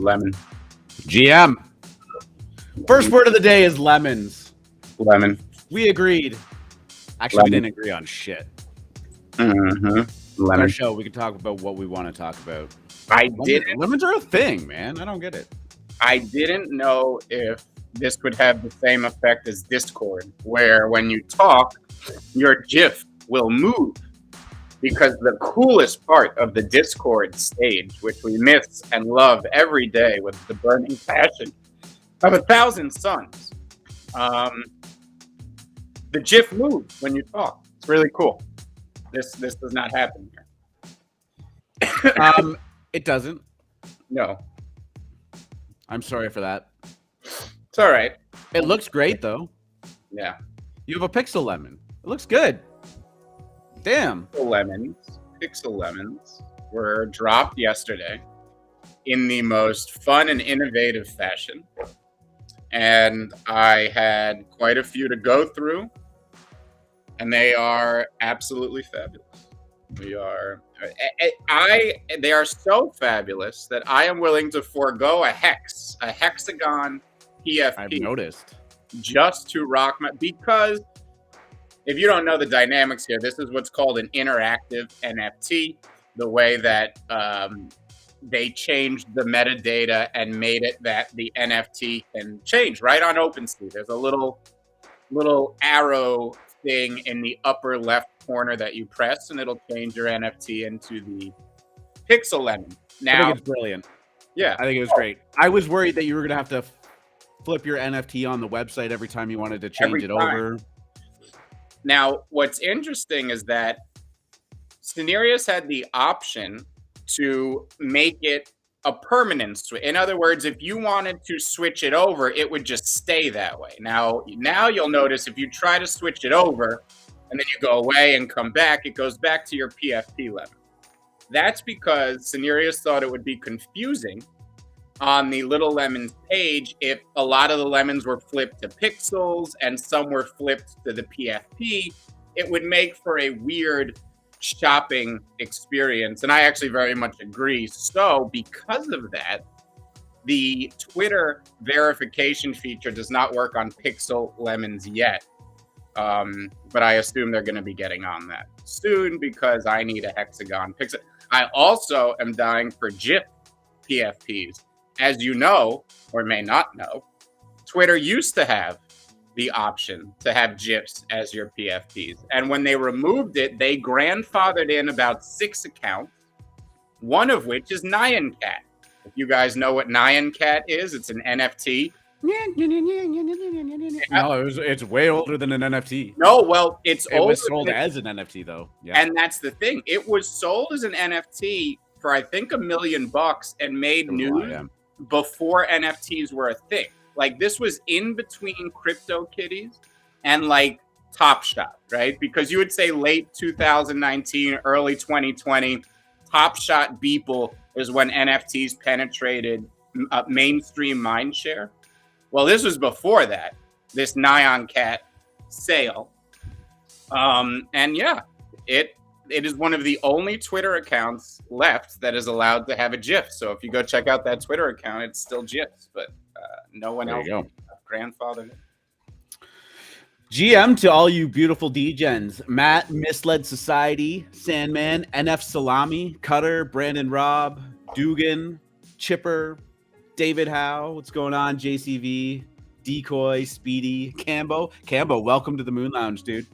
Lemon. GM. First word of the day is lemons. Lemon. We agreed. Actually, Lemon. we didn't agree on shit. Mm-hmm. It's our Lemon. show. We can talk about what we want to talk about. Lemons are a thing, man. I don't get it. I didn't know if this would have the same effect as Discord, where when you talk, your GIF will move. Because the coolest part of the Discord stage, which we miss and love every day with the burning passion of 1,000 suns, the GIF moves when you talk. It's really cool. This does not happen here. It doesn't. No. I'm sorry for that. It's all right. It looks great, though. Yeah. You have a pixel lemon. It looks good. Damn. Pixel lemons were dropped yesterday in the most fun and innovative fashion. And I had quite a few to go through. And they are absolutely fabulous. They are so fabulous that I am willing to forego a hexagon PFP. I've noticed. Just to rock because if you don't know the dynamics here, this is what's called an interactive NFT. The way that they changed the metadata and made it that the NFT can change right on Opensea. There's a little arrow thing in the upper left corner that you press, and it'll change your NFT into the pixel lemon. Now, I think it's brilliant. Yeah, I think it was great. I was worried that you were going to have to flip your NFT on the website every time you wanted to change it over. Now, what's interesting is that Cenarius had the option to make it a permanent switch. In other words, if you wanted to switch it over, it would just stay that way. Now you'll notice if you try to switch it over and then you go away and come back, it goes back to your PFP lemon. That's because Cenarius thought it would be confusing on the Little Lemons page if a lot of the lemons were flipped to pixels and some were flipped to the PFP. It would make for a weird shopping experience, and I actually very much agree. So because of that, the Twitter verification feature does not work on pixel lemons yet, but I assume they're going to be getting on that soon because I need a hexagon pixel. I also am dying for GIF PFPs. As you know, or may not know, Twitter used to have the option to have GIFs as your PFPs. And when they removed it, they grandfathered in about 6 accounts, one of which is Nyan Cat. If you guys know what Nyan Cat is, it's an NFT. No, it's way older than an NFT. No, well, it was sold as an NFT, though. Yeah. And that's the thing. It was sold as an NFT for, I think, $1 million and made news before NFTs were a thing. Like, this was in between CryptoKitties and like Top Shot, right? Because you would say late 2019, early 2020, Top Shot Beeple is when NFTs penetrated mainstream mindshare. Well, this was before that, this Nyan Cat sale. And yeah, it is one of the only Twitter accounts left that is allowed to have a GIF. So if you go check out that Twitter account, it's still GIFs, but no one else grandfathered it. GM to all you beautiful DGens. Matt, Misled Society, Sandman, NF Salami, Cutter, Brandon Robb, Dugan, Chipper, David Howe, what's going on? JCV, Decoy, Speedy, Cambo. Cambo, welcome to the Moon Lounge, dude.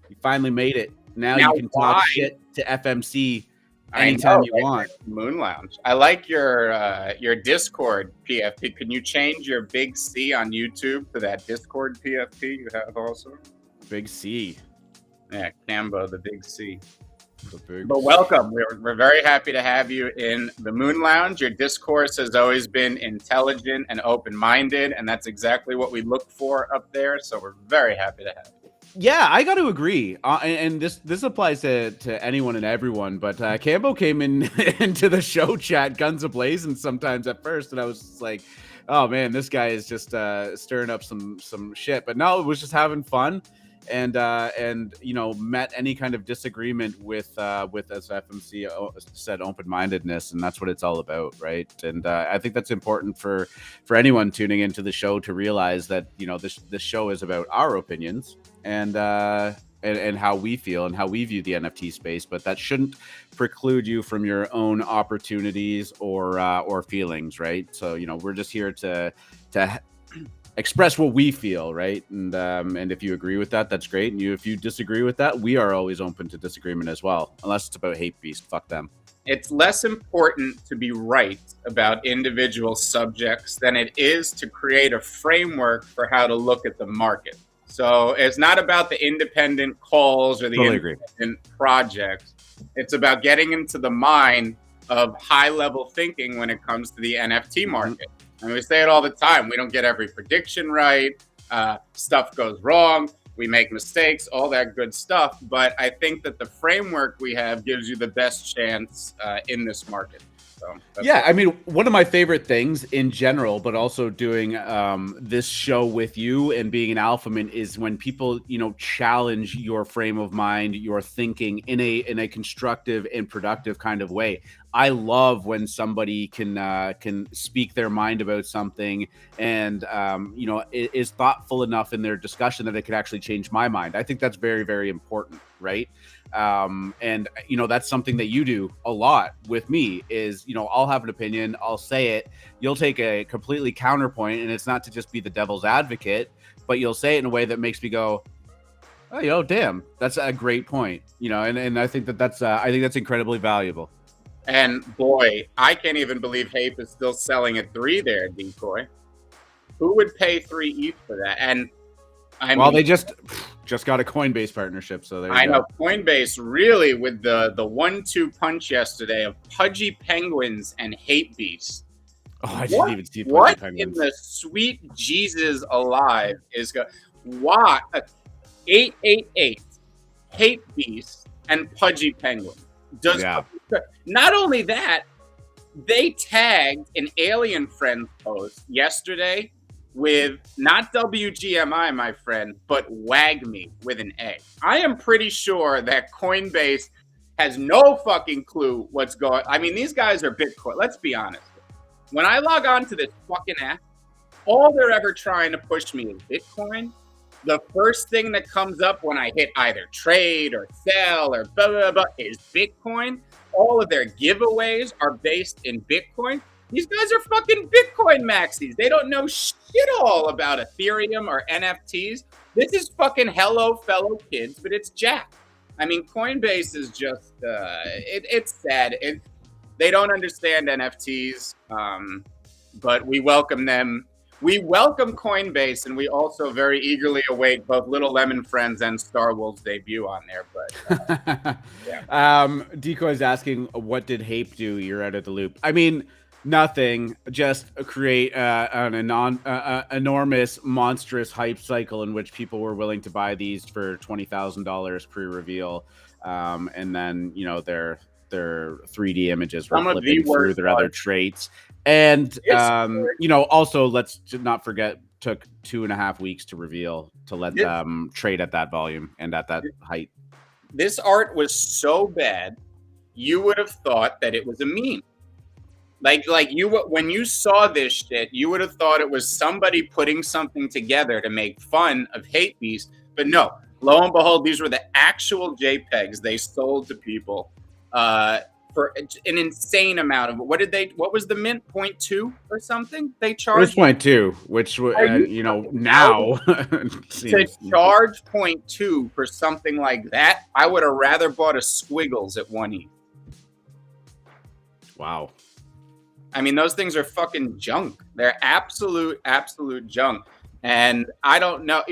You finally made it. Now you can talk shit to FMC anytime you want. Moon Lounge. I like your Discord PFP. Can you change your Big C on YouTube to that Discord PFP you have also? Big C. Yeah, Cambo, the Big C. But welcome. We're very happy to have you in the Moon Lounge. Your discourse has always been intelligent and open-minded, and that's exactly what we look for up there. So we're very happy to have you. Yeah, I got to agree, and this applies to anyone and everyone. But Cambo came into the show chat guns ablazing sometimes at first, and I was just like, "Oh man, this guy is just stirring up some shit." But no, it was just having fun, and met any kind of disagreement with as FMC said, open-mindedness, and that's what it's all about, right? And I think that's important for anyone tuning into the show to realize that this show is about our opinions and how we feel and how we view the NFT space, but that shouldn't preclude you from your own opportunities or feelings, right? So we're just here to express what we feel, right? And if you agree with that, that's great. And if you disagree with that, we are always open to disagreement as well, unless it's about Hape Beast. Fuck them. It's less important to be right about individual subjects than it is to create a framework for how to look at the market. So it's not about the independent calls or the independent projects. It's about getting into the mind of high-level thinking when it comes to the NFT market. And we say it all the time. We don't get every prediction right. Stuff goes wrong. We make mistakes, all that good stuff. But I think that the framework we have gives you the best chance in this market. So yeah, I mean, one of my favorite things in general, but also doing this show with you and being an AlphaMint is when people, challenge your frame of mind, your thinking in a constructive and productive kind of way. I love when somebody can speak their mind about something and is thoughtful enough in their discussion that it could actually change my mind. I think that's very, very important, right? And that's something that you do a lot with me is, I'll have an opinion, I'll say it, you'll take a completely counterpoint, and it's not to just be the devil's advocate, but you'll say it in a way that makes me go, oh, damn, that's a great point, and I think that's incredibly valuable. And boy, I can't even believe Hape is still selling at 3 there, Decoy. Who would pay 3 ETH for that? And I mean, they just got a Coinbase partnership, so there you go. I know Coinbase really with the 1-2 punch yesterday of Pudgy Penguins and Hape Beast. Oh, I didn't even see Pudgy what Penguins. In the sweet Jesus alive is going? What 888 Hape Beast and Pudgy Penguin does? Yeah. Not only that, they tagged an Alien Friends post yesterday with not WGMI, my friend, but WAGME with an A. I am pretty sure that Coinbase has no fucking clue what's going. I mean, these guys are Bitcoin. Let's be honest. When I log on to this fucking app, all they're ever trying to push me is Bitcoin. The first thing that comes up when I hit either trade or sell or blah, blah, blah is Bitcoin. All of their giveaways are based in Bitcoin. These guys are fucking Bitcoin maxis. They don't know shit all about Ethereum or NFTs. This is fucking hello, fellow kids, but it's Jack. I mean, Coinbase is just, it's sad. They don't understand NFTs, but we welcome them. We welcome Coinbase, and we also very eagerly await both Little Lemon Friends and Star Wolf's debut on there. But yeah. Decoy's asking, what did Hape do? You're out of the loop. I mean, nothing. Just create an enormous, monstrous hype cycle in which people were willing to buy these for $20,000 pre-reveal, and then their 3D images were flipping through their other traits. And, also let's not forget, took 2.5 weeks to reveal to let them trade at that volume and at that height. This art was so bad, you would have thought that it was a meme. Like when you saw this shit, you would have thought it was somebody putting something together to make fun of Hape Beast. But no, lo and behold, these were the actual JPEGs they sold to people. For an insane amount of what was the mint 0.2 or something they charged? It was 0.2, which now to charge 0.2 for something like that, I would have rather bought a Squiggles at 1 ETH. Wow. I mean, those things are fucking junk. They're absolute junk. And I don't know,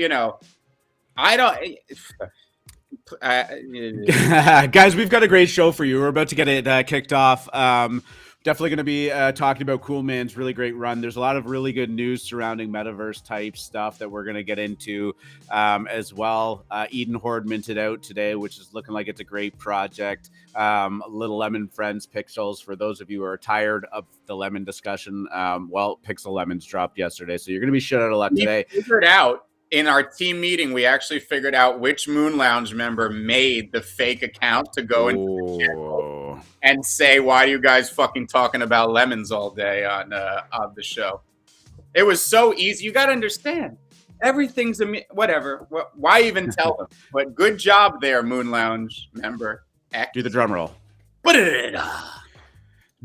guys, we've got a great show for you. We're about to get it kicked off. Definitely going to be talking about Coolman's really great run. There's a lot of really good news surrounding Metaverse type stuff that we're going to get into as well. Edenhorde minted out today, which is looking like it's a great project. Little Lemon Friends Pixels, for those of you who are tired of the lemon discussion, Pixel Lemons dropped yesterday, so you're going to be shut out a lot today. Figured out in our team meeting, we actually figured out which Moon Lounge member made the fake account to go into the channel and say, "Why are you guys fucking talking about lemons all day on the show?" It was so easy. You got to understand, everything's whatever. Why even tell them? But good job there, Moon Lounge member X. Do the drum roll.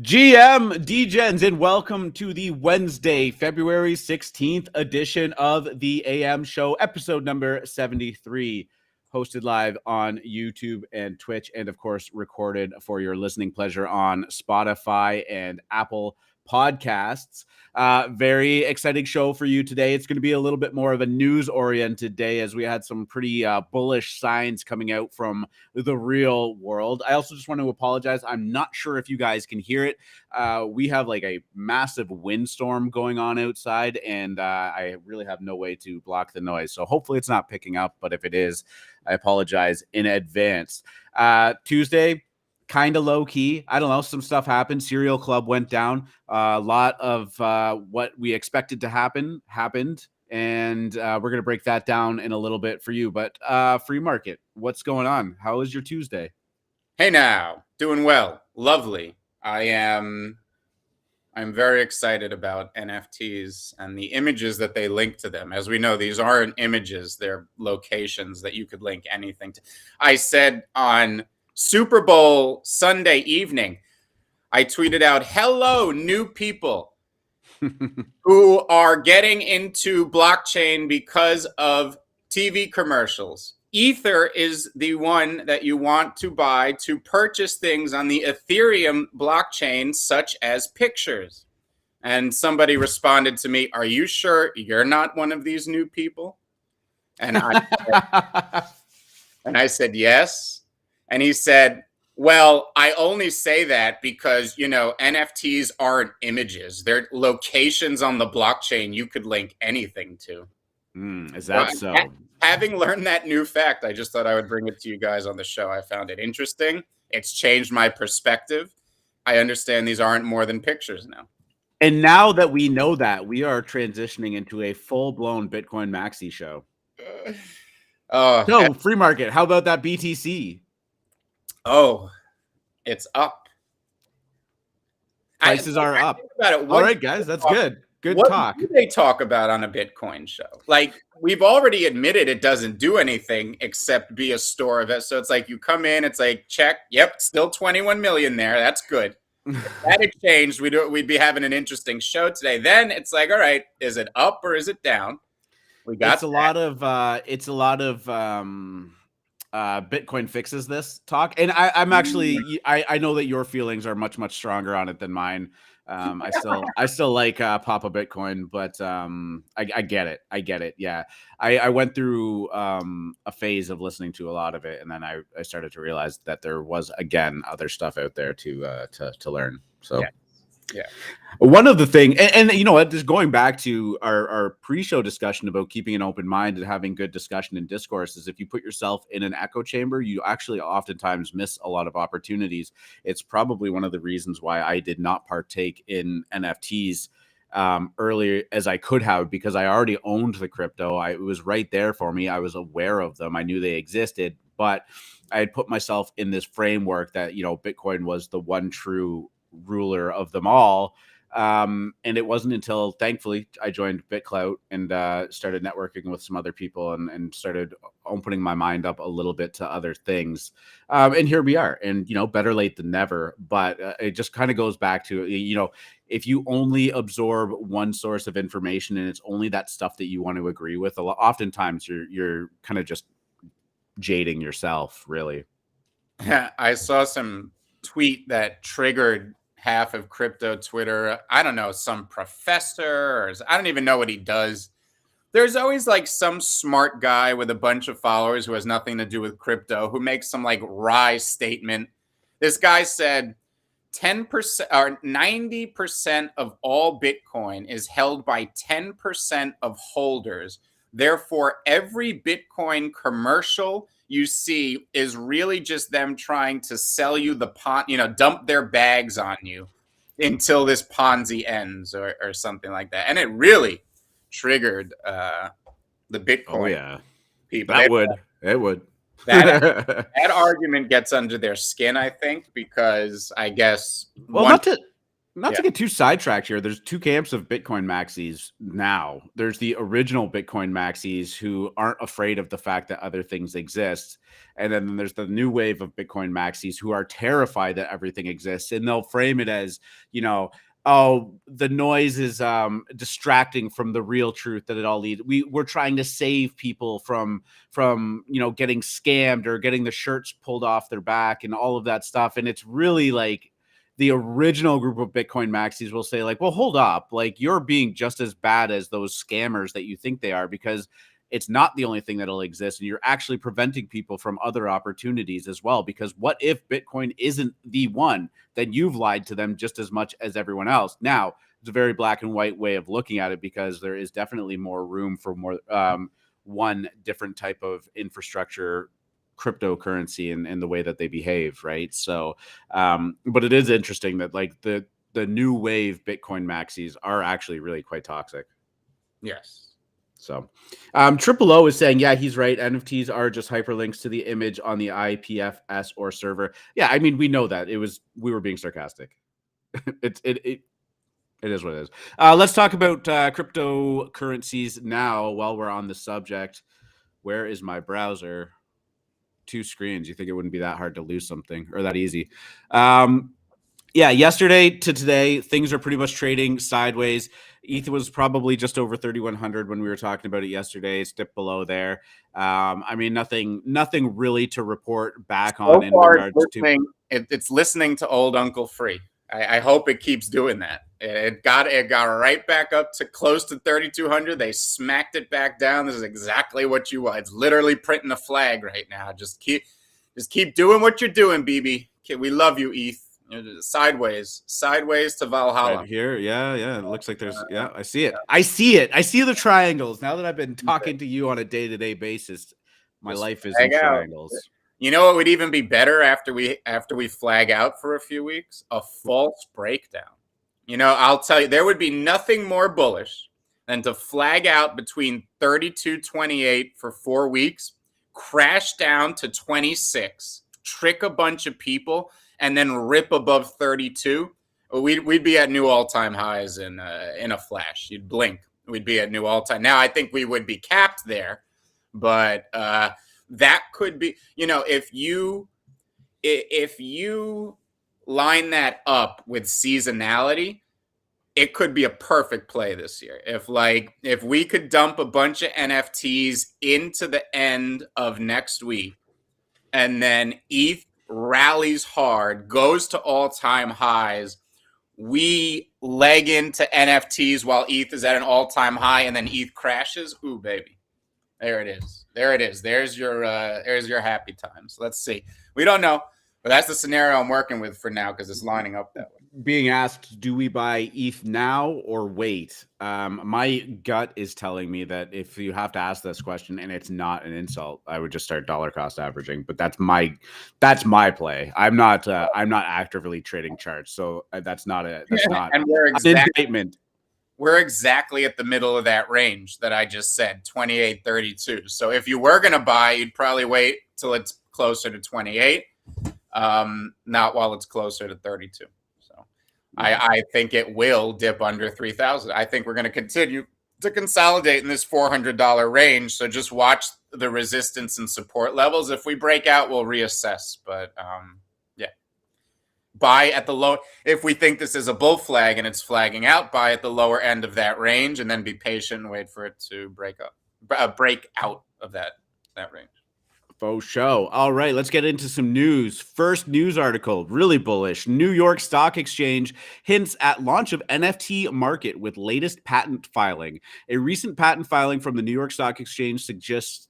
GM Degens, and welcome to the Wednesday, February 16th edition of the AM Show, episode number 73, hosted live on YouTube and Twitch, and of course, recorded for your listening pleasure on Spotify and Apple Podcasts. Very exciting show for you today. It's going to be a little bit more of a news-oriented day, as we had some pretty bullish signs coming out from the real world. I also just want to apologize. I'm not sure if you guys can hear it. We have like a massive windstorm going on outside, and I really have no way to block the noise. So hopefully it's not picking up, but if it is, I apologize in advance. Tuesday, kind of low key. I don't know. Some stuff happened. Serial Club went down. A lot of what we expected to happen happened. And we're going to break that down in a little bit for you. But free market, what's going on? How is your Tuesday? Hey now, doing well. Lovely. I'm very excited about NFTs and the images that they link to them. As we know, these aren't images. They're locations that you could link anything to. I said on Super Bowl Sunday evening, I tweeted out, "Hello, new people who are getting into blockchain because of TV commercials. Ether is the one that you want to buy to purchase things on the Ethereum blockchain, such as pictures." And somebody responded to me, "Are you sure you're not one of these new people?" And I said, "Yes." And he said, "Well, I only say that because, NFTs aren't images. They're locations on the blockchain you could link anything to." Is that so? Having learned that new fact, I just thought I would bring it to you guys on the show. I found it interesting. It's changed my perspective. I understand these aren't more than pictures now. And now that we know that, we are transitioning into a full-blown Bitcoin maxi show. So, free market, how about that BTC? Oh, it's up. Prices are up. All right, guys, that's good. Good talk. What do they talk about on a Bitcoin show? Like, we've already admitted it doesn't do anything except be a store of it. So it's like you come in, it's like, check, yep, still 21 million there. That's good. If that had changed, we'd be having an interesting show today. Then it's like, all right, is it up or is it down? It's a lot of Bitcoin fixes this talk, and I'm actually I know that your feelings are much stronger on it than mine. I still like Papa Bitcoin, but I get it. Yeah, I went through a phase of listening to a lot of it, and then I started to realize that there was again other stuff out there to learn. So. Yeah. One of the thing, and you know what, just going back to our pre-show discussion about keeping an open mind and having good discussion and discourse, is if you put yourself in an echo chamber, you actually oftentimes miss a lot of opportunities. It's probably one of the reasons why I did not partake in NFTs earlier as I could have, because I already owned the crypto. It was right there for me. I was aware of them. I knew they existed, but I had put myself in this framework that, Bitcoin was the one true ruler of them all. And it wasn't until, thankfully, I joined BitClout and started networking with some other people and started opening my mind up a little bit to other things. And here we are. And, better late than never. But it just kind of goes back to, if you only absorb one source of information and it's only that stuff that you want to agree with, oftentimes you're kind of just jading yourself, really. I saw some tweet that triggered half of crypto Twitter. I don't know, some professor, or I don't even know what he does. There's always like some smart guy with a bunch of followers who has nothing to do with crypto who makes some like wry statement. This guy said 10% or 90% of all Bitcoin is held by 10% of holders. Therefore, every Bitcoin commercial you see is really just them trying to sell you the dump their bags on you until this Ponzi ends or something like that. And it really triggered the Bitcoin Oh yeah, people. it would. That argument gets under their skin, I think, because I guess well, not to get too sidetracked here. There's two camps of Bitcoin maxis now. There's the original Bitcoin maxis who aren't afraid of the fact that other things exist, and then there's the new wave of Bitcoin maxis who are terrified that everything exists, and they'll frame it as, oh, the noise is distracting from the real truth that it all leads. We're trying to save people from getting scammed or getting the shirts pulled off their back and all of that stuff. And it's really like the original group of Bitcoin maxis will say, like, well, hold up, like, you're being just as bad as those scammers that you think they are, because it's not the only thing that'll exist. And you're actually preventing people from other opportunities as well. Because what if Bitcoin isn't the one? Then you've lied to them just as much as everyone else. Now, it's a very black and white way of looking at it, because there is definitely more room for more one different type of infrastructure, cryptocurrency, and the way that they behave, right? So but it is interesting that, like, the new wave Bitcoin maxis are actually really quite toxic. Yes. So Triple O is saying, yeah, he's right. NFTs are just hyperlinks to the image on the IPFS or server. Yeah, I mean, we know that. We were being sarcastic. It is what it is. Let's talk about cryptocurrencies now while we're on the subject. Where is my browser? 2 screens. You think it wouldn't be that hard to lose something, or that easy? Yeah, yesterday to today, things are pretty much trading sideways. ETH was probably just over 3,100 when we were talking about it yesterday. It's dipped below there. I mean, nothing really to report back on in regards to. It's listening to old Uncle Free. I hope it keeps doing that. It got right back up to close to 3,200. They smacked it back down. This is exactly what you want. It's literally printing a flag right now. Just keep doing what you're doing, BB. Okay, we love you, ETH. Sideways to Valhalla. Right here, yeah. It looks like there's, I see it. I see the triangles. Now that I've been talking to you on a day-to-day basis, my life is in triangles. You know what would even be better after we flag out for a few weeks? A false breakdown. I'll tell you, there would be nothing more bullish than to flag out between 32.28 for 4 weeks, crash down to 26, trick a bunch of people, and then rip above 32. We'd be at new all-time highs in a flash. You'd blink. We'd be at new all-time. Now, I think we would be capped there, but that could be, if you line that up with seasonality, it could be a perfect play this year. If we could dump a bunch of NFTs into the end of next week, and then ETH rallies hard, goes to all-time highs, we leg into NFTs while ETH is at an all-time high, and then ETH crashes. Ooh, baby. There it is. There's your happy times. Let's see. We don't know, but that's the scenario I'm working with for now, because it's lining up that way. Being asked, do we buy ETH now or wait? My gut is telling me that if you have to ask this question and it's not an insult, I would just start dollar cost averaging. But that's my play. I'm not actively trading charts, so that's not. And we're exactly at the middle of that range that I just said, 28.32. So if you were gonna buy, you'd probably wait till it's closer to 28, not while it's closer to 32. I think it will dip under 3,000. I think we're going to continue to consolidate in this $400 range. So just watch the resistance and support levels. If we break out, we'll reassess. But buy at the low. If we think this is a bull flag and it's flagging out, buy at the lower end of that range, and then be patient and wait for it to break out of that range. Faux show. All right, let's get into some news. First news article, really bullish. New York Stock Exchange hints at launch of NFT market with latest patent filing. A recent patent filing from the New York Stock Exchange suggests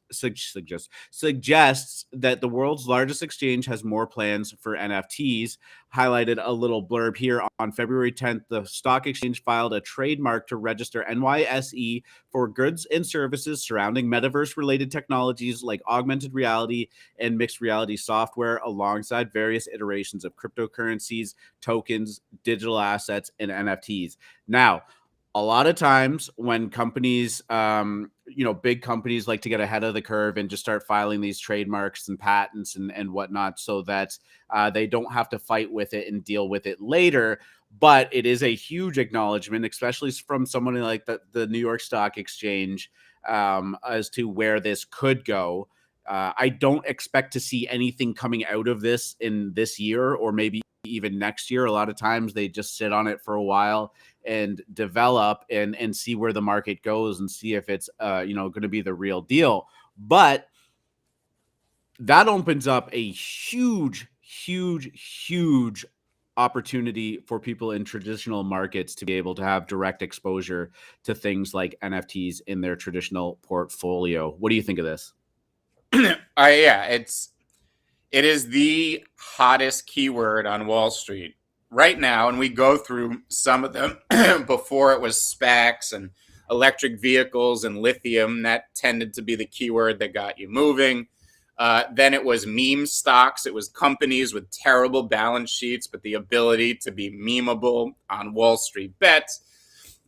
that the world's largest exchange has more plans for NFTs. Highlighted a little blurb here. On February 10th, the stock exchange filed a trademark to register NYSE for goods and services surrounding metaverse-related technologies like augmented reality and mixed reality software, alongside various iterations of cryptocurrencies, tokens, digital assets, and NFTs. Now, a lot of times when companies big companies like to get ahead of the curve and just start filing these trademarks and patents and whatnot, so that they don't have to fight with it and deal with it later. But it is a huge acknowledgement, especially from someone like the New York Stock Exchange, as to where this could go. I don't expect to see anything coming out of this in this year or maybe even next year. A lot of times they just sit on it for a while and develop and see where the market goes and see if it's going to be the real deal. But that opens up a huge opportunity for people in traditional markets to be able to have direct exposure to things like NFTs in their traditional portfolio. What do you think of this? Yeah, it is the hottest keyword on Wall Street right now, and we go through some of them. Before it was SPACs and electric vehicles and lithium. That tended to be the keyword that got you moving. Then it was meme stocks. It was companies with terrible balance sheets, but the ability to be memeable on Wall Street bets.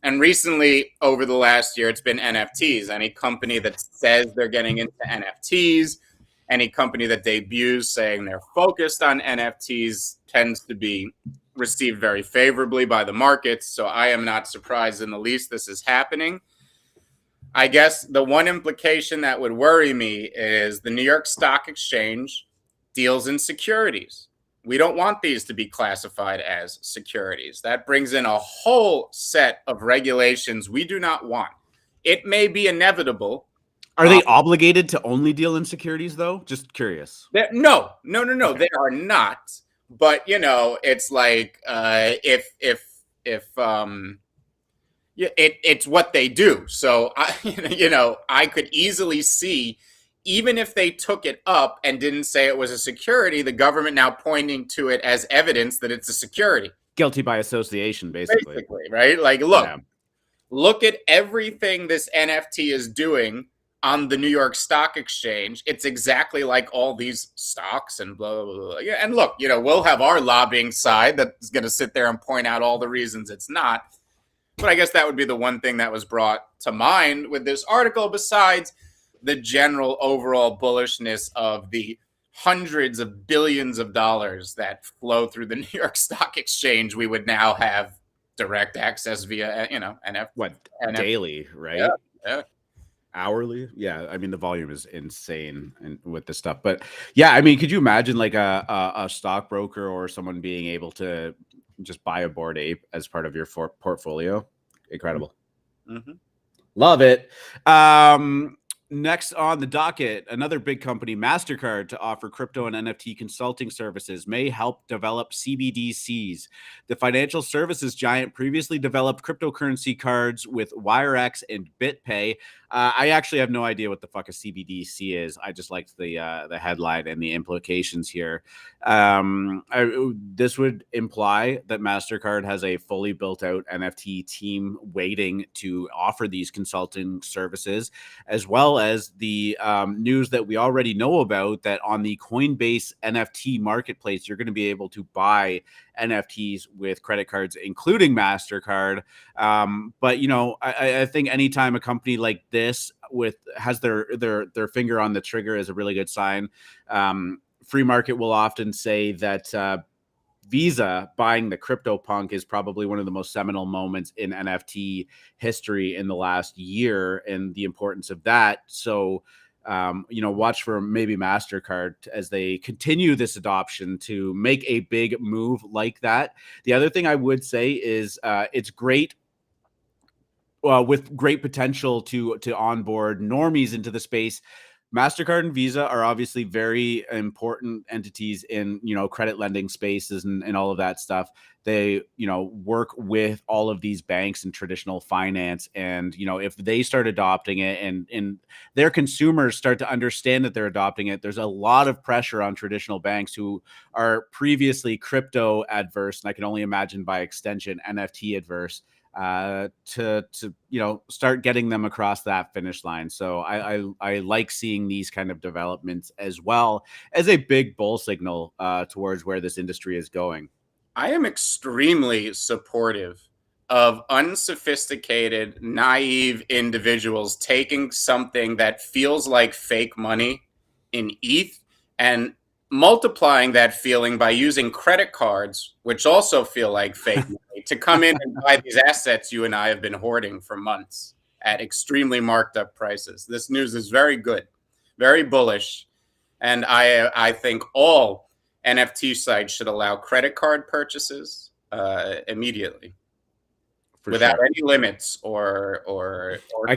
And recently, over the last year, it's been NFTs. Any company that says they're getting into NFTs, any company that debuts saying they're focused on NFTs tends to be received very favorably by the markets. So I am not surprised in the least this is happening. I guess the one implication that would worry me is the New York Stock Exchange deals in securities. We don't want these to be classified as securities. That brings in a whole set of regulations we do not want. It may be inevitable. Are they obligated to only deal in securities, though? Just curious. No. Okay. They are not. But it's like it's what they do. So I could easily see, even if they took it up and didn't say it was a security, the government now pointing to it as evidence that it's a security. Guilty by association, basically, right? Like, look at everything this NFT is doing on the New York Stock Exchange. It's exactly like all these stocks and blah, blah, blah. Yeah, and look, we'll have our lobbying side that's going to sit there and point out all the reasons it's not. But I guess that would be the one thing that was brought to mind with this article, besides the general overall bullishness of the hundreds of billions of dollars that flow through the New York Stock Exchange. We would now have direct access via, daily, right? Yeah. Hourly. Yeah. I mean, the volume is insane with this stuff, but yeah, I mean, could you imagine like a stockbroker or someone being able to just buy a Bored Ape as part of your portfolio? Incredible. Mm-hmm. Love it. Next on the docket, another big company, Mastercard, to offer crypto and NFT consulting services, may help develop CBDCs. The financial services giant previously developed cryptocurrency cards with WireX and BitPay. I actually have no idea what the fuck a CBDC is. I just liked the headline and the implications here. This would imply that Mastercard has a fully built out NFT team waiting to offer these consulting services, as well as the news that we already know about, that on the Coinbase NFT Marketplace, you're going to be able to buy NFTs with credit cards, including Mastercard. But I think anytime a company like this has their finger on the trigger is a really good sign. Free market will often say that Visa buying the CryptoPunk is probably one of the most seminal moments in NFT history in the last year, and the importance of that. So, watch for maybe Mastercard as they continue this adoption to make a big move like that. The other thing I would say is it's great. With great potential to onboard normies into the space. Mastercard and Visa are obviously very important entities in credit lending spaces and all of that stuff. They work with all of these banks and traditional finance, and if they start adopting it and their consumers start to understand that they're adopting it, there's a lot of pressure on traditional banks who are previously crypto adverse, and I can only imagine by extension NFT adverse, to start getting them across that finish line. So I like seeing these kind of developments as well as a big bull signal towards where this industry is going. I am extremely supportive of unsophisticated, naive individuals taking something that feels like fake money in ETH and multiplying that feeling by using credit cards, which also feel like fake money, to come in and buy these assets you and I have been hoarding for months at extremely marked up prices. This news is very good, very bullish. And I think all NFT sites should allow credit card purchases immediately. Without any limits or I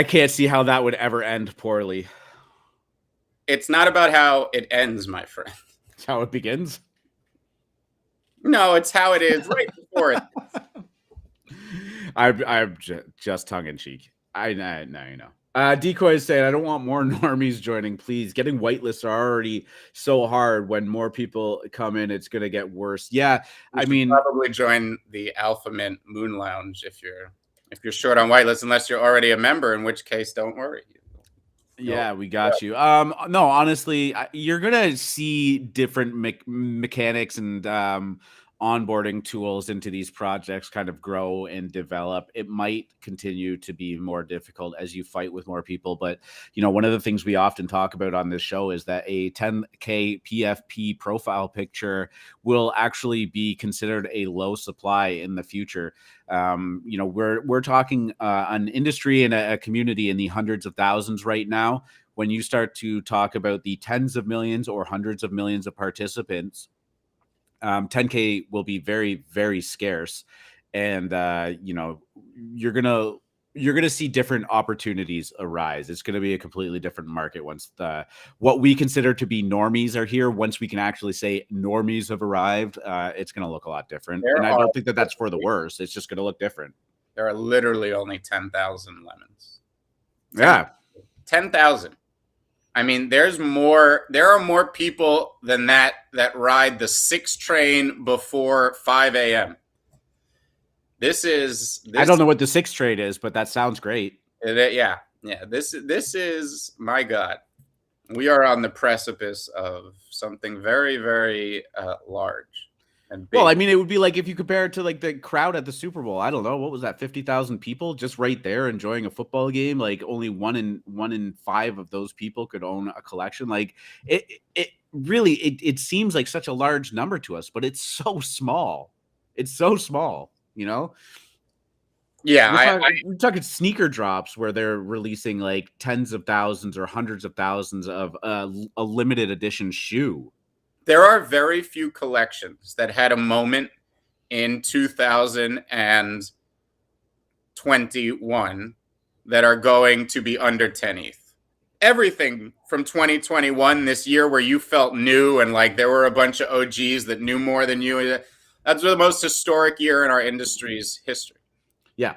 can't see how that would ever end poorly. It's not about how it ends, my friend. It's how it begins. No, it's how it is right before it. I'm just tongue in cheek. I know, you know. Decoy is saying, I don't want more normies joining, please. Getting whitelists are already so hard. When more people come in, it's going to get worse. Yeah, I mean, probably join the AlphaMint Moon Lounge if you're short on whitelists, unless you're already a member, in which case, don't worry. Yeah, we got you. No, honestly, you're gonna see different mechanics and onboarding tools into these projects kind of grow and develop. It might continue to be more difficult as you fight with more people, but you know, one of the things we often talk about on this show is that a 10K PFP profile picture will actually be considered a low supply in the future. You know, we're talking an industry and a community in the hundreds of thousands right now. When you start to talk about the tens of millions or hundreds of millions of participants, 10K will be very, very scarce. And, you know, you're going to see different opportunities arise. It's going to be a completely different market once what we consider to be normies are here. Once we can actually say normies have arrived, it's going to look a lot different. And I don't think that that's for the worse. It's just going to look different. There are literally only 10,000 lemons. Yeah. 10,000. I mean, there are more people than that ride the 6 train before 5 a.m. I don't know what the 6 trade is, but that sounds great. Yeah. This is, my God, we are on the precipice of something very, very large and big. Well, I mean, it would be like if you compare it to like the crowd at the Super Bowl. I don't know, what was that, 50,000 people just right there enjoying a football game. Like only one in 5 of those people could own a collection. Like it really it seems like such a large number to us, but it's so small. It's so small, you know. Yeah, we're talking sneaker drops where they're releasing like tens of thousands or hundreds of thousands of a limited edition shoe. There are very few collections that had a moment in 2021 that are going to be under 10 ETH. Everything from 2021, this year where you felt new and like there were a bunch of OGs that knew more than you. That's the most historic year in our industry's history. Yeah.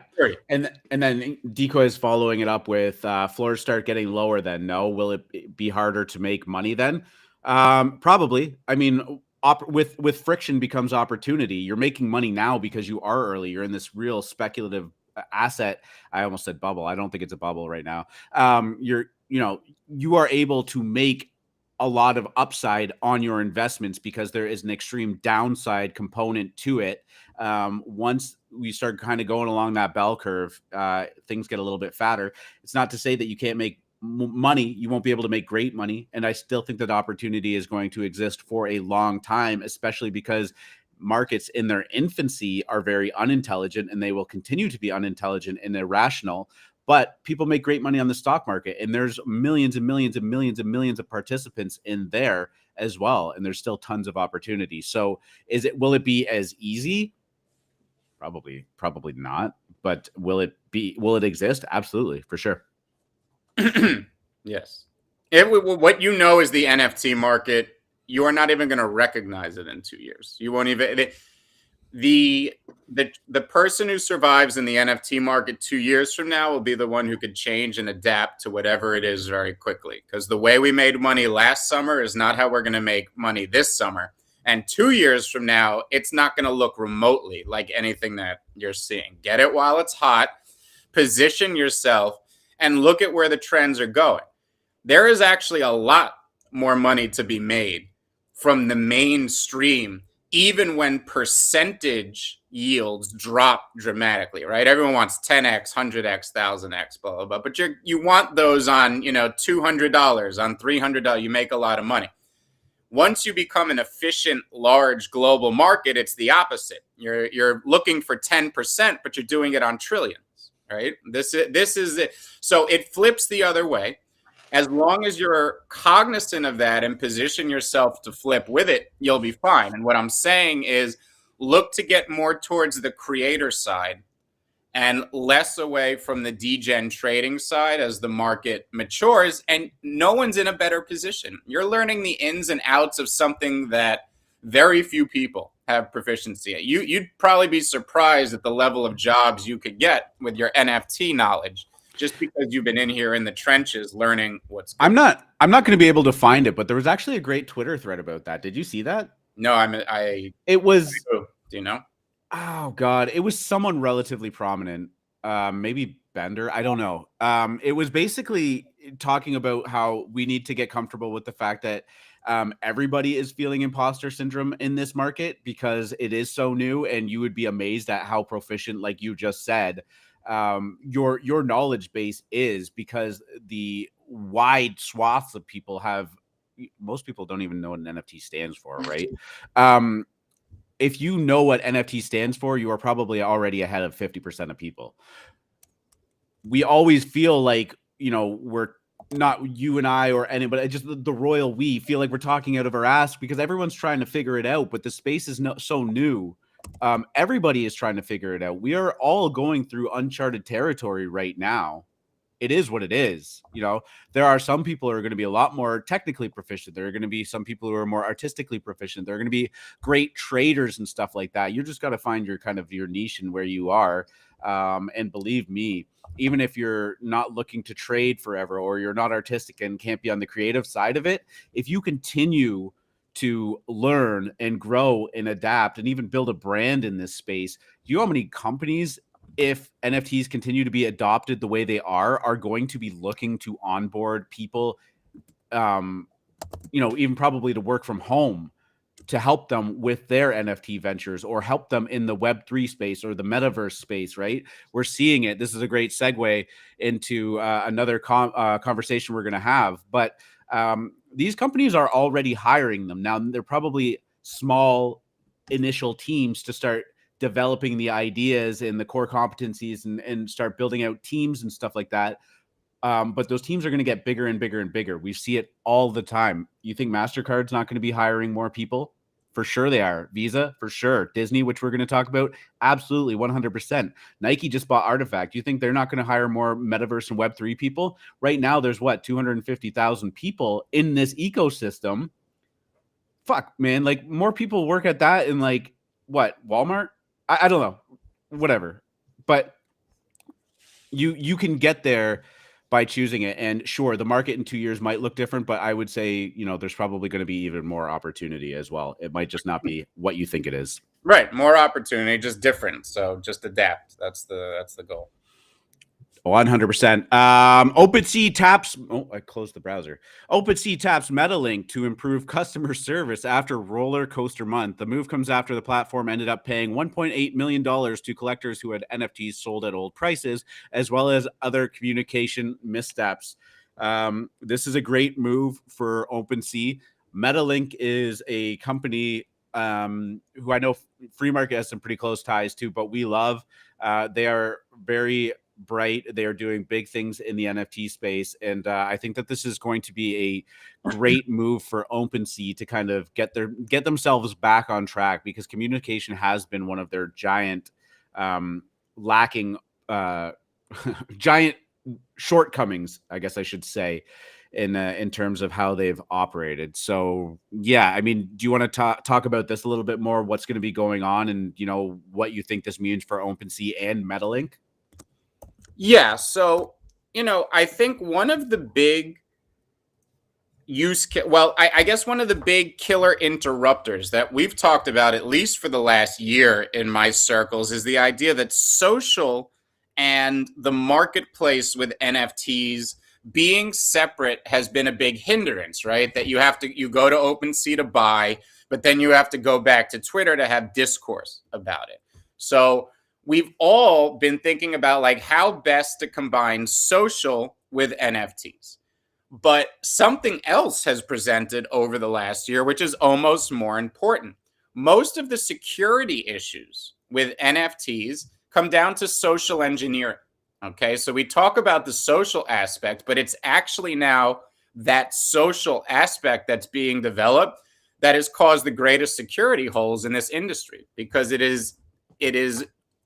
And then Decoy is following it up with floors start getting lower then. No, will it be harder to make money then? Probably. I mean, with friction becomes opportunity. You're making money now because you are early. You're in this real speculative asset. I almost said bubble. I don't think it's a bubble right now. You are able to make a lot of upside on your investments because there is an extreme downside component to it. Once we start kind of going along that bell curve, things get a little bit fatter. It's not to say that you can't make money. You won't be able to make great money. And I still think that opportunity is going to exist for a long time, especially because markets in their infancy are very unintelligent and they will continue to be unintelligent and irrational. But people make great money on the stock market, and there's millions and millions and millions and millions of participants in there as well. And there's still tons of opportunity. So will it be as easy? Probably not. But will it exist? Absolutely, for sure. Yes. What you know is the NFT market. You are not even going to recognize it in 2 years. You won't even. The person who survives in the NFT market 2 years from now will be the one who could change and adapt to whatever it is very quickly. Because the way we made money last summer is not how we're going to make money this summer. And 2 years from now, it's not going to look remotely like anything that you're seeing. Get it while it's hot. Position yourself. And look at where the trends are going. There is actually a lot more money to be made from the mainstream, even when percentage yields drop dramatically, right? Everyone wants 10x, 100x, 1000x, blah, blah, blah. But you want those on, $200, on $300. You make a lot of money. Once you become an efficient, large global market, it's the opposite. You're looking for 10%, but you're doing it on trillions, right? This is it. So it flips the other way. As long as you're cognizant of that and position yourself to flip with it, you'll be fine. And what I'm saying is look to get more towards the creator side and less away from the degen trading side as the market matures. And no one's in a better position. You're learning the ins and outs of something that very few people have proficiency at. You'd probably be surprised at the level of jobs you could get with your NFT knowledge, just because you've been in here in the trenches learning what's good. I'm not going to be able to find it, but there was actually a great Twitter thread about that. Did you see that? No, it was, do you know? Oh God, it was someone relatively prominent. Maybe Bender, I don't know. It was basically talking about how we need to get comfortable with the fact that everybody is feeling imposter syndrome in this market because it is so new, and you would be amazed at how proficient, like you just said, your knowledge base is, because the wide swaths of people have. Most people don't even know what an NFT stands for, right? If you know what NFT stands for, you are probably already ahead of 50% of people. We always feel like, we're not, you and I or anybody, just the royal we feel like we're talking out of our ass because everyone's trying to figure it out, but the space is so new. Everybody is trying to figure it out. We are all going through uncharted territory right now. It is what it is. There are some people who are going to be a lot more technically proficient. There are going to be some people who are more artistically proficient. There are going to be great traders and stuff like that. You just got to find your niche and where you are. And believe me, even if you're not looking to trade forever, or you're not artistic and can't be on the creative side of it, if you continue to learn and grow and adapt and even build a brand in this space, do you know how many companies, if NFTs continue to be adopted the way they are going to be looking to onboard people, even probably to work from home to help them with their NFT ventures or help them in the Web3 space or the Metaverse space, right? We're seeing it. This is a great segue into another conversation we're going to have. But these companies are already hiring them. Now, they're probably small initial teams to start developing the ideas and the core competencies and start building out teams and stuff like that. But those teams are going to get bigger and bigger and bigger. We see it all the time. You think MasterCard's not going to be hiring more people? For sure they are. Visa, for sure. Disney, which we're going to talk about, absolutely, 100%. Nike just bought Artifact. You think they're not going to hire more Metaverse and Web3 people? Right now, there's 250,000 people in this ecosystem. Fuck, man. Like, more people work at that in Walmart? I don't know, whatever, but you can get there by choosing it. And sure, the market in 2 years might look different, but I would say, there's probably going to be even more opportunity as well. It might just not be what you think it is. Right. More opportunity, just different. So just adapt. That's the goal. 100%. OpenSea taps. Oh, I closed the browser. OpenSea taps Metalink to improve customer service after roller coaster month. The move comes after the platform ended up paying $1.8 million to collectors who had NFTs sold at old prices, as well as other communication missteps. This is a great move for OpenSea. Metalink is a company who I know Free Market has some pretty close ties to, but we love. They are very bright. They are doing big things in the NFT space. And I think that this is going to be a great move for OpenSea to kind of get themselves back on track, because communication has been one of their giant giant shortcomings, I guess I should say, in terms of how they've operated. So yeah, I mean, do you want to talk about this a little bit more? What's going to be going on, and what you think this means for OpenSea and Metalink? Yeah, so I think one of the big I guess one of the big killer interrupters that we've talked about, at least for the last year in my circles, is the idea that social and the marketplace with NFTs being separate has been a big hindrance, right? That you go to OpenSea to buy, but then you have to go back to Twitter to have discourse about it. So we've all been thinking about like how best to combine social with NFTs. But something else has presented over the last year, which is almost more important. Most of the security issues with NFTs come down to social engineering. Okay, so we talk about the social aspect, but it's actually now that social aspect that's being developed that has caused the greatest security holes in this industry, because it is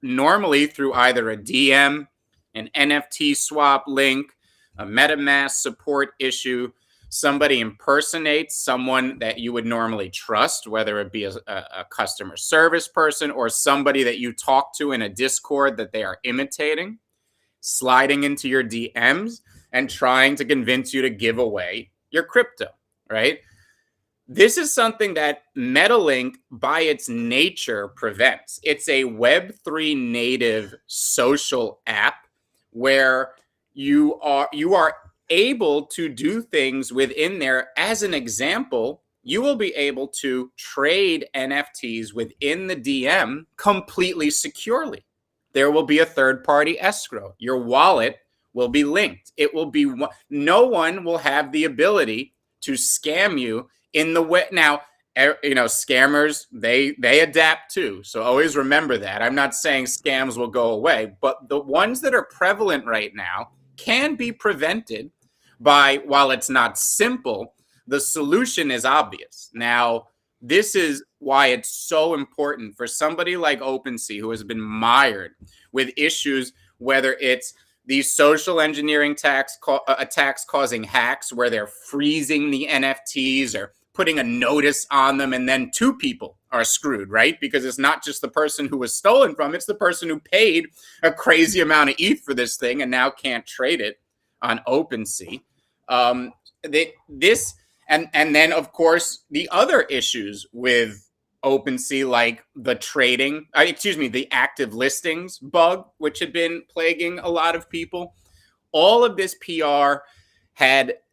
normally through either a DM, an NFT swap link, a MetaMask support issue, somebody impersonates someone that you would normally trust, whether it be a customer service person or somebody that you talk to in a Discord that they are imitating, sliding into your DMs and trying to convince you to give away your crypto, right? This is something that Metalink, by its nature, prevents. It's a Web3 native social app where you are able to do things within there. As an example, you will be able to trade NFTs within the DM completely securely. There will be a third-party escrow. Your wallet will be linked. It will be no one will have the ability to scam you in the way. Now, scammers, they adapt too. So always remember that. I'm not saying scams will go away, but the ones that are prevalent right now can be prevented by, while it's not simple, the solution is obvious. Now, this is why it's so important for somebody like Opensea, who has been mired with issues, whether it's these social engineering attacks causing hacks where they're freezing the NFTs or putting a notice on them, and then two people are screwed, right? Because it's not just the person who was stolen from, it's the person who paid a crazy amount of ETH for this thing and now can't trade it on OpenSea. And then, of course, the other issues with OpenSea, like the active listings bug, which had been plaguing a lot of people. All of this PR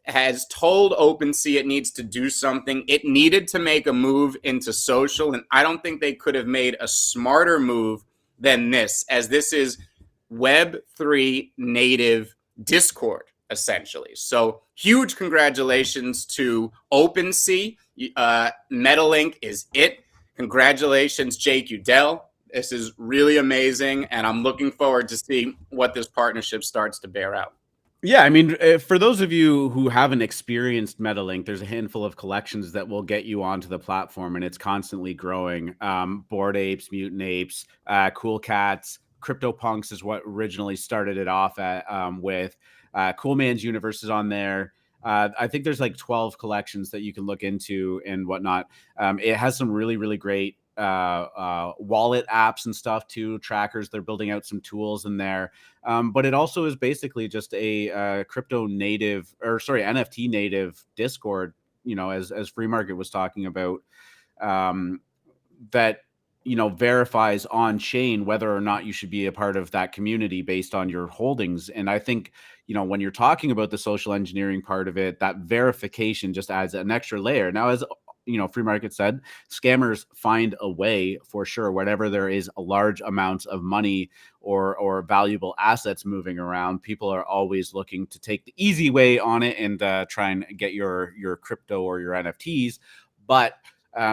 has told OpenSea it needs to do something. It needed to make a move into social, and I don't think they could have made a smarter move than this, as this is Web3 native Discord, essentially. So huge congratulations to OpenSea. Metalink is it. Congratulations, Jake Udell. This is really amazing, and I'm looking forward to see what this partnership starts to bear out. Yeah, I mean, for those of you who haven't experienced Metalink, there's a handful of collections that will get you onto the platform, and it's constantly growing. Bored Apes, Mutant Apes, Cool Cats, CryptoPunks is what originally started it off at, with Coolman's Universe is on there. I think there's like 12 collections that you can look into and whatnot. It has some really, really great wallet apps and stuff too, trackers. They're building out some tools in there. But it also is basically just a crypto native, or sorry, NFT native Discord, as Free Market was talking about, that, verifies on chain whether or not you should be a part of that community based on your holdings. And I think, when you're talking about the social engineering part of it, that verification just adds an extra layer. Now, as Free Market said, scammers find a way for sure. Whenever there is a large amounts of money or valuable assets moving around, people are always looking to take the easy way on it and try and get your crypto or your NFTs. But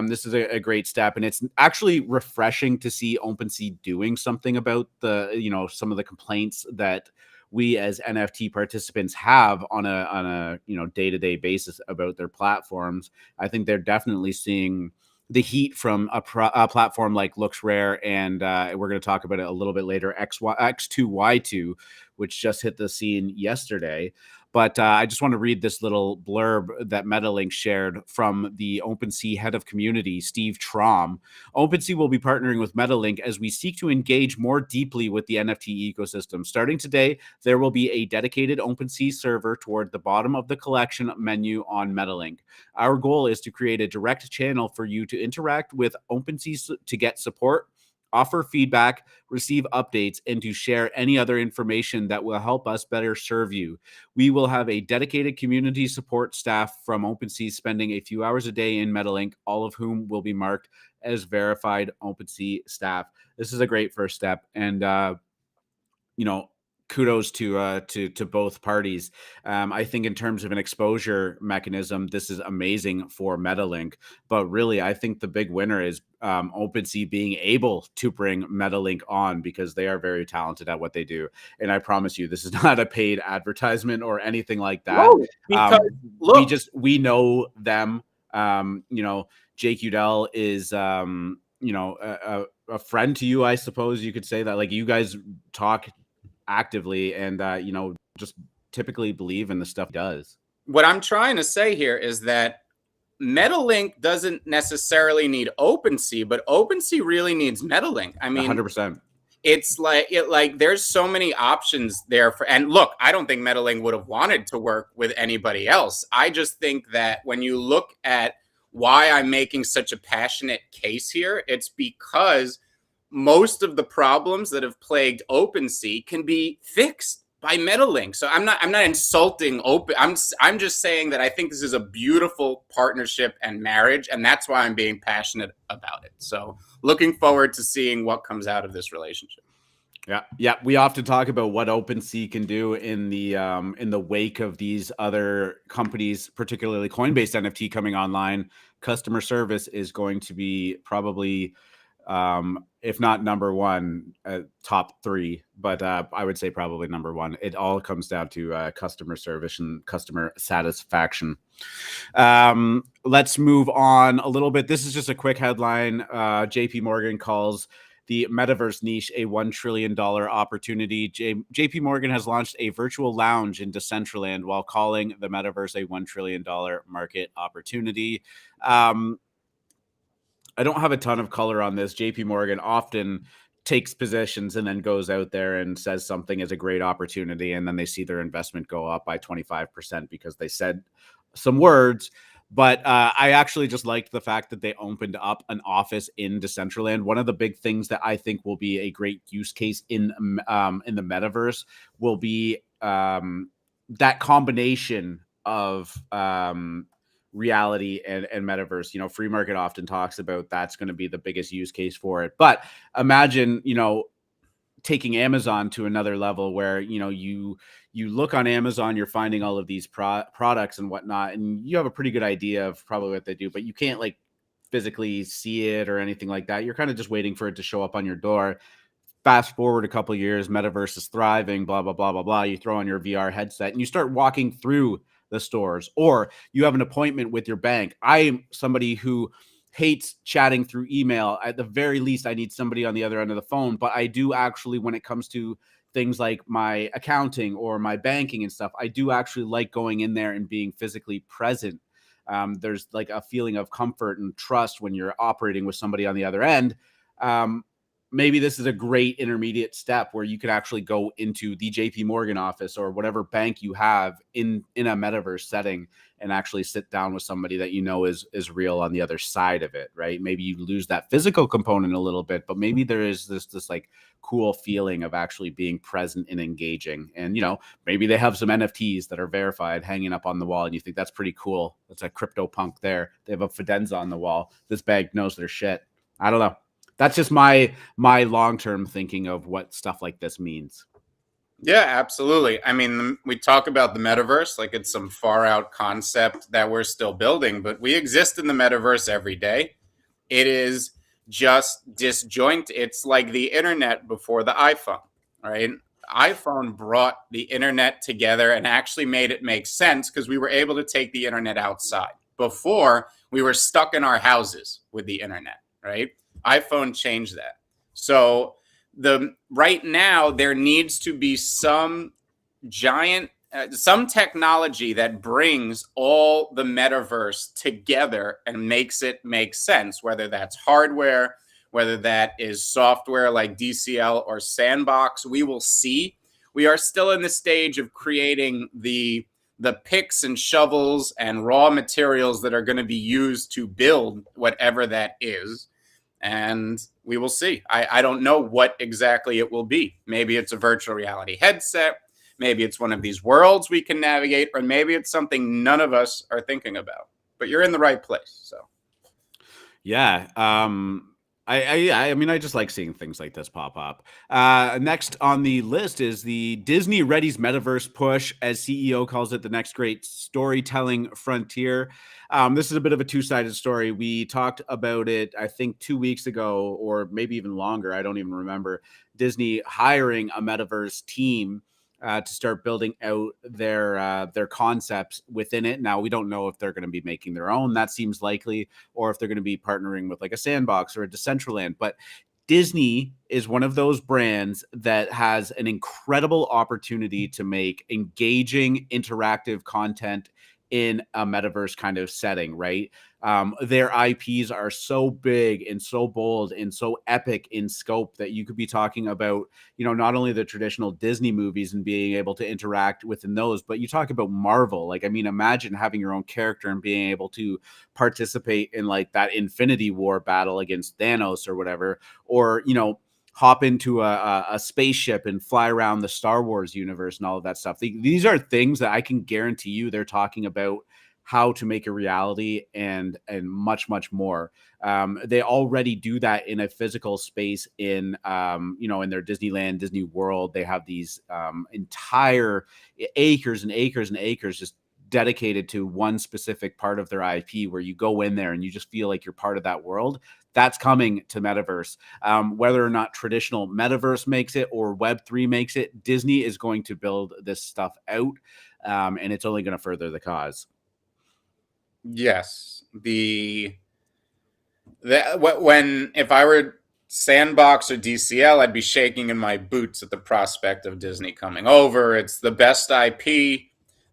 this is a great step, and it's actually refreshing to see OpenSea doing something about the some of the complaints that we as NFT participants have on a day-to-day basis about their platforms. I think they're definitely seeing the heat from a platform like Looks Rare, and we're going to talk about it a little bit later, X2Y2, which just hit the scene yesterday. But I just want to read this little blurb that Metalink shared from the OpenSea head of community, Steve Traum. OpenSea will be partnering with Metalink as we seek to engage more deeply with the NFT ecosystem. Starting today, there will be a dedicated OpenSea server toward the bottom of the collection menu on Metalink. Our goal is to create a direct channel for you to interact with OpenSea to get support, offer feedback, receive updates, and to share any other information that will help us better serve you. We will have a dedicated community support staff from OpenSea spending a few hours a day in Metalink, all of whom will be marked as verified OpenSea staff. This is a great first step, and kudos to both parties. I think in terms of an exposure mechanism, this is amazing for Metalink. But really, I think the big winner is OpenSea being able to bring Metalink on, because they are very talented at what they do. And I promise you, this is not a paid advertisement or anything like that. No, because look, we know them. Jake Udell is a friend to you, I suppose you could say that. Like, you guys talk actively and just typically believe in the stuff he does. What I'm trying to say here is that Metalink doesn't necessarily need OpenSea, but OpenSea really needs Metalink. I mean, 100%. It's like there's so many options there and look, I don't think Metalink would have wanted to work with anybody else. I just think that when you look at why I'm making such a passionate case here, it's because most of the problems that have plagued OpenSea can be fixed by Metalink. So I'm not insulting I'm just saying that I think this is a beautiful partnership and marriage, and that's why I'm being passionate about it. So looking forward to seeing what comes out of this relationship. Yeah. We often talk about what OpenSea can do in the wake of these other companies, particularly Coinbase NFT coming online. Customer service is going to be probably, if not number one, top three, but I would say probably number one. It all comes down to customer service and customer satisfaction. Let's move on a little bit. This is just a quick headline. JP Morgan calls the Metaverse niche a $1 trillion opportunity. JP Morgan has launched a virtual lounge in Decentraland while calling the Metaverse a $1 trillion market opportunity. I don't have a ton of color on this. JP Morgan often takes positions and then goes out there and says something is a great opportunity, and then they see their investment go up by 25% because they said some words. But I actually just liked the fact that they opened up an office in Decentraland. One of the big things that I think will be a great use case in the Metaverse will be that combination of reality and Metaverse. Free market often talks about that's going to be the biggest use case for it. But imagine, taking Amazon to another level where, you look on Amazon, you're finding all of these products and whatnot, and you have a pretty good idea of probably what they do, but you can't like physically see it or anything like that. You're kind of just waiting for it to show up on your door. Fast forward a couple of years, Metaverse is thriving, blah, blah, blah, blah, blah. You throw on your VR headset and you start walking through the stores, or you have an appointment with your bank. I am somebody who hates chatting through email. At the very least, I need somebody on the other end of the phone, but I do actually, when it comes to things like my accounting or my banking and stuff, I do actually like going in there and being physically present. There's like a feeling of comfort and trust when you're operating with somebody on the other end. Maybe this is a great intermediate step where you could actually go into the JP Morgan office or whatever bank you have in a Metaverse setting and actually sit down with somebody that is real on the other side of it, right? Maybe you lose that physical component a little bit, but maybe there is this like cool feeling of actually being present and engaging. And, maybe they have some NFTs that are verified hanging up on the wall and you think that's pretty cool. That's a crypto punk there. They have a Fidenza on the wall. This bag knows their shit. I don't know. That's just my long-term thinking of what stuff like this means. Yeah, absolutely. I mean, we talk about the metaverse like it's some far out concept that we're still building, but we exist in the metaverse every day. It is just disjoint. It's like the internet before the iPhone, right? iPhone brought the internet together and actually made it make sense because we were able to take the internet outside. Before, we were stuck in our houses with the internet, right? iPhone changed that. So right now there needs to be some giant some technology that brings all the metaverse together and makes it make sense, whether that's hardware, whether that is software like DCL or Sandbox. We will see. We are still in the stage of creating the picks and shovels and raw materials that are going to be used to build whatever that is. and we will see. I don't know what exactly it will be. Maybe it's a virtual reality headset. Maybe it's one of these worlds we can navigate, or maybe it's something none of us are thinking about. But you're in the right place. So, yeah. I mean, I just like seeing things like this pop up. Next on the list is the Disney Ready's Metaverse push, as CEO calls it, the next great storytelling frontier. This is a bit of a two-sided story. We talked about it, I think, 2 weeks ago, or maybe even longer. I don't even remember. Disney hiring a Metaverse team to start building out their concepts within it. Now, we don't know if they're going to be making their own. That seems likely, or if they're going to be partnering with like a Sandbox or a Decentraland. But Disney is one of those brands that has an incredible opportunity to make engaging, interactive content in a metaverse kind of setting, right? Their IPs are so big and so bold and so epic in scope that you could be talking about, not only the traditional Disney movies and being able to interact within those, but you talk about Marvel. Like, I mean, imagine having your own character and being able to participate in like that Infinity War battle against Thanos or whatever, or, hop into a spaceship and fly around the Star Wars universe and all of that stuff. These are things that I can guarantee you they're talking about how to make a reality and much, much more. They already do that in a physical space in their Disneyland, Disney World. They have these entire acres and acres and acres just dedicated to one specific part of their IP, where you go in there and you just feel like you're part of that world. That's coming to Metaverse. Whether or not traditional Metaverse makes it or Web3 makes it, Disney is going to build this stuff out, and it's only going to further the cause. Yes. If I were Sandbox or DCL, I'd be shaking in my boots at the prospect of Disney coming over. It's the best IP.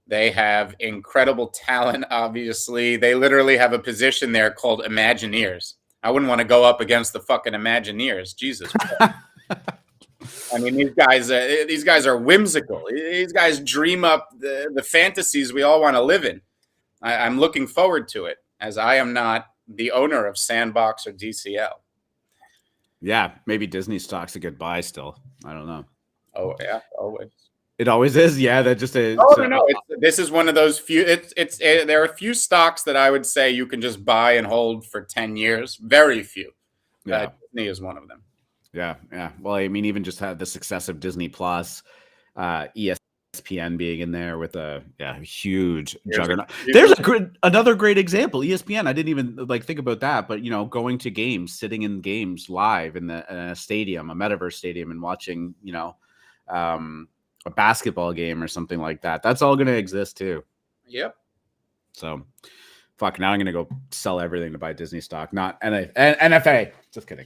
They have incredible talent, obviously. They literally have a position there called Imagineers. I wouldn't want to go up against the fucking Imagineers. Jesus. I mean, these guys are whimsical. These guys dream up the fantasies we all want to live in. I'm looking forward to it, as I am not the owner of Sandbox or DCL. Yeah, maybe Disney stock's a good buy still. I don't know. Oh, yeah, always. It always is. Yeah, that just is. No. This is one of those few. There are a few stocks that I would say you can just buy and hold for 10 years. Very few. Yeah. Disney is one of them. Yeah. Well, I mean, even just had the success of Disney Plus, ESPN being in there with a huge juggernaut. There's another great example. ESPN. I didn't even think about that, but going to games, sitting in games live in a stadium, a metaverse stadium, and watching a basketball game or something like that. That's all going to exist too. Yep. So, fuck. Now I'm going to go sell everything to buy Disney stock, not NFA. Just kidding.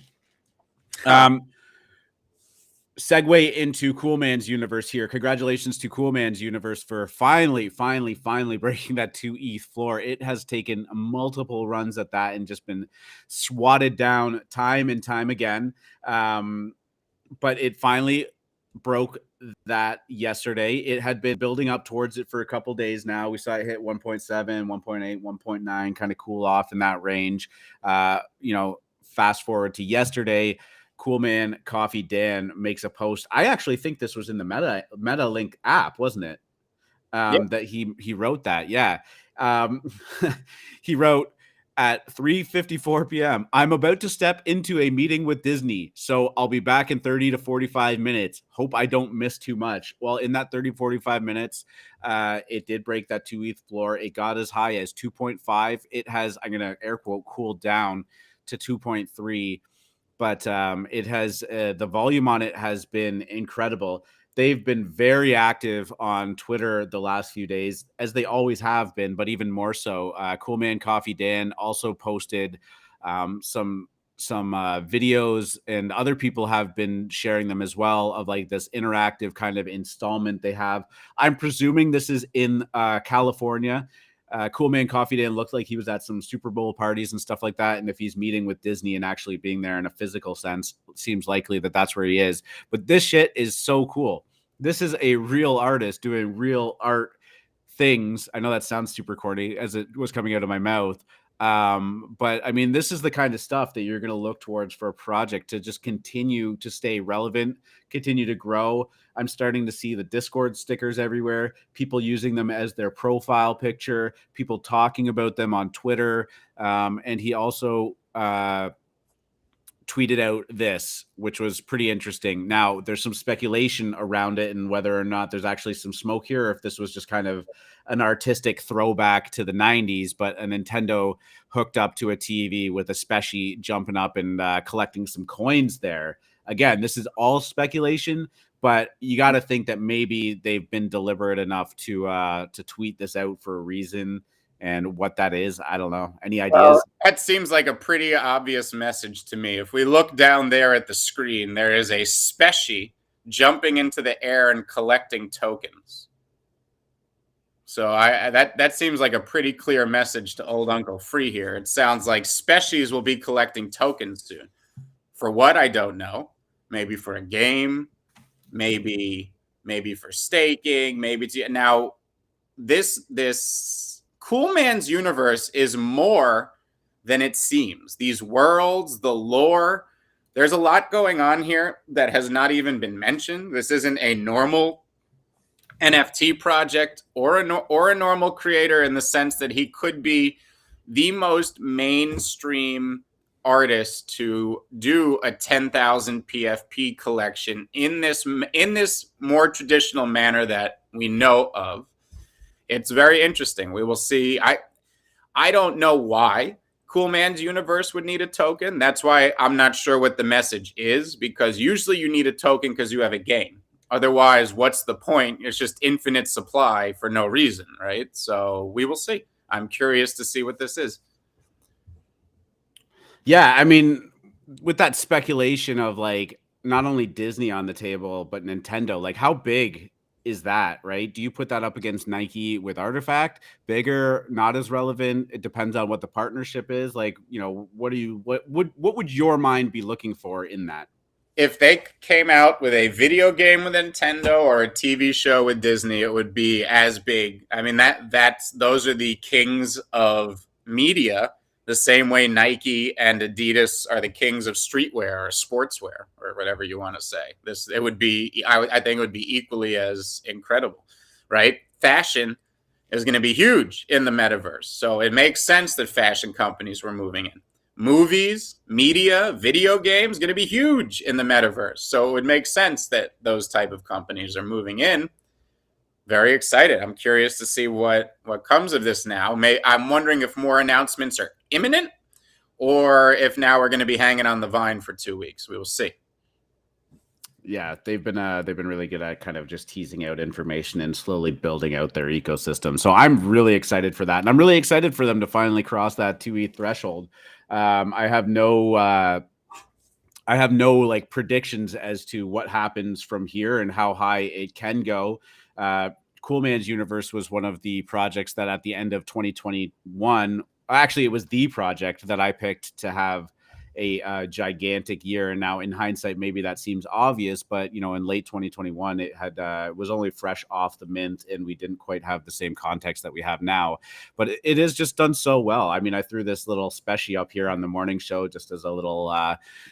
Segue into Coolman's universe here. Congratulations to Coolman's universe for finally breaking that 2 ETH floor. It has taken multiple runs at that and just been swatted down time and time again. But it finally broke that yesterday. It had been building up towards it for a couple days now. We saw it hit 1.7, 1.8, 1.9, kind of cool off in that range. Fast forward to yesterday, Coolman Coffee Dan makes a post. I actually think this was in the Metalink app, wasn't it? That he wrote that. Yeah. He wrote, at 3:54 p.m., I'm about to step into a meeting with Disney, so I'll be back in 30 to 45 minutes. Hope I don't miss too much. Well, in that 30, 45 minutes, it did break that 2 ETH floor. It got as high as 2.5. It has, I'm going to air quote, cooled down to 2.3. But it has, the volume on it has been incredible. They've been very active on Twitter the last few days, as they always have been, but even more so. Coolman Coffee Dan also posted some videos, and other people have been sharing them as well, of like this interactive kind of installment they have. I'm presuming this is in California. Coolman Coffee Dan looked like he was at some Super Bowl parties and stuff like that. And if he's meeting with Disney and actually being there in a physical sense, it seems likely that that's where he is. But this shit is so cool. This is a real artist doing real art things. I know that sounds super corny as it was coming out of my mouth. But I mean, this is the kind of stuff that you're going to look towards for a project to just continue to stay relevant, continue to grow. I'm starting to see the Discord stickers everywhere, people using them as their profile picture, people talking about them on Twitter. And he also tweeted out this, which was pretty interesting. Now, there's some speculation around it and whether or not there's actually some smoke here, or if this was just kind of an artistic throwback to the 90s, but a Nintendo hooked up to a TV with a Specie jumping up and collecting some coins there. Again, this is all speculation, but you got to think that maybe they've been deliberate enough to tweet this out for a reason. And what that is, I don't know. Any ideas? Well, that seems like a pretty obvious message to me. If we look down there at the screen, there is a Specie jumping into the air and collecting tokens. So that seems like a pretty clear message to old Uncle Free here. It sounds like Species will be collecting tokens soon. For what, I don't know. Maybe for a game, maybe for staking, now this Coolman's universe is more than it seems. These worlds, the lore, there's a lot going on here that has not even been mentioned. This isn't a normal NFT project or a normal creator in the sense that he could be the most mainstream artist to do a 10,000 PFP collection in this more traditional manner that we know of. It's very interesting. We will see. I don't know why Coolman's universe would need a token. That's why I'm not sure what the message is, because usually you need a token because you have a game. Otherwise, what's the point? It's just infinite supply for no reason, right? So we will see. I'm curious to see what this is. Yeah, I mean, with that speculation of like not only Disney on the table, but Nintendo, like how big is that, right? Do you put that up against Nike with Artifact? Bigger, not as relevant? It depends on what the partnership is. Like, you know, what would your mind be looking for in that? If they came out with a video game with Nintendo or a TV show with Disney, it would be as big. I mean, those are the kings of media, the same way Nike and Adidas are the kings of streetwear or sportswear or whatever you want to say. I think it would be equally as incredible, right? Fashion is going to be huge in the metaverse. So it makes sense that fashion companies were moving in. Movies, media, video games going to be huge in the metaverse. So it would make sense that those type of companies are moving in. Very excited. I'm curious to see what comes of this now. I'm wondering if more announcements are imminent or if now we're going to be hanging on the vine for 2 weeks. We will see. Yeah, they've been really good at kind of just teasing out information and slowly building out their ecosystem. So I'm really excited for that, and I'm really excited for them to finally cross that 2 ETH threshold. I have no like predictions as to what happens from here and how high it can go. Coolman's universe was one of the projects that at the end of 2021, actually it was the project that I picked to have a gigantic year. And now in hindsight, maybe that seems obvious, but you know, in late 2021, it was only fresh off the mint and we didn't quite have the same context that we have now, but it has just done so well. I mean, I threw this little Specie up here on the morning show just as a little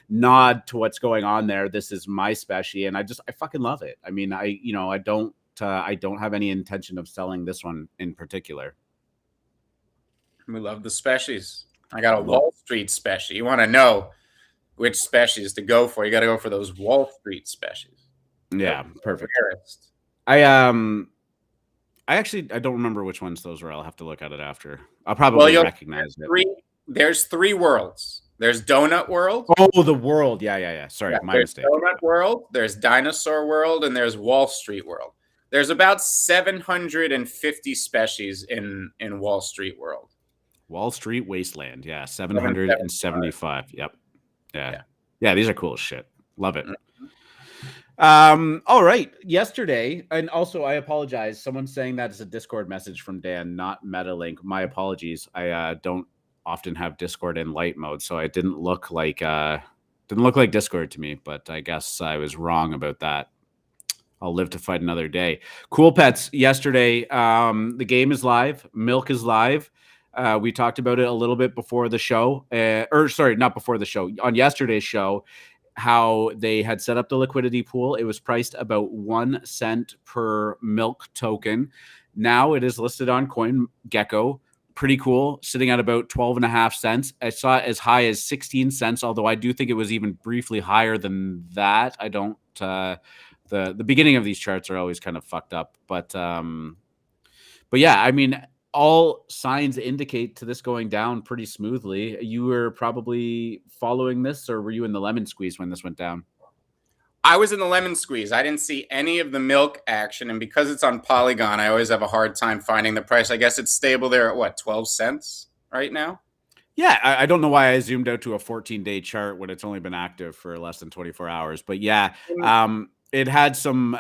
nod to what's going on there. This is my Specie, and I fucking love it. I mean, I don't have any intention of selling this one in particular. We love the Species. I got a Wall Street Specie. You want to know which Species to go for? You got to go for those Wall Street Species. Yeah, perfect. I don't remember which ones those were. I'll have to look at it after. I'll probably recognize it. There's 3 worlds. There's Donut World. Oh, the world. Yeah. Sorry, my mistake. Donut World. There's Dinosaur World, and there's Wall Street World. There's about 750 Species in Wall Street World. Wall Street Wasteland. Yeah, 775. Yep. Yeah, these are cool as shit. Love it. All right. Yesterday, and also I apologize. Someone's saying that is a Discord message from Dan, not Metalink. My apologies. I don't often have Discord in light mode, so it didn't look like Discord to me, but I guess I was wrong about that. I'll live to fight another day. Cool Pets yesterday. The game is live. Milk is live. We talked about it a little bit before the show, or sorry, not before the show, on yesterday's show, how they had set up the liquidity pool. It was priced about 1 cent per milk token. Now it is listed on CoinGecko. Pretty cool, sitting at about 12.5 cents. I saw it as high as 16 cents, although I do think it was even briefly higher than that. I don't, the beginning of these charts are always kind of fucked up, but yeah, I mean, all signs indicate to this going down pretty smoothly. You were probably following this, or were you in the lemon squeeze when this went down? I was in the lemon squeeze. I didn't see any of the milk action. And because it's on Polygon, I always have a hard time finding the price. I guess it's stable there at what, 12 cents right now? Yeah, I don't know why I zoomed out to a 14-day chart when it's only been active for less than 24 hours. But yeah, it had some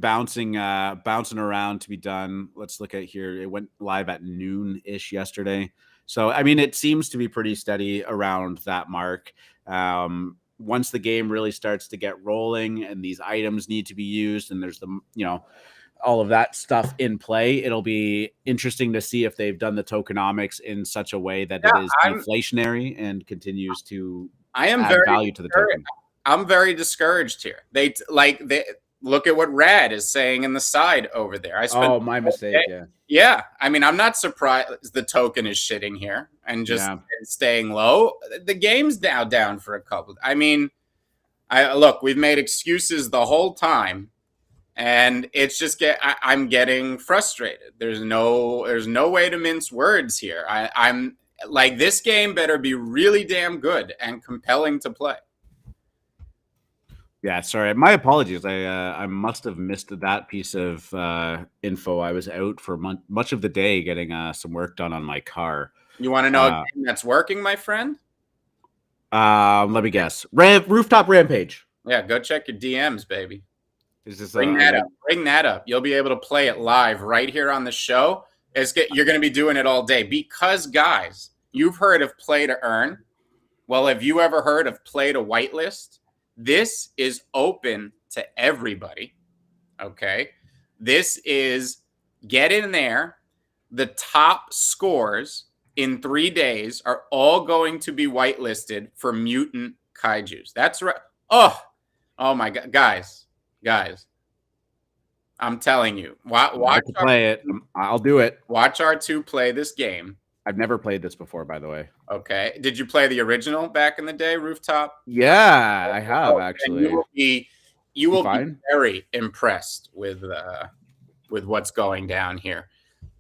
bouncing around to be done. Let's look at here. It went live at noon-ish yesterday. So, I mean, it seems to be pretty steady around that mark. Once the game really starts to get rolling and these items need to be used and there's the, all of that stuff in play, it'll be interesting to see if they've done the tokenomics in such a way that it is deflationary and continues to add value to the token. I'm very discouraged here. They look at what Rad is saying in the side over there. My mistake. Yeah. I mean, I'm not surprised the token is shitting here and just staying low. The game's now down for a couple. I mean, look, we've made excuses the whole time, and it's just I'm getting frustrated. There's no way to mince words here. I'm like, this game better be really damn good and compelling to play. Yeah, sorry. My apologies. I must have missed that piece of info. I was out for much of the day getting some work done on my car. You want to know a game that's working, my friend? Let me guess. Rooftop Rampage. Yeah, go check your DMs, baby. Bring that up. Bring that up. You'll be able to play it live right here on the show. You're going to be doing it all day because, guys, you've heard of play to earn. Well, have you ever heard of play to whitelist? This is open to everybody, okay? This is get in there. The top scores in 3 days are all going to be whitelisted for mutant kaijus. That's right. Oh my God. Guys. I'm telling you. Watch play it. I'll do it. Watch R2 play this game. I've never played this before, by the way. Okay. Did you play the original back in the day, Rooftop? Yeah, I have actually. You will be very impressed with what's going down here.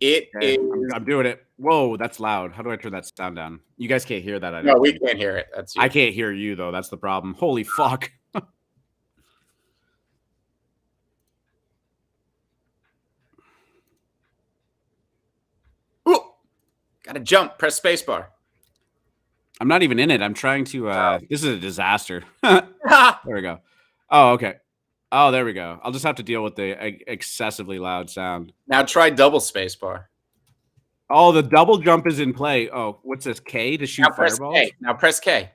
I'm doing it. Whoa, that's loud. How do I turn that sound down? You guys can't hear that. No, we can't hear it. That's you. I can't hear you though. That's the problem. Holy fuck. Gotta jump. Press spacebar. I'm not even in it. I'm trying to. This is a disaster. There we go. Oh, okay. Oh, there we go. I'll just have to deal with the excessively loud sound. Now try double spacebar. Oh, the double jump is in play. Oh, what's this? K to shoot fireballs? Now press K.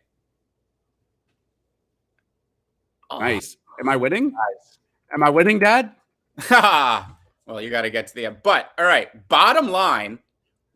Oh. Nice. Am I winning? Nice. Am I winning, Dad? Well, you got to get to the end. But all right. Bottom line.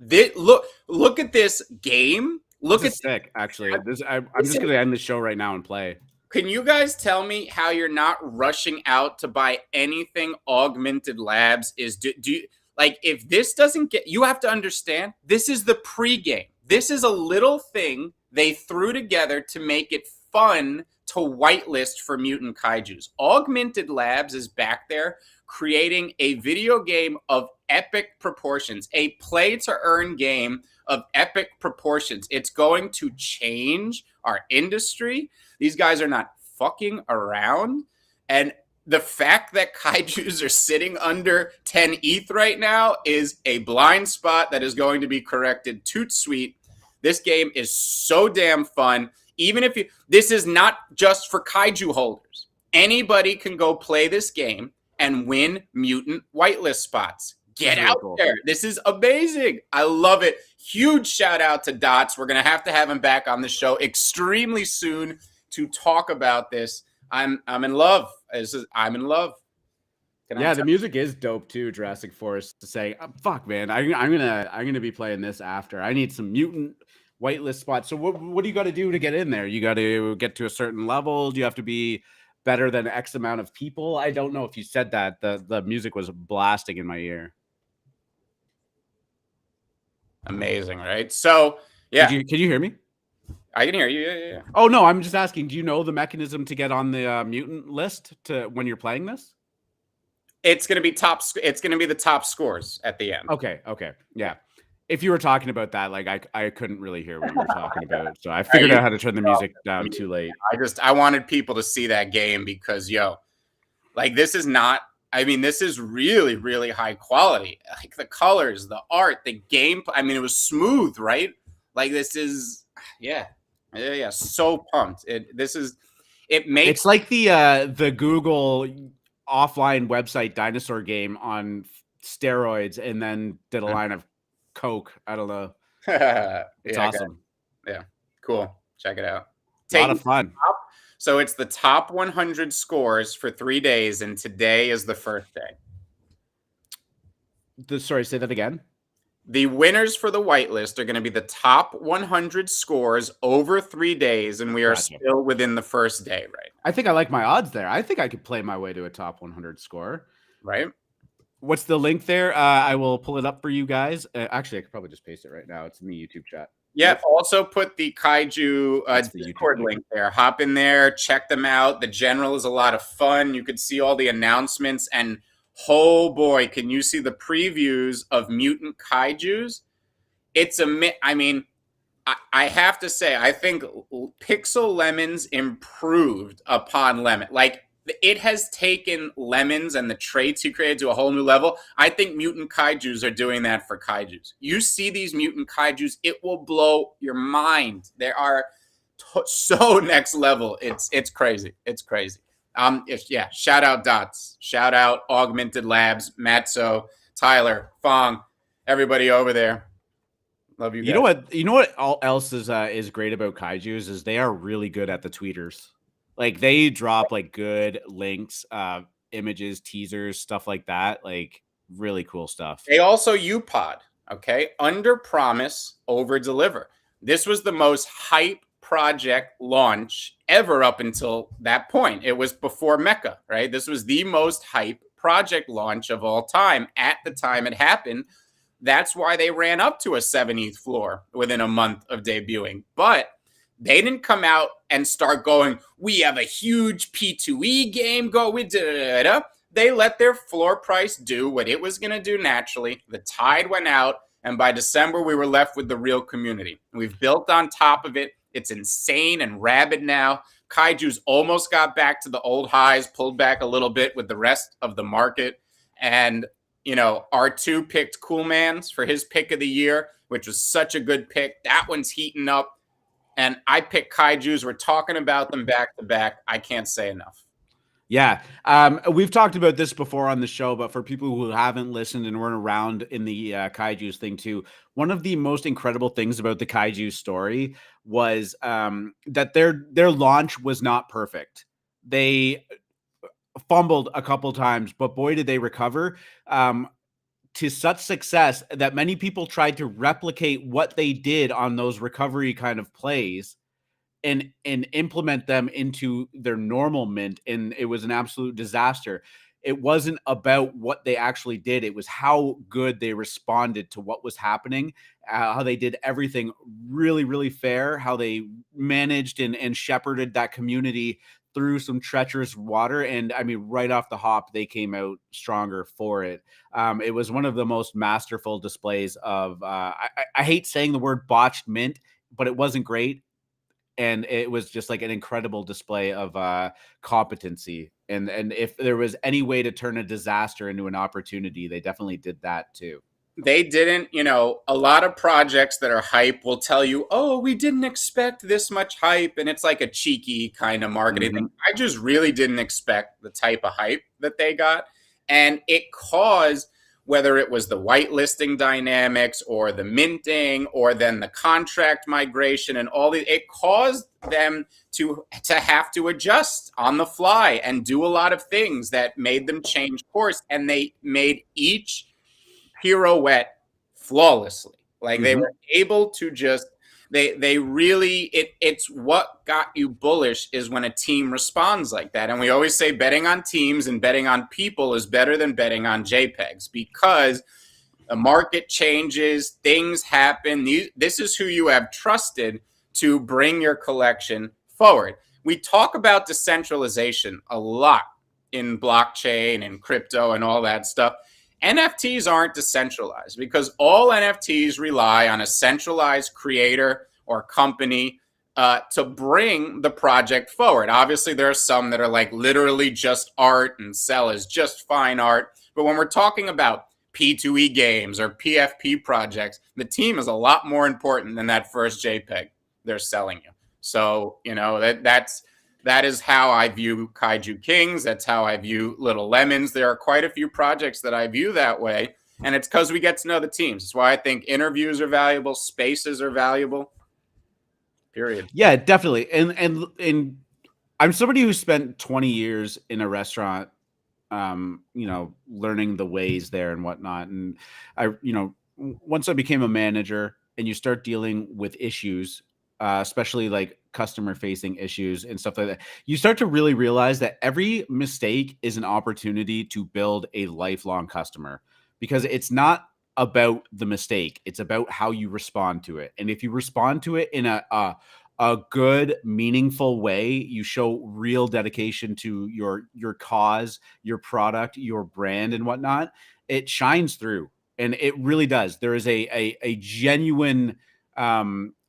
Look at this game. Look at sick. Actually, I'm just gonna end the show right now and play. Can you guys tell me how you're not rushing out to buy anything Augmented Labs is? Do you, like, if this doesn't get, you have to understand, this is the pregame. This is a little thing they threw together to make it fun to whitelist for mutant kaijus. Augmented Labs is back there creating a video game of epic proportions, a play-to-earn game of epic proportions. It's going to change our industry. These guys are not fucking around. And the fact that kaijus are sitting under 10 ETH right now is a blind spot that is going to be corrected. Toot sweet. This game is so damn fun. Even if this is not just for kaiju holders. Anybody can go play this game and win mutant whitelist spots. Get out there. This is amazing. I love it. Huge shout out to Dots. We're going to have him back on the show extremely soon to talk about this. I'm in love. I'm in love. Yeah, the music is dope too. Jurassic Forest to say, fuck, man, I'm gonna be playing this after. I need some mutant whitelist spots. So what do you got to do to get in there? You got to get to a certain level. Do you have to be better than X amount of people? I don't know if you said that. The music was blasting in my ear. Amazing, right? So yeah, can you hear me? I can hear you. Yeah. Oh no, I'm just asking. Do you know the mechanism to get on the mutant list to when you're playing this? It's going to be It's going to be the top scores at the end. Okay. Yeah. If you were talking about that, like I couldn't really hear what you were talking about, so I figured out how to turn the music down too late. I wanted people to see that game because like this is not. I mean, this is really, really high quality. Like the colors, the art, the gameplay. I mean, it was smooth, right? Like this is, yeah. So pumped. It makes. It's like the Google offline website dinosaur game on steroids, and then did a line of coke. I don't know. It's awesome. Yeah, cool. Check it out. A lot of fun. So it's the top 100 scores for 3 days, and today is the first day. Sorry, say that again. The winners for the whitelist are going to be the top 100 scores over 3 days, and we are still within the first day, right? I think I like my odds there. I think I could play my way to a top 100 score. Right. What's the link there? I will pull it up for you guys. Actually, I could probably just paste it right now. It's in the YouTube chat. Yeah, also put the Kaiju Discord link there. Hop in there, check them out. The general is a lot of fun. You could see all the announcements, and oh boy, can you see the previews of Mutant Kaijus? I have to say, I think Pixel Lemons improved upon Lemon. Like, it has taken Lemons and the traits he created to a whole new level. I think Mutant Kaijus are doing that for Kaijus. You see these Mutant Kaijus, it will blow your mind. They are so next level. It's crazy. It's crazy. Shout out Dots. Shout out Augmented Labs, Matzo, Tyler, Fong, everybody over there. Love you guys. You know what else is great about Kaijus is they are really good at the tweeters. Like they drop like good links, images, teasers, stuff like that. Like really cool stuff. They also UPod, okay? Under promise, over deliver. This was the most hype project launch ever up until that point. It was before Mecca, right? This was the most hype project launch of all time at the time it happened. That's why they ran up to a 70th floor within a month of debuting. But they didn't come out and start going, we have a huge P2E game going. They let their floor price do what it was going to do naturally. The tide went out, and by December, we were left with the real community. We've built on top of it. It's insane and rabid now. Kaiju's almost got back to the old highs, pulled back a little bit with the rest of the market. And, R2 picked Coolman's for his pick of the year, which was such a good pick. That one's heating up. And I picked Kaijus. We're talking about them back to back. I can't say enough. Yeah. We've talked about this before on the show, but for people who haven't listened and weren't around in the Kaijus thing too, one of the most incredible things about the Kaiju story was that their launch was not perfect. They fumbled a couple times, but boy, did they recover to such success that many people tried to replicate what they did on those recovery kind of plays and implement them into their normal mint. And it was an absolute disaster. It wasn't about what they actually did. It was how good they responded to what was happening, how they did everything really, really fair, how they managed and shepherded that community through some treacherous water. And I mean, right off the hop, they came out stronger for it. It was one of the most masterful displays of, I hate saying the word botched mint, but it wasn't great. And it was just like an incredible display of competency. And if there was any way to turn a disaster into an opportunity, they definitely did that too. They didn't, a lot of projects that are hype will tell you, oh, we didn't expect this much hype. And it's like a cheeky kind of marketing thing. I just really didn't expect the type of hype that they got. And it caused, whether it was the whitelisting dynamics or the minting or then the contract migration and all the, it caused them to have to adjust on the fly and do a lot of things that made them change course, and they made each pirouette flawlessly. Like they were able to just they really it's what got you bullish is when a team responds like that. And we always say betting on teams and betting on people is better than betting on JPEGs, because the market changes, things happen. This is who you have trusted to bring your collection forward. We talk about decentralization a lot in blockchain and crypto and all that stuff. NFTs aren't decentralized because all NFTs rely on a centralized creator or company to bring the project forward. Obviously, there are some that are like literally just art and sell as just fine art. But when we're talking about P2E games or PFP projects, the team is a lot more important than that first JPEG they're selling you. So, you know, that is how I view Kaiju Kings. That's how I view Little Lemons. There are quite a few projects that I view that way, and it's because we get to know the teams. That's why I think interviews are valuable, spaces are valuable. Period. Yeah, definitely. And I'm somebody who spent 20 years in a restaurant, you know, learning the ways there and whatnot. And once I became a manager and you start dealing with issues, especially like customer facing issues and stuff like that, you start to really realize that every mistake is an opportunity to build a lifelong customer, because it's not about the mistake. It's about how you respond to it. And if you respond to it in a good, meaningful way, you show real dedication to your cause, your product, your brand and whatnot, it shines through. And it really does. There is a genuine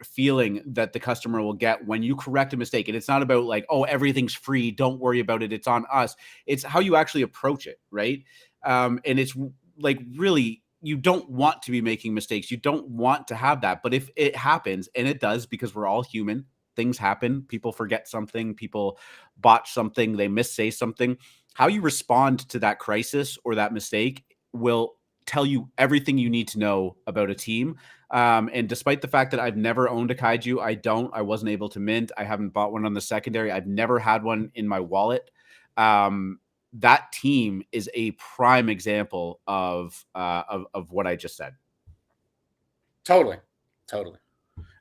feeling that the customer will get when you correct a mistake. And it's not about like, oh, everything's free, don't worry about it, it's on us. It's how you actually approach it, right? And it's like, really, you don't want to be making mistakes. You don't want to have that. But if it happens, and it does, because we're all human, things happen. People forget something, people botch something, they missay something. How you respond to that crisis or that mistake will tell you everything you need to know about a team. And despite the fact that I've never owned a Kaiju, I wasn't able to mint. I haven't bought one on the secondary. I've never had one in my wallet. That team is a prime example of what I just said. Totally.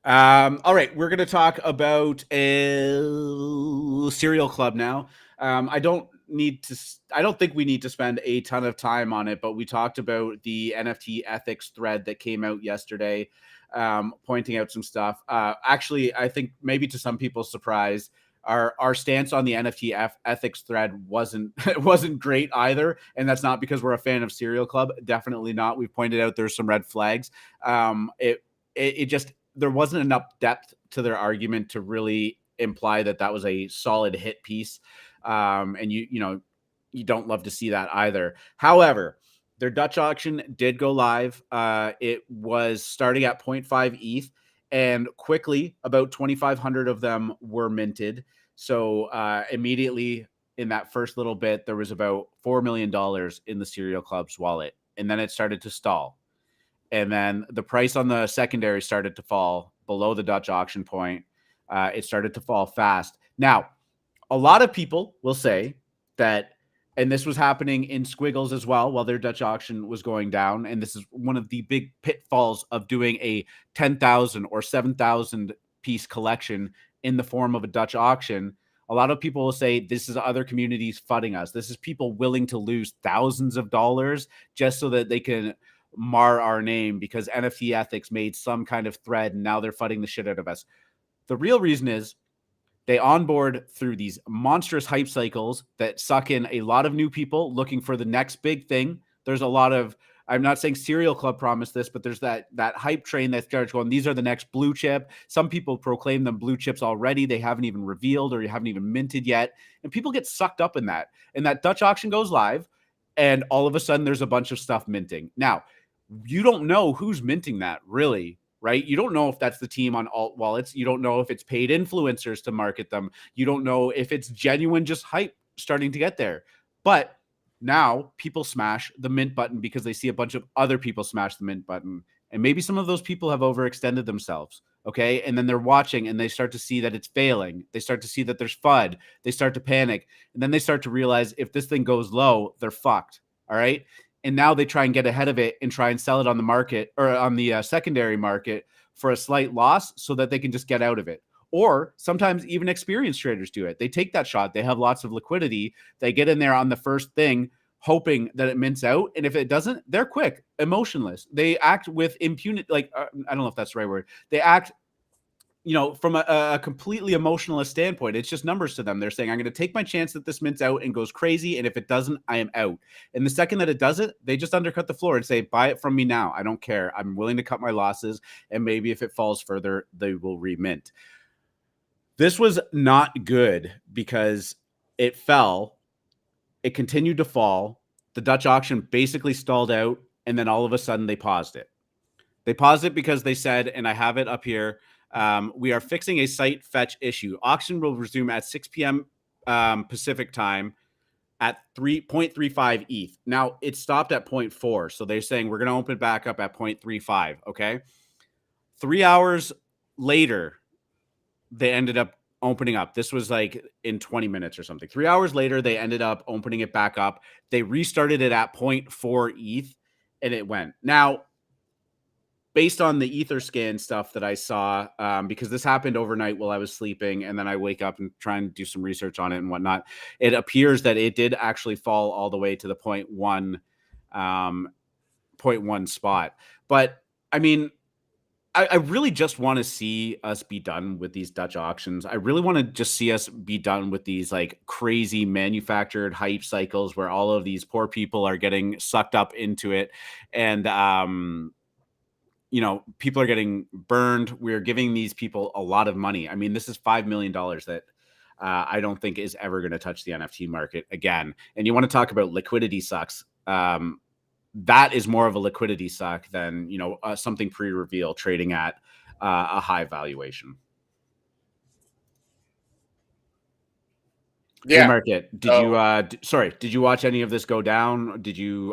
All right, we're going to talk about a Serial Club now. I don't think we need to spend a ton of time on it, but we talked about the NFT ethics thread that came out yesterday, pointing out some stuff. Actually, I think maybe to some people's surprise, our stance on the NFT ethics thread wasn't great either, and that's not because we're a fan of Serial Club. Definitely not. We've pointed out there's some red flags. It just, there wasn't enough depth to their argument to really imply that was a solid hit piece. And you don't love to see that either. However, their Dutch auction did go live. It was starting at 0.5 ETH, and quickly about 2,500 of them were minted. So immediately in that first little bit, there was about $4 million in the Serial Club's wallet, and then it started to stall. And then the price on the secondary started to fall below the Dutch auction point. It started to fall fast. Now, a lot of people will say that, and this was happening in Squiggles as well while their Dutch auction was going down, and this is one of the big pitfalls of doing a 10,000 or 7,000 piece collection in the form of a Dutch auction. A lot of people will say this is other communities fudding us. This is people willing to lose thousands of dollars just so that they can mar our name because NFT ethics made some kind of thread and now they're fudding the shit out of us. The real reason is they onboard through these monstrous hype cycles that suck in a lot of new people looking for the next big thing. There's a lot of, I'm not saying Serial Club promised this, but there's that hype train that starts going, these are the next blue chip. Some people proclaim them blue chips already. They haven't even revealed or you haven't even minted yet. And people get sucked up in that. And that Dutch auction goes live and all of a sudden there's a bunch of stuff minting. Now, you don't know who's minting that really, right? You don't know if that's the team on alt wallets. You don't know if it's paid influencers to market them. You don't know if it's genuine just hype starting to get there. But Now people smash the mint button because they see a bunch of other people smash the mint button. And maybe some of those people have overextended themselves. Okay. And then they're watching and they start to see that it's failing. They start to see that there's FUD. They start to panic. And then they start to realize if this thing goes low, they're fucked. All right. And now they try and get ahead of it and try and sell it on the market or on the secondary market for a slight loss so that they can just get out of it. Or sometimes even experienced traders do it. They take that shot. They have lots of liquidity. They get in there on the first thing, hoping that it mints out. And if it doesn't, they're quick, emotionless. They act with impunity. Like, I don't know if that's the right word. They act, from a completely emotionalist standpoint. It's just numbers to them. They're saying, I'm going to take my chance that this mints out and goes crazy. And if it doesn't, I am out. And the second that it does it, they just undercut the floor and say, buy it from me now. I don't care. I'm willing to cut my losses. And maybe if it falls further, they will remint. This was not good because it fell. It continued to fall. The Dutch auction basically stalled out. And then all of a sudden they paused it. They paused it because they said, and I have it up here, we are fixing a site fetch issue. Auction will resume at 6 p.m. Pacific time at 3.35 ETH. Now, it stopped at 0.4. So they're saying we're going to open it back up at 0.35. Okay. 3 hours later, they ended up opening up. This was like in 20 minutes or something. 3 hours later, they ended up opening it back up. They restarted it at 0.4 ETH and it went. Now, based on the Etherscan stuff that I saw, because this happened overnight while I was sleeping, and then I wake up and try and do some research on it and whatnot, it appears that it did actually fall all the way to the 0.1 spot. But I mean, I really just want to see us be done with these Dutch auctions. I really want to just see us be done with these like crazy manufactured hype cycles where all of these poor people are getting sucked up into it. And, people are getting burned. We're giving these people a lot of money. I mean, this is $5 million that I don't think is ever going to touch the NFT market again. And you want to talk about liquidity sucks. That is more of a liquidity suck than, something pre-reveal trading at a high valuation. Yeah. Hey, Market, did you watch any of this go down?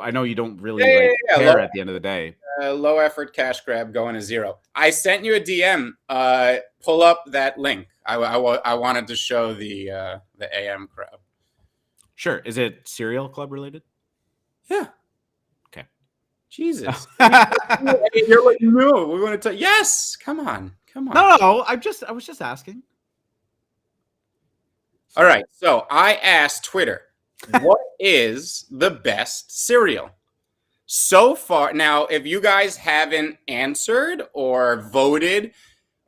I know you don't really care at the end of the day. Low effort cash grab going to zero. I sent you a DM. Pull up that link. I wanted to show the AM crowd. Sure. Is it Serial Club related? Yeah. Okay. Jesus. You're like, no, we want to. Yes. Come on. No. I was just asking. All right. So I asked Twitter, what is the best cereal? So far, now, if you guys haven't answered or voted,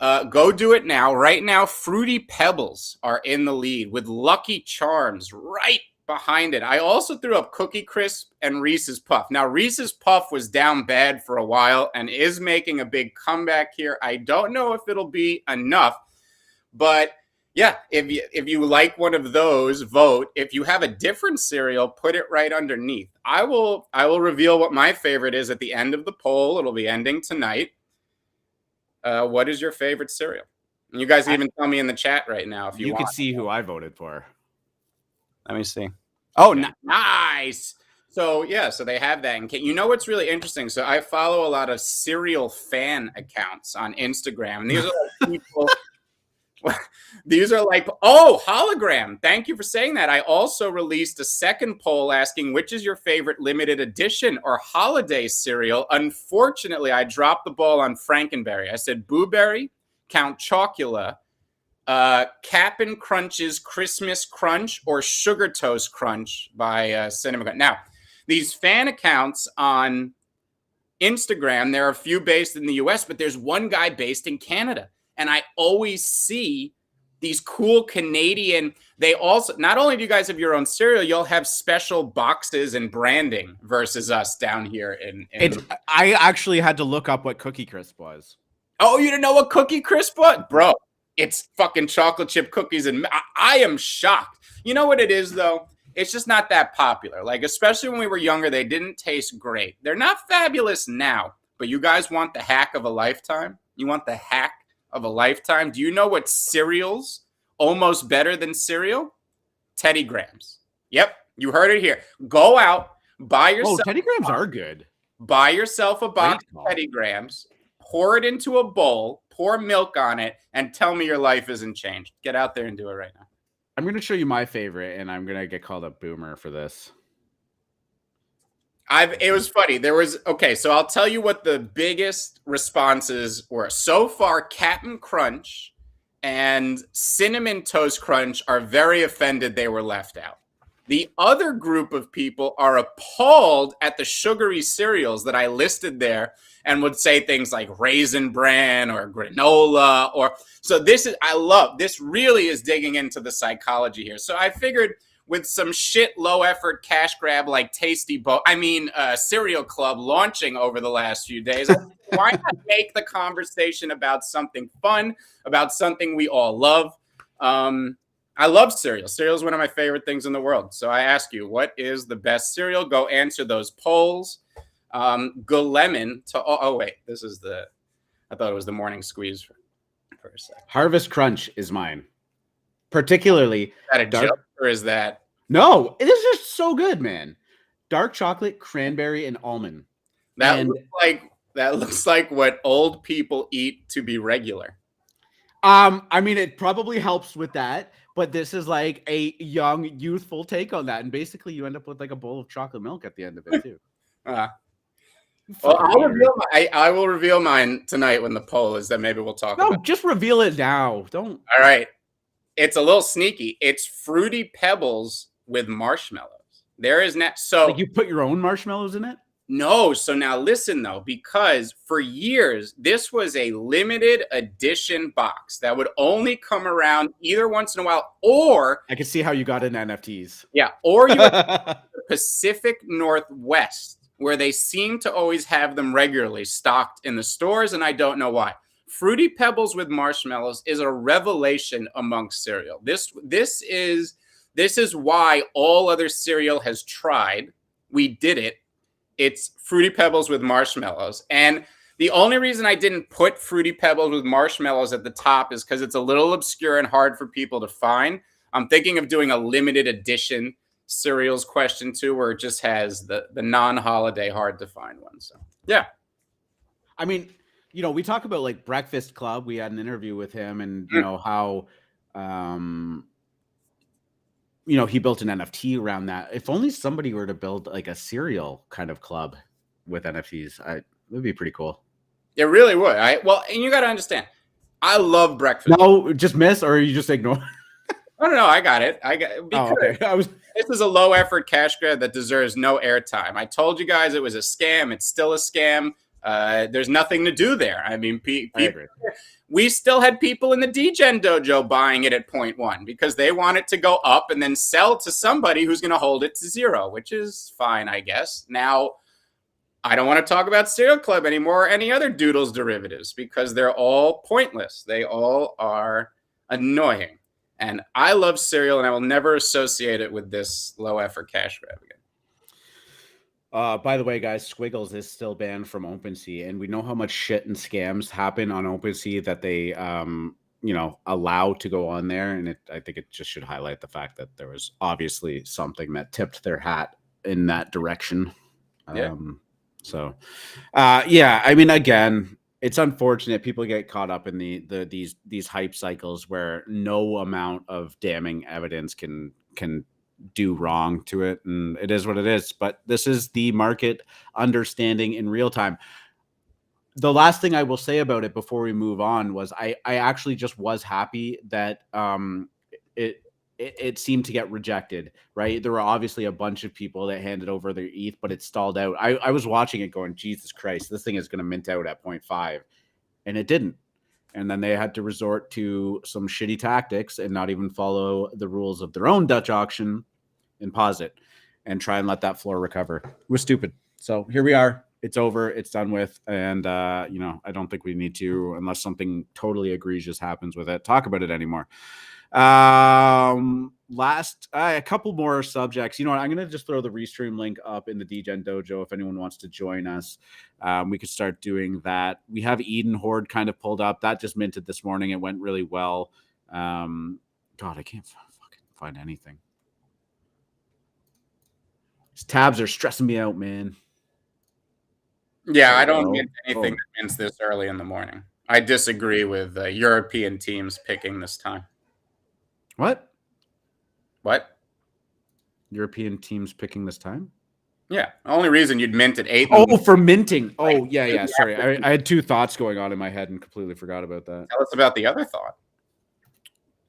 go do it now. Right now, Fruity Pebbles are in the lead with Lucky Charms right behind it. I also threw up Cookie Crisp and Reese's Puff. Now, Reese's Puff was down bad for a while and is making a big comeback here. I don't know if it'll be enough, but yeah, if you like one of those, vote. If you have a different cereal, put it right underneath. I will reveal what my favorite is at the end of the poll. It'll be ending tonight. What is your favorite cereal? And you guys even tell me in the chat right now if you want. You can see who I voted for. Let me see. Oh, nice. So yeah, so they have that. And you know what's really interesting? So I follow a lot of cereal fan accounts on Instagram. And these are like people. These are like, oh, hologram. Thank you for saying that. I also released a second poll asking which is your favorite limited edition or holiday cereal. Unfortunately, I dropped the ball on Frankenberry. I said Booberry, Count Chocula, Cap'n Crunch's Christmas Crunch, or Sugar Toast Crunch by Cinema. Now, these fan accounts on Instagram, there are a few based in the US, but there's one guy based in Canada. And I always see these cool Canadian. They also, not only do you guys have your own cereal, you'll have special boxes and branding versus us down here I actually had to look up what Cookie Crisp was. Oh, you didn't know what Cookie Crisp was? Bro, it's fucking chocolate chip cookies. And I am shocked. You know what it is, though? It's just not that popular. Like, especially when we were younger, they didn't taste great. They're not fabulous now. But you guys want the hack of a lifetime? You want the hack of a lifetime? Do you know what cereal's almost better than cereal? Teddy Grahams. Yep. You heard it here. Go out, buy Oh, yourself. Teddy Grahams are good. Buy yourself a box Great of call. Teddy Grahams, pour it into a bowl, pour milk on it, and tell me your life isn't changed. Get out there and do it right now. I'm going to show you my favorite, and I'm going to get called a boomer for this. It was funny. So I'll tell you what the biggest responses were. So far, Captain Crunch and Cinnamon Toast Crunch are very offended they were left out. The other group of people are appalled at the sugary cereals that I listed there and would say things like Raisin Bran or granola this really is digging into the psychology here. So I figured with some shit low effort cash grab like Cereal Club launching over the last few days, why not make the conversation about something fun, about something we all love? I love cereal. Cereal is one of my favorite things in the world. So I ask you, what is the best cereal? Go answer those polls. Go lemon to. Oh wait, I thought it was the morning squeeze for a second. Harvest Crunch is mine. Particularly. Is that a joke or is that? No, it is just so good, man. Dark chocolate, cranberry, and almond. That looks like what old people eat to be regular. I mean, it probably helps with that, but this is like a young, youthful take on that, and basically, you end up with like a bowl of chocolate milk at the end of it too. Well, I will reveal mine tonight when the poll is. Then maybe we'll talk. No, just reveal it now. Don't. All right, it's a little sneaky. It's Fruity Pebbles with marshmallows. There is not so. Like you put your own marshmallows in it? No. So now listen though, because for years this was a limited edition box that would only come around either once in a while, or I can see how you got into NFTs. Yeah, or you the Pacific Northwest, where they seem to always have them regularly stocked in the stores, and I don't know why. Fruity Pebbles with marshmallows is a revelation amongst cereal. This is why all other cereal has tried. We did it. It's Fruity Pebbles with marshmallows. And the only reason I didn't put Fruity Pebbles with marshmallows at the top is because it's a little obscure and hard for people to find. I'm thinking of doing a limited edition cereals question too, where it just has the non-holiday hard to find one. So yeah. I mean, we talk about like Breakfast Club. We had an interview with him, and how he built an NFT around that. If only somebody were to build like a cereal kind of club with NFTs, it would be pretty cool. It really would. And you got to understand, I love breakfast. No, just miss, or you just ignore. No, I got it. Okay. This is a low effort cash grab that deserves no airtime. I told you guys it was a scam. It's still a scam. There's nothing to do there. I mean, we still had people in the DGen dojo buying it at 0.1 because they want it to go up and then sell to somebody who's going to hold it to 0, which is fine, I guess. Now, I don't want to talk about Cereal Club anymore or any other Doodles derivatives because they're all pointless. They all are annoying. And I love cereal, and I will never associate it with this low effort cash grab again. By the way, guys, Squiggles is still banned from OpenSea, and we know how much shit and scams happen on OpenSea that they, allow to go on there. And I think it just should highlight the fact that there was obviously something that tipped their hat in that direction. Yeah. I mean, again, it's unfortunate people get caught up in these hype cycles where no amount of damning evidence can do wrong to it, and it is what it is. But this is the market understanding in real time. The last thing I will say about it before we move on was I actually just was happy that it seemed to get rejected, right? There were obviously a bunch of people that handed over their ETH, but it stalled out. I was watching it going, Jesus Christ, this thing is going to mint out at 0.5, and it didn't. And then they had to resort to some shitty tactics and not even follow the rules of their own Dutch auction and pause it and try and let that floor recover. It was stupid. So here we are. It's over. It's done with. And, I don't think we need to, unless something totally egregious happens with it, talk about it anymore. A couple more subjects. You know what? I'm going to just throw the Restream link up in the DGen Dojo if anyone wants to join us. We could start doing that. We have Edenhorde kind of pulled up. That just minted this morning. It went really well. God, I can't fucking find anything. These tabs are stressing me out, man. Yeah, I don't mint anything that mints this early in the morning. I disagree with European teams picking this time. What? European teams picking this time? Yeah. The only reason you'd mint at 8. Oh, for minting. Oh, yeah. Sorry. I had two thoughts going on in my head and completely forgot about that. Tell us about the other thought.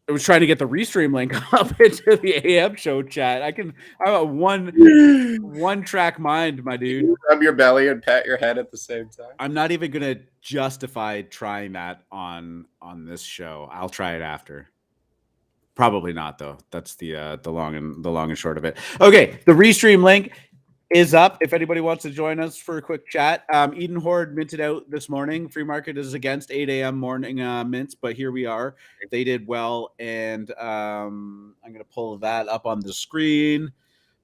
I was trying to get the restream link up into the AM show chat. I'm a one track mind, my dude. You rub your belly and pat your head at the same time. I'm not even gonna justify trying that on this show. I'll try it after. Probably not though. That's the long and short of it. Okay, the restream link is up if anybody wants to join us for a quick chat. Edenhorde minted out this morning. Free market is against 8 a.m. morning mints, but here we are. They did well, and I'm going to pull that up on the screen.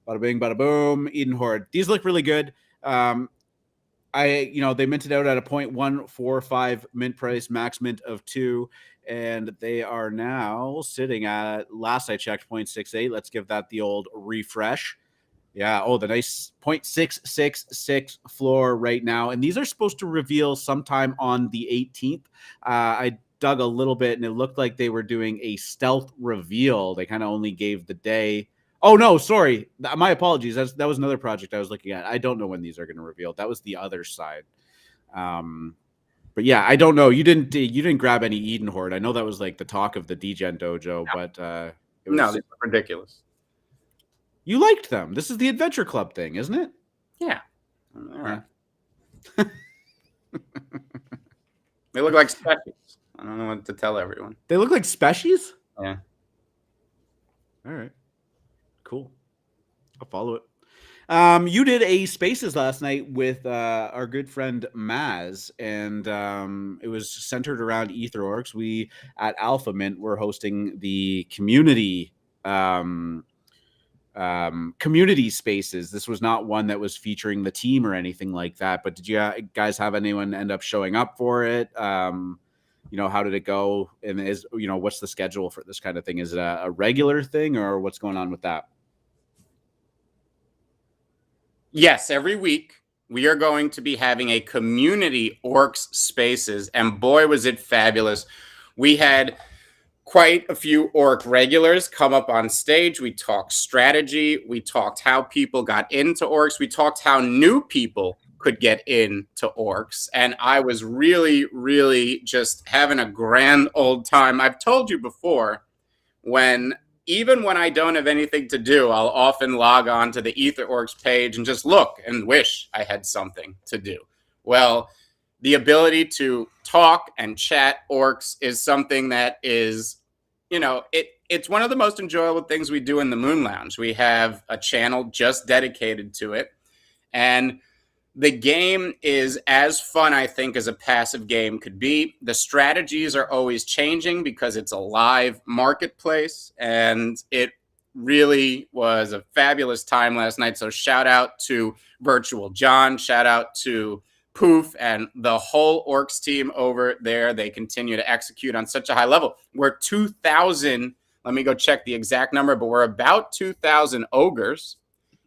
Bada bing, bada boom. Edenhorde. These look really good. They minted out at a 0.145 mint price, max mint of 2, and they are now sitting at, last I checked, 0.68. Let's give that the old refresh. Yeah. Oh, the nice 0.666 floor right now. And these are supposed to reveal sometime on the 18th. I dug a little bit and it looked like they were doing a stealth reveal. They kind of only gave the day. Oh, no, sorry. My apologies. That was another project I was looking at. I don't know when these are going to reveal. That was the other side. But yeah, I don't know. You didn't grab any Edenhorde. I know that was like the talk of the Degen dojo, but it was, no, these are ridiculous. You liked them. This is the Adventure Club thing, isn't it? Yeah. All right. They look like species. I don't know what to tell everyone. They look like species? Yeah. All right. Cool. I'll follow it. You did a Spaces last night with our good friend Maz, and it was centered around Orcs. We at AlphaMint were hosting the community spaces. This was not one that was featuring the team or anything like that, but did you guys have anyone end up showing up for it? How did it go? And what's the schedule for this kind of thing? Is it a regular thing, or what's going on with that? Yes, every week we are going to be having a community Orcs spaces, and boy, was it fabulous. We had quite a few Orc regulars come up on stage. We talked strategy. We talked how people got into Orcs. We talked how new people could get into Orcs. And I was really, really just having a grand old time. I've told you before, even when I don't have anything to do, I'll often log on to the Orcs page and just look and wish I had something to do. Well, the ability to talk and chat Orcs is something that is, it's one of the most enjoyable things we do in the Moon Lounge. We have a channel just dedicated to it. And the game is as fun, I think, as a passive game could be. The strategies are always changing because it's a live marketplace. And it really was a fabulous time last night. So shout out to Virtual John. Shout out to Poof and the whole Orcs team over there. They continue to execute on such a high level. We're 2,000. Let me go check the exact number, but we're about 2,000 ogres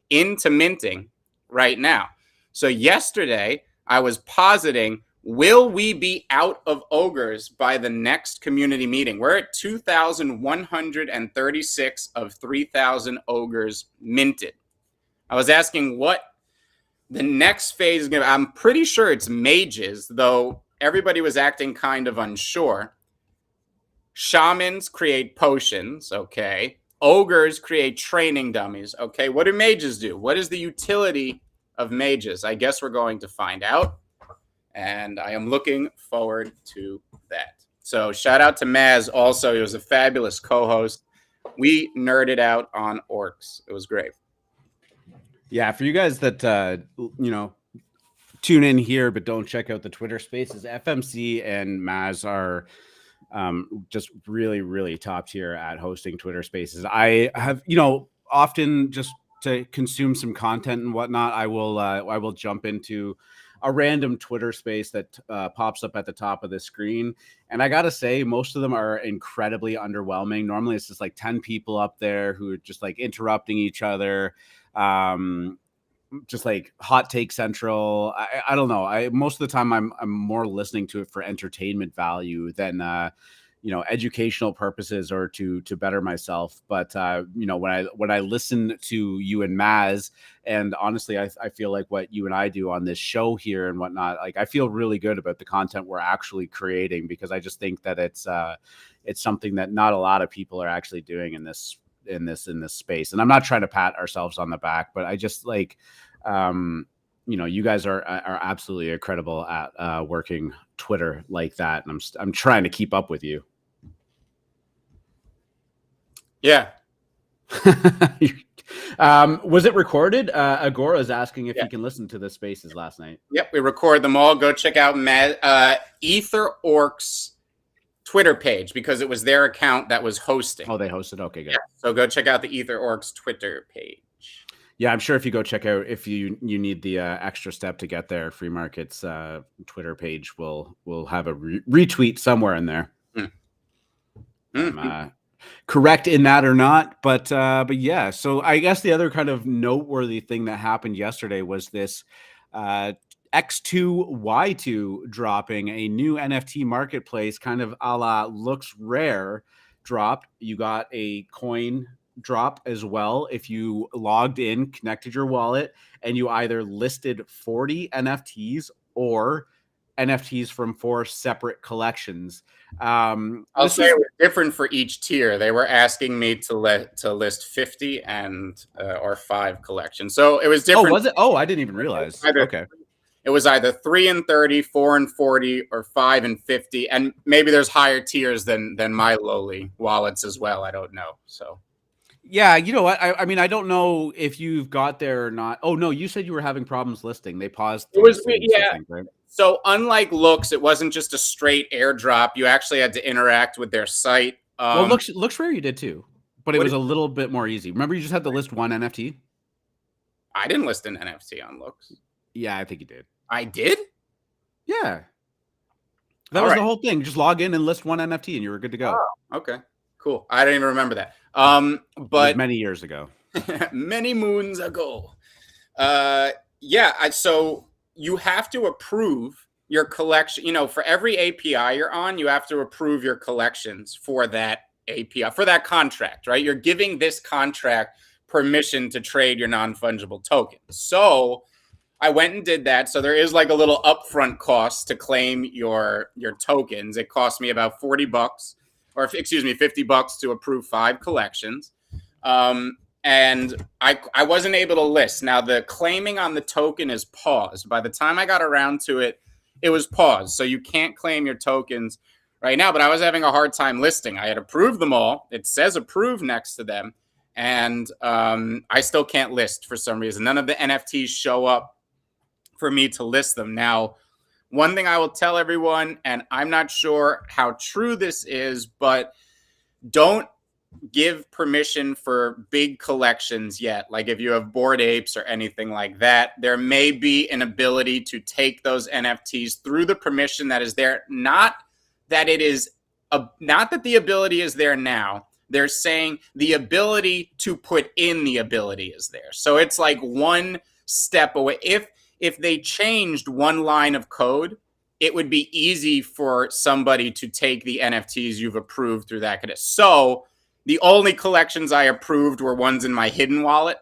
into minting right now. So yesterday I was positing, will we be out of ogres by the next community meeting? We're at 2,136 of 3,000 ogres minted. I was asking what the next phase is going to be. I'm pretty sure it's mages, though everybody was acting kind of unsure. Shamans create potions, okay. Ogres create training dummies, okay. What do mages do? What is the utility of mages? I guess we're going to find out, and I am looking forward to that. So shout out to Maz also. He was a fabulous co-host. We nerded out on Orcs. It was great. Yeah, for you guys that tune in here but don't check out the Twitter Spaces, FMC and Maz are just really, really top tier at hosting Twitter Spaces. I have, often just to consume some content and whatnot, I will jump into a random Twitter space that pops up at the top of the screen. And I got to say, most of them are incredibly underwhelming. Normally it's just like 10 people up there who are just like interrupting each other. just like hot take central. I don't know. Most of the time I'm more listening to it for entertainment value than educational purposes or to better myself. But when I listen to you and Maz, and honestly, I feel like what you and I do on this show here and whatnot, like I feel really good about the content we're actually creating, because I just think that it's something that not a lot of people are actually doing in this space. And I'm not trying to pat ourselves on the back, but I just like, you guys are absolutely incredible at working Twitter like that. And I'm trying to keep up with you. Yeah. Was it recorded? Agora is asking if you can listen to the spaces last night. Yep, we record them all. Go check out Ether Orcs Twitter page, because it was their account that was hosting. Oh, they hosted? Okay, good. Yeah, so go check out the Ether Orcs Twitter page. Yeah, I'm sure if you go check out, if you need the extra step to get there, Free Market's Twitter page will have a retweet somewhere in there. I'm correct in that or not, but yeah. So I guess the other kind of noteworthy thing that happened yesterday was this X2Y2 dropping a new NFT marketplace, kind of a la looks rare dropped. You got a coin drop as well if you logged in, connected your wallet, and you either listed 40 NFTs or NFTs from 4 separate collections. I'll say it was different for each tier. They were asking me to list 50 and or 5 collections, so it was different. Oh, was it? Oh, I didn't even realize. Okay. It was either 3 and 30, 4 and 40, or 5 and 50, and maybe there's higher tiers than my lowly wallets as well. I don't know. So. Yeah, you know what? I mean, I don't know if you've got there or not. Oh no, you said you were having problems listing. They paused. It was right? So unlike looks, it wasn't just a straight airdrop. You actually had to interact with their site. Well, looks rare you did too, but it was a little bit more easy. Remember, you just had to list one NFT. I didn't list an NFT on looks. Yeah, I think you did. I did? Yeah. That was the whole thing. Just log in and list one NFT and you were good to go. Oh, okay. Cool. I don't even remember that. But many years ago. Many moons ago. So you have to approve your collection. For every API you're on, you have to approve your collections for that API, for that contract, right? You're giving this contract permission to trade your non-fungible token. So I went and did that. So there is like a little upfront cost to claim your tokens. It cost me about $40 or $50 to approve 5 collections. And I wasn't able to list. Now the claiming on the token is paused. By the time I got around to it, it was paused. So you can't claim your tokens right now, but I was having a hard time listing. I had approved them all. It says approve next to them. And I still can't list for some reason. None of the NFTs show up for me to list them. Now, one thing I will tell everyone, and I'm not sure how true this is, but don't give permission for big collections yet. Like if you have Bored Apes or anything like that, there may be an ability to take those NFTs through the permission that is there. Not that the ability is there now. They're saying the ability to put in the ability is there. So it's like one step away. If they changed one line of code, it would be easy for somebody to take the NFTs you've approved through that. So the only collections I approved were ones in my hidden wallet,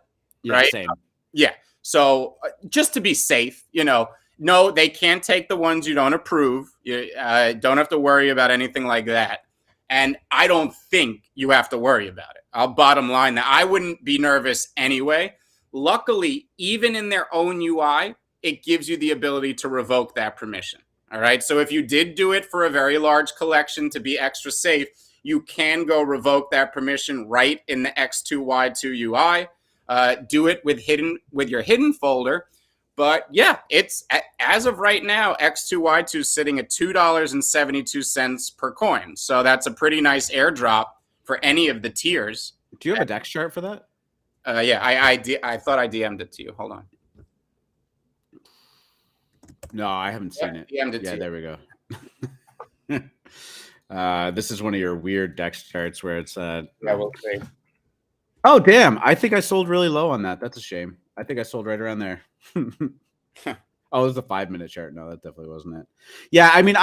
right? Same. Yeah. So just to be safe, no, they can't take the ones you don't approve. You don't have to worry about anything like that. And I don't think you have to worry about it. I'll bottom line that I wouldn't be nervous anyway. Luckily, even in their own UI, it gives you the ability to revoke that permission. All right. So if you did do it for a very large collection to be extra safe, you can go revoke that permission right in the X2Y2 UI. Do it with your hidden folder. But yeah, it's as of right now, X2Y2 is sitting at $2.72 per coin. So that's a pretty nice airdrop for any of the tiers. Do you have a DEX chart for that? Yeah, I thought I DM'd it to you. Hold on. No, I haven't seen it. DM'd it to you. There we go. This is one of your weird DEX charts where it's. Yeah, we'll see. Oh, damn. I think I sold really low on that. That's a shame. I think I sold right around there. Oh, it was the 5-minute chart. No, that definitely wasn't it. Yeah, I mean,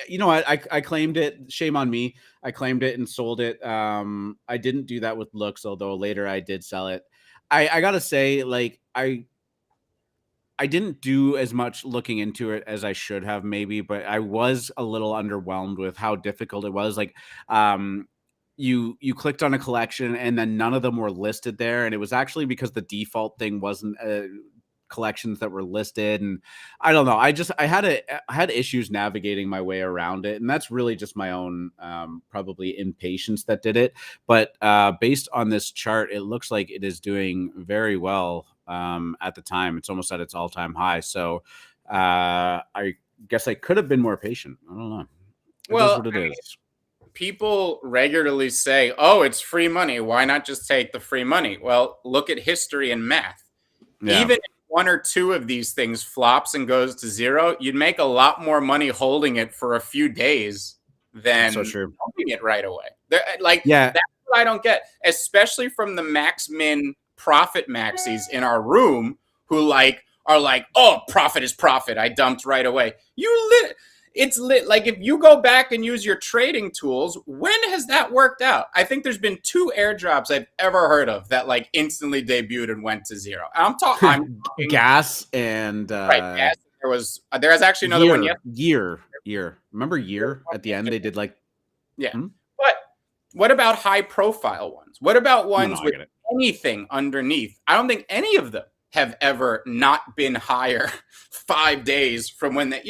you know what? I claimed it. Shame on me. I claimed it and sold it. I didn't do that with looks, although later I did sell it. I gotta say, like, I didn't do as much looking into it as I should have, maybe, but I was a little underwhelmed with how difficult it was. Like, you clicked on a collection and then none of them were listed there, and it was actually because the default thing wasn't collections that were listed, and I don't know. I had issues navigating my way around it, and that's really just my own probably impatience that did it. But based on this chart, it looks like it is doing very well. At the time, it's almost at its all-time high. So I guess I could have been more patient. I don't know. Well, what it is. People regularly say, "Oh, it's free money. Why not just take the free money?" Well, look at history and math. Yeah. Even if one or two of these things flops and goes to zero, you'd make a lot more money holding it for a few days than holding it right away. Like, that's what I don't get, especially from the max min profit maxis in our room who are like, "Oh, profit is profit. I dumped right away." It's lit. Like, if you go back and use your trading tools, when has that worked out? I think there's been 2 airdrops I've ever heard of that like instantly debuted and went to zero. I'm talking gas and gas. There was actually another one. Year. Remember year at the end? They did like But what about high profile ones? What about ones with anything underneath? I don't think any of them have ever not been higher 5 days from when they,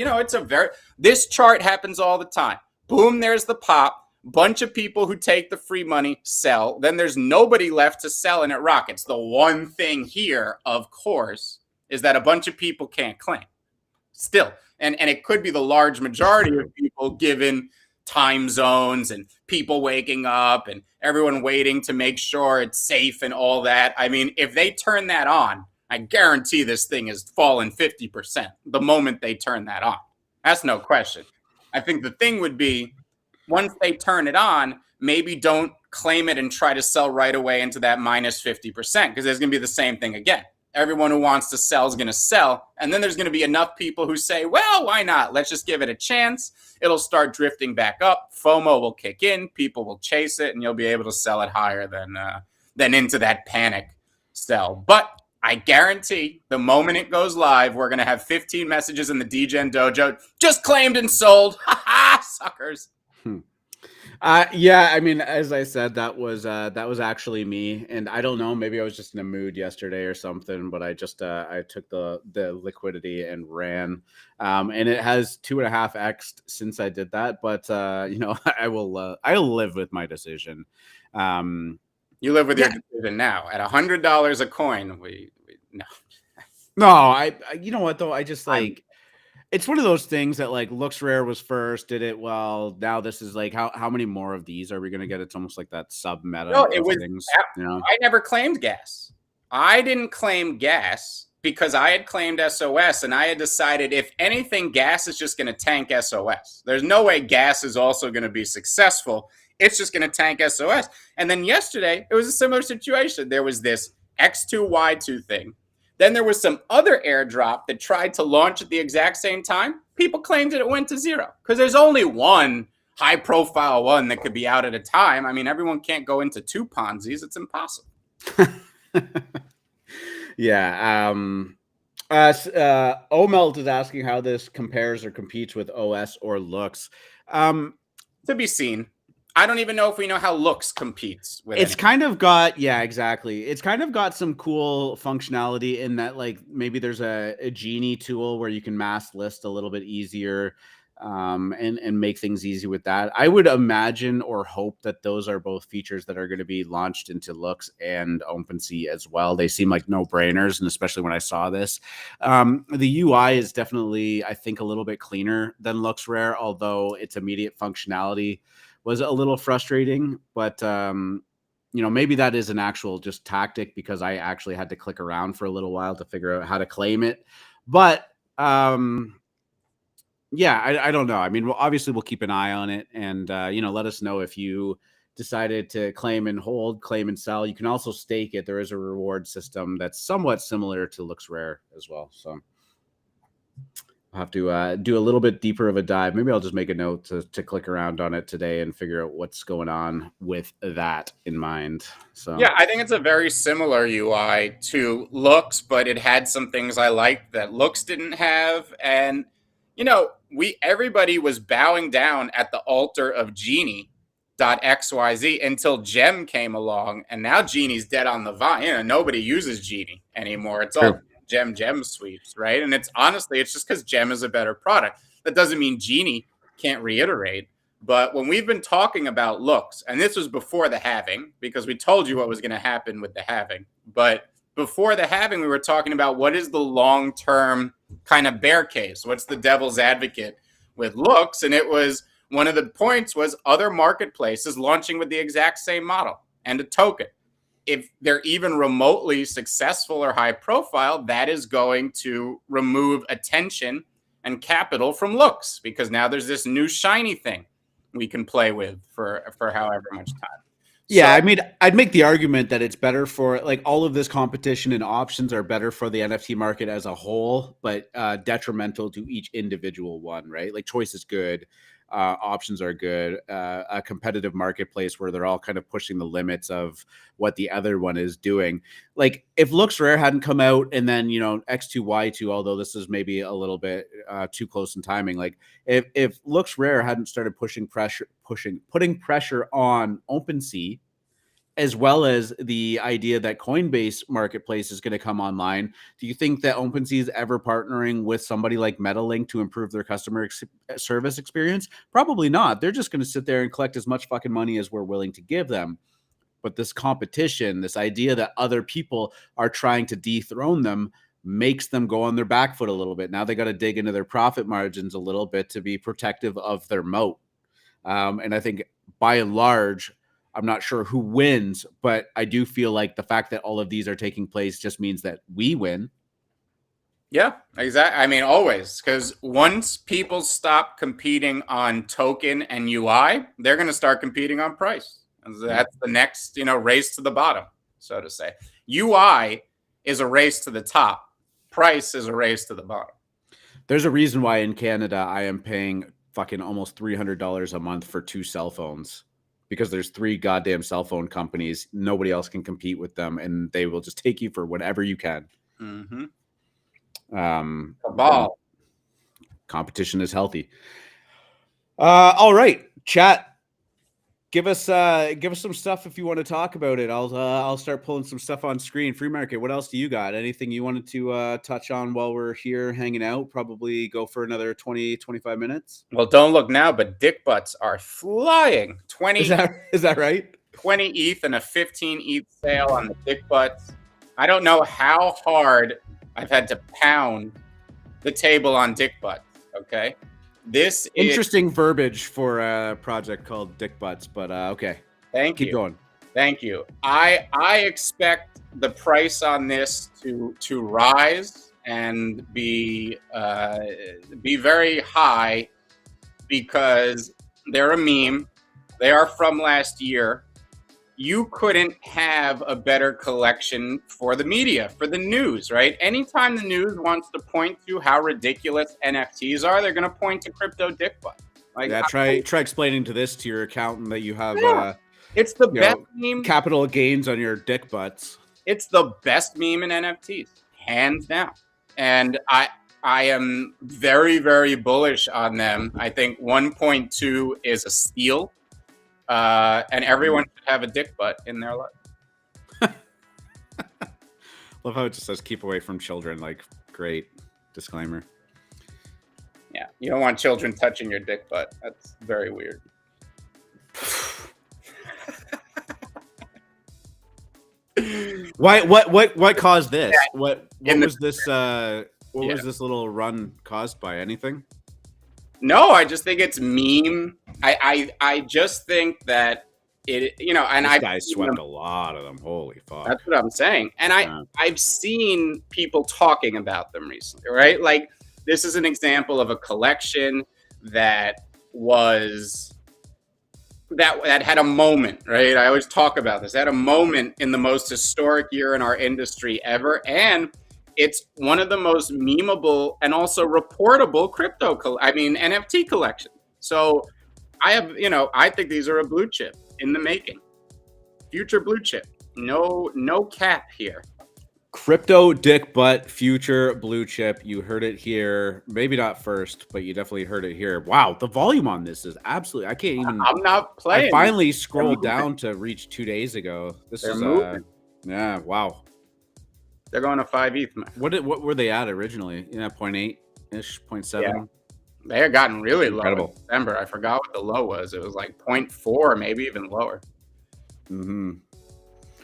this chart happens all the time. Boom, there's the pop. Bunch of people who take the free money sell. Then there's nobody left to sell and it rockets. The one thing here, of course, is that a bunch of people can't claim still. And it could be the large majority of people given time zones and people waking up and everyone waiting to make sure it's safe and all that. I mean, if they turn that on, I guarantee this thing has fallen 50% the moment they turn that on. That's no question. I think the thing would be, once they turn it on, maybe don't claim it and try to sell right away into that minus 50%, because there's going to be the same thing again. Everyone who wants to sell is going to sell. And then there's going to be enough people who say, well, why not? Let's just give it a chance. It'll start drifting back up. FOMO will kick in. People will chase it, and you'll be able to sell it higher than into that panic sell. But I guarantee the moment it goes live, we're going to have 15 messages in the DGen dojo. Just claimed and sold. Ha ha, suckers. Yeah, I mean, as I said, that was actually me, and I don't know, maybe I was just in a mood yesterday or something, but I just I took the liquidity and ran, and it has 2.5x since I did that, but I'll live with my decision. You live with your decision now. At $100 a coin, no. I you know what though? I just it's one of those things that like looks rare was first, did it well. Now this is like how many more of these are we gonna get? It's almost like that sub meta. No, it was things, I never claimed gas. I didn't claim gas because I had claimed SOS, and I had decided if anything, gas is just gonna tank SOS. There's no way gas is also gonna be successful. It's just going to tank SOS. And then yesterday, it was a similar situation. There was this X2, Y2 thing. Then there was some other airdrop that tried to launch at the exact same time. People claimed that it went to zero because there's only one high-profile one that could be out at a time. I mean, everyone can't go into 2 Ponzi's. It's impossible. Yeah. Omelt is asking how this compares or competes with OS or looks. To be seen. I don't even know if we know how looks competes with it's kind of got exactly. It's kind of got some cool functionality in that, like, maybe there's a Genie tool where you can mass list a little bit easier, and make things easy with that. I would imagine or hope that those are both features that are going to be launched into Looks and OpenSea as well. They seem like no-brainers, and especially when I saw this. The UI is definitely, I think, a little bit cleaner than Looks Rare, although its immediate functionality was a little frustrating, but maybe that is an actual just tactic because I actually had to click around for a little while to figure out how to claim it. But I don't know. I mean, obviously we'll keep an eye on it, and let us know if you decided to claim and hold, claim and sell. You can also stake it. There is a reward system that's somewhat similar to Looks Rare as well. So I'll have to do a little bit deeper of a dive. Maybe I'll just make a note to click around on it today and figure out what's going on with that in mind. So yeah, I think it's a very similar UI to Looks, but it had some things I liked that Looks didn't have. And, you know, everybody was bowing down at the altar of Genie.xyz until Gem came along, and now Genie's dead on the vine. You know, nobody uses Genie anymore. It's all Gem sweeps, right? And it's just because Gem is a better product. That doesn't mean Genie can't reiterate. But when we've been talking about Looks, and this was before the halving, because we told you what was going to happen with the halving. But before the halving, we were talking about what is the long-term kind of bear case? What's the devil's advocate with Looks? And it was, one of the points was other marketplaces launching with the exact same model and a token. If they're even remotely successful or high profile, that is going to remove attention and capital from Looks, because now there's this new shiny thing we can play with for however much time. Yeah, I mean, I'd make the argument that it's better for, like, all of this competition and options are better for the NFT market as a whole, but detrimental to each individual one, right? Like, choice is good. Options are good. A competitive marketplace where they're all kind of pushing the limits of what the other one is doing. Like, if Looks Rare hadn't come out and then, you know, X2Y2, although this is maybe a little bit too close in timing, like if Looks Rare hadn't started putting pressure on OpenSea, as well as the idea that Coinbase Marketplace is going to come online, do you think that OpenSea is ever partnering with somebody like Metalink to improve their customer service experience? Probably not. They're just going to sit there and collect as much fucking money as we're willing to give them. But this competition, this idea that other people are trying to dethrone them, makes them go on their back foot a little bit. Now they got to dig into their profit margins a little bit to be protective of their moat. And I think by and large, I'm not sure who wins, but I do feel like the fact that all of these are taking place just means that we win. Yeah, exactly. I mean, always, because once people stop competing on token and UI, they're going to start competing on price. And that's the next, you know, race to the bottom, so to say. UI is a race to the top. Price is a race to the bottom. There's a reason why in Canada I am paying fucking almost $300 a month for 2 cell phones. Because there's 3 goddamn cell phone companies. Nobody else can compete with them, and they will just take you for whatever you can. Mm-hmm. Competition is healthy. All right, chat. Give us some stuff if you want to talk about it. I'll start pulling some stuff on screen. Free market. What else do you got? Anything you wanted to touch on while we're here hanging out? Probably go for another 20-25 minutes. Well, don't look now, but dick butts are flying. 20 is that right? 20 ETH and a 15 ETH sale on the dick butts. I don't know how hard I've had to pound the table on dick butts. Okay. This interesting verbiage for a project called Dick Butts, but okay. Keep going. Thank you. I expect the price on this to rise and be very high, because they're a meme. They are from last year. You couldn't have a better collection for the media, for the news, right? Anytime the news wants to point to how ridiculous NFTs are, they're going to point to crypto dick butt. Like, yeah, try explaining to your accountant that you have it's the best meme. Capital gains on your dick butts. It's the best meme in NFTs, hands down. And I am very, very bullish on them. I think 1.2 is a steal. And everyone should have a dick butt in their life. Love how it just says keep away from children. Like, great disclaimer. Yeah, you don't want children touching your dick butt. That's very weird. Why? What caused this? What was this? What was this little run caused by? Anything? No, I just think it's meme. I just think that it, you know, and I swept a lot of them. Holy fuck! That's what I'm saying. And I've seen people talking about them recently, right? Like, this is an example of a collection that was that had a moment, right? I always talk about this. Had a moment in the most historic year in our industry ever, and it's one of the most memeable and also reportable NFT collections. So I think these are a blue chip in the making, future blue chip. No cap here. Crypto dick butt future blue chip. You heard it here. Maybe not first, but you definitely heard it here. Wow, the volume on this is absolutely. I can't even. I'm not playing. I finally scrolled down to reach 2 days ago. They're moving. Yeah. Wow. They're going to 5 ETH. What were they at originally? 0.8 ish, 0.7. Yeah. They had gotten really low Incredible. in December. I forgot what the low was. It was like 0.4, maybe even lower. Mm-hmm.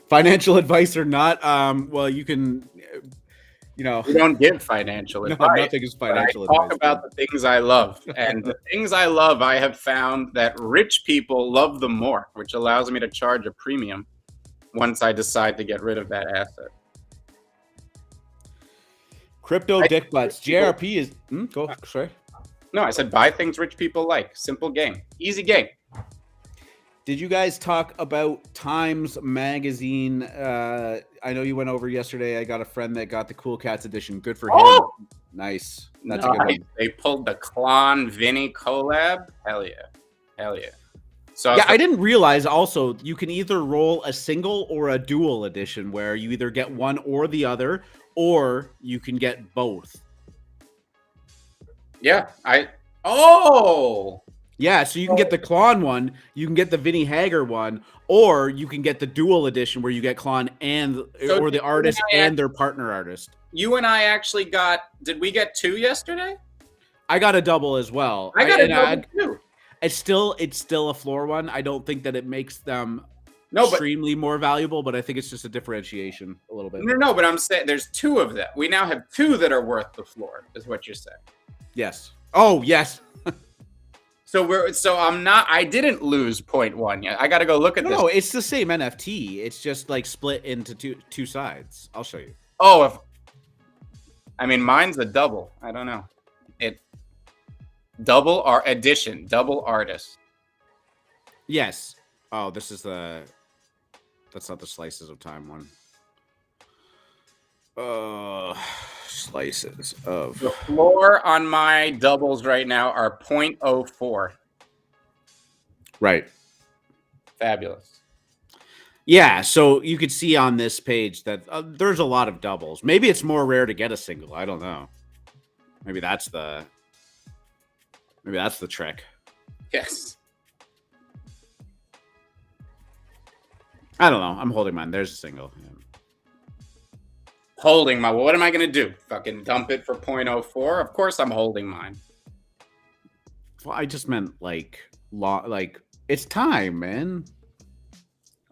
Financial advice or not? Well, you can, We don't give financial advice. Nothing is financial advice. Talk about the things I love. And the things I love, I have found that rich people love them more, which allows me to charge a premium once I decide to get rid of that asset. Crypto dick butts. JRP is... go, sorry. No, I said buy things rich people like. Simple game. Easy game. Did you guys talk about Times Magazine? I know you went over yesterday. I got a friend that got the Cool Cats edition. Good for him. Nice. That's a good one. They pulled the Klon Vinny collab. Hell yeah. So yeah, I didn't realize also you can either roll a single or a dual edition where you either get one or the other, or you can get both. Yeah, Yeah, so you can get the Klon one, you can get the Vinny Hager one, or you can get the dual edition where you get Klon or the artist and their partner artist. You and I actually did we get 2 yesterday? I got a double as well. I got a double too. It's still a floor one. I don't think that it makes them extremely more valuable, but I think it's just a differentiation a little bit. No, but I'm saying there's 2 of them. We now have 2 that are worth the floor, is what you're saying. Yes. Oh, yes. I didn't lose 0.1 yet. I got to go look at this. No, it's the same NFT. It's just like split into two sides. I'll show you. Oh, mine's a double. I don't know. Double edition, double artist. Yes. Oh, this is that's not the Slices of Time one. Slices of the floor on my doubles right now are 0.04. Right. Fabulous. Yeah, so you could see on this page that there's a lot of doubles. Maybe it's more rare to get a single. I don't know. Maybe that's the trick. Yes. I don't know. I'm holding mine. There's a single. Yeah. Holding my, what am I going to do? Fucking dump it for 0.04? Of course I'm holding mine. Well, I just meant like it's time, man.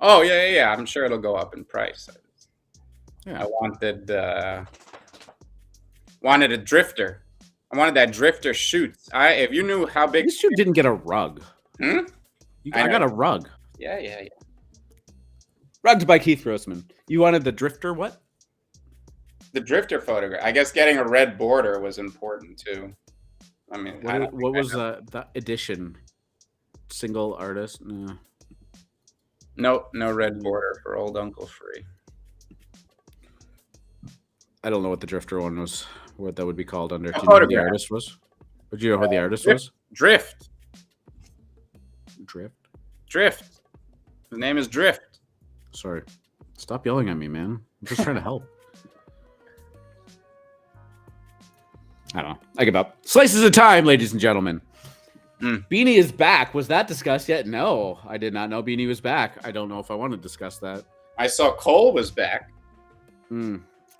Oh, yeah. I'm sure it'll go up in price. Yeah. I wanted a drifter. I wanted that drifter shoots. If you knew how big... This dude didn't get a rug. I got a rug. Yeah. Rugged by Keith Grossman. You wanted the drifter what? The drifter photograph. I guess getting a red border was important too. What was the edition? Single artist? No red border for old Uncle Free. I don't know what the drifter one was. What that would be called under. Do you know who the artist was? Would you know who the artist was? Drift. Drift. His name is Drift. Sorry. Stop yelling at me, man. I'm just trying to help. I don't know. I give up. Slices of Time, ladies and gentlemen. Beanie is back. Was that discussed yet? No, I did not know Beanie was back. I don't know if I want to discuss that. I saw Cole was back.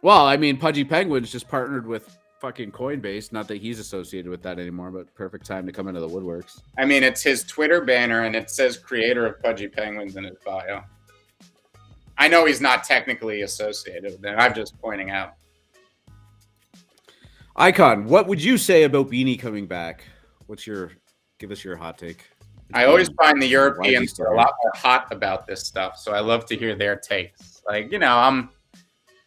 Well, Pudgy Penguins just partnered with fucking Coinbase. Not that he's associated with that anymore, but perfect time to come into the woodworks. It's his Twitter banner, and it says creator of Pudgy Penguins in his bio. I know he's not technically associated with it. I'm just pointing out. Icon, what would you say about Beanie coming back? Give us your hot take. I always find the Europeans are a lot more hot about this stuff, so I love to hear their takes. I'm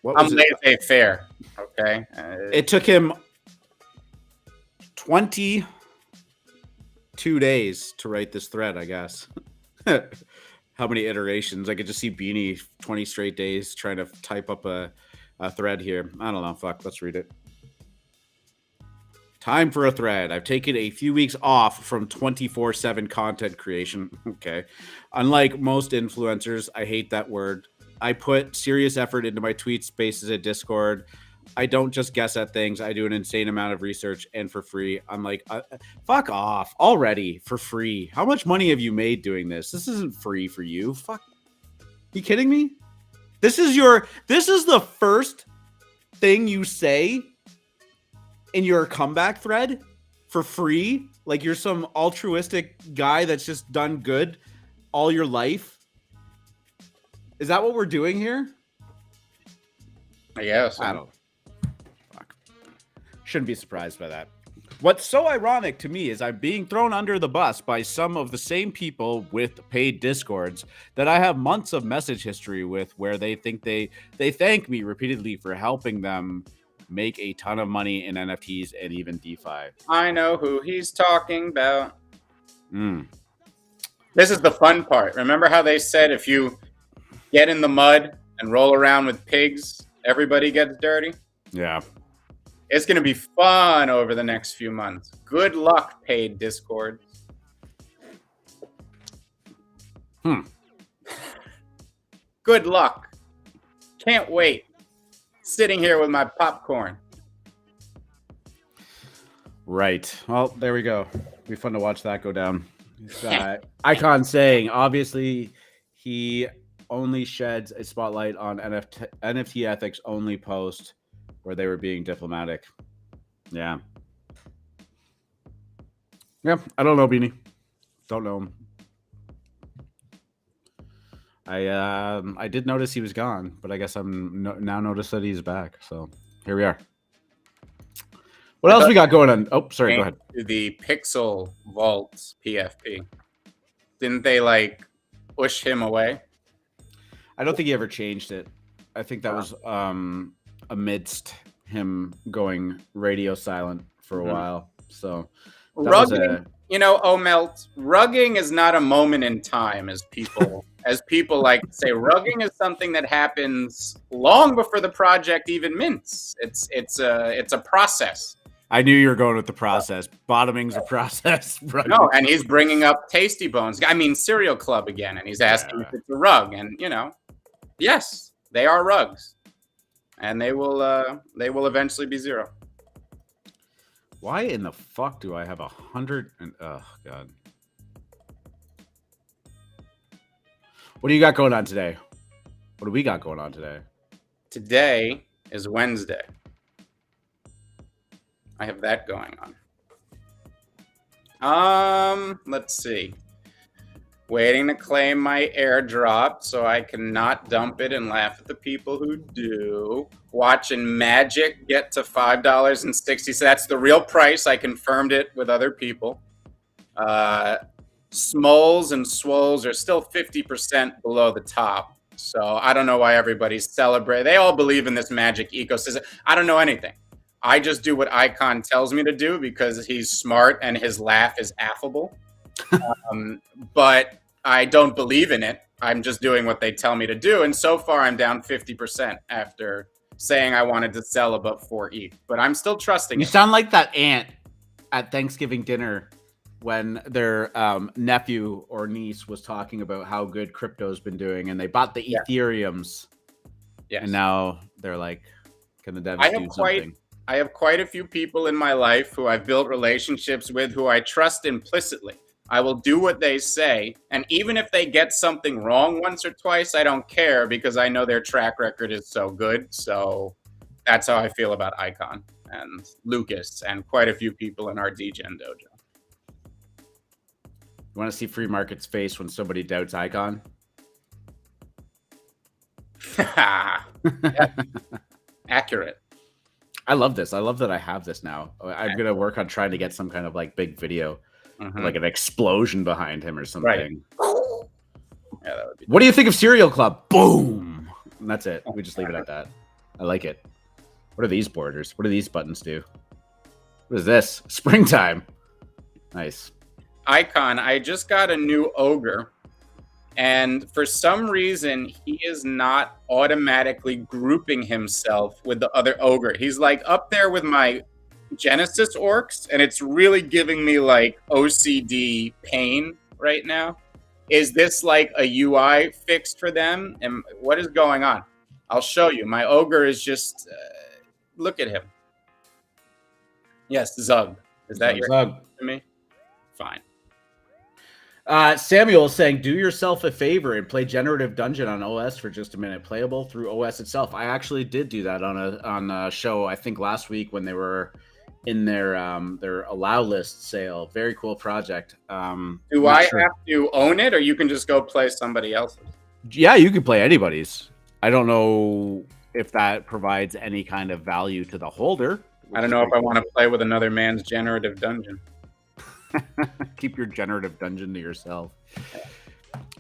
laissez-faire, okay? It took him 22 days to write this thread, I guess. How many iterations? I could just see Beanie 20 straight days trying to type up a thread here. I don't know. Fuck. Let's read it. Time for a thread. I've taken a few weeks off from 24/7 content creation. Okay. Unlike most influencers, I hate that word. I put serious effort into my tweets, spaces, and Discord. I don't just guess at things. I do an insane amount of research and for free. I'm like, fuck off already for free. How much money have you made doing this? This isn't free for you. Fuck. You kidding me? This is the first thing you say in your comeback thread for free. Like you're some altruistic guy that's just done good all your life. Is that what we're doing here? Yes. I don't. Fuck. Shouldn't be surprised by that. What's so ironic to me is I'm being thrown under the bus by some of the same people with paid Discords that I have months of message history with, where they think they thank me repeatedly for helping them make a ton of money in NFTs and even DeFi. I know who he's talking about. This is the fun part. Remember how they said if you get in the mud and roll around with pigs, everybody gets dirty? Yeah. It's going to be fun over the next few months. Good luck, paid Discord. Good luck. Can't wait. Sitting here with my popcorn. Right. Well, there we go. It'll be fun to watch that go down. Icon saying, obviously, he only sheds a spotlight on NFT ethics only post where they were being diplomatic. Yeah. Yeah, I don't know, Beanie. Don't know him. I did notice he was gone, but I guess I'm now noticed that he's back. So here we are. What else we got going on? Oh, sorry, go ahead. The Pixel Vault PFP. Didn't they like push him away? I don't think he ever changed it. I think that was amidst him going radio silent for a while. So rugging, Melt, rugging is not a moment in time, as people like to say. Rugging is something that happens long before the project even mints. It's a process. I knew you were going with the process. Bottoming's a process. No, and he's bringing up Tasty Bones. I mean, Cereal Club again, and he's asking if it's a rug. And yes, they are rugs, and they will eventually be zero. Why in the fuck do I have 100? Oh god. What do you got going on today? What do we got going on today? Today is Wednesday. I have that going on. Let's see. Waiting to claim my airdrop so I cannot dump it and laugh at the people who do. Watching Magic get to $5.60. That's the real price. I confirmed it with other people. Smoles and Swoles are still 50% below the top. So I don't know why everybody's celebrating. They all believe in this Magic ecosystem. I don't know anything. I just do what Icon tells me to do because he's smart and his laugh is affable. But I don't believe in it. I'm just doing what they tell me to do. And so far, I'm down 50% after saying I wanted to sell above 4 ETH. But I'm still trusting You sound like that aunt at Thanksgiving dinner when their nephew or niece was talking about how good crypto's been doing, and they bought the Ethereums. Yes. And now they're like, can the devs do something? I have quite a few people in my life who I've built relationships with who I trust implicitly. I will do what they say. And even if they get something wrong once or twice, I don't care because I know their track record is so good. So that's how I feel about Icon and Lucas and quite a few people in our DGen dojo. You want to see Free Market's face when somebody doubts Icon? Accurate. I love this. I love that I have this now. I'm going to work on trying to get some kind of like big video, like an explosion behind him or something. Right. Yeah, that would be what do you think of Cereal Club? Boom. And that's it. We just leave it at that. I like it. What are these borders? What do these buttons do? What is this? Springtime. Nice. Icon, I just got a new ogre And for some reason, he is not automatically grouping himself with the other ogre. He's like up there with my Genesis orcs, and it's really giving me like OCD pain right now. Is this like a UI fix for them? And what is going on? I'll show you. My ogre is just, look at him. Yes, Zug. Is that your Zug to me? Fine. Samuel is saying, do yourself a favor and play Generative Dungeon on OS for just a minute. Playable through OS itself. I actually did do that on a show, I think last week when they were in their allow list sale. Very cool project. Do I have to own it, or you can just go play somebody else's? Yeah, you can play anybody's. I don't know if that provides any kind of value to the holder. I don't know if I want to play with another man's Generative Dungeon. Keep your Generative Dungeon to yourself.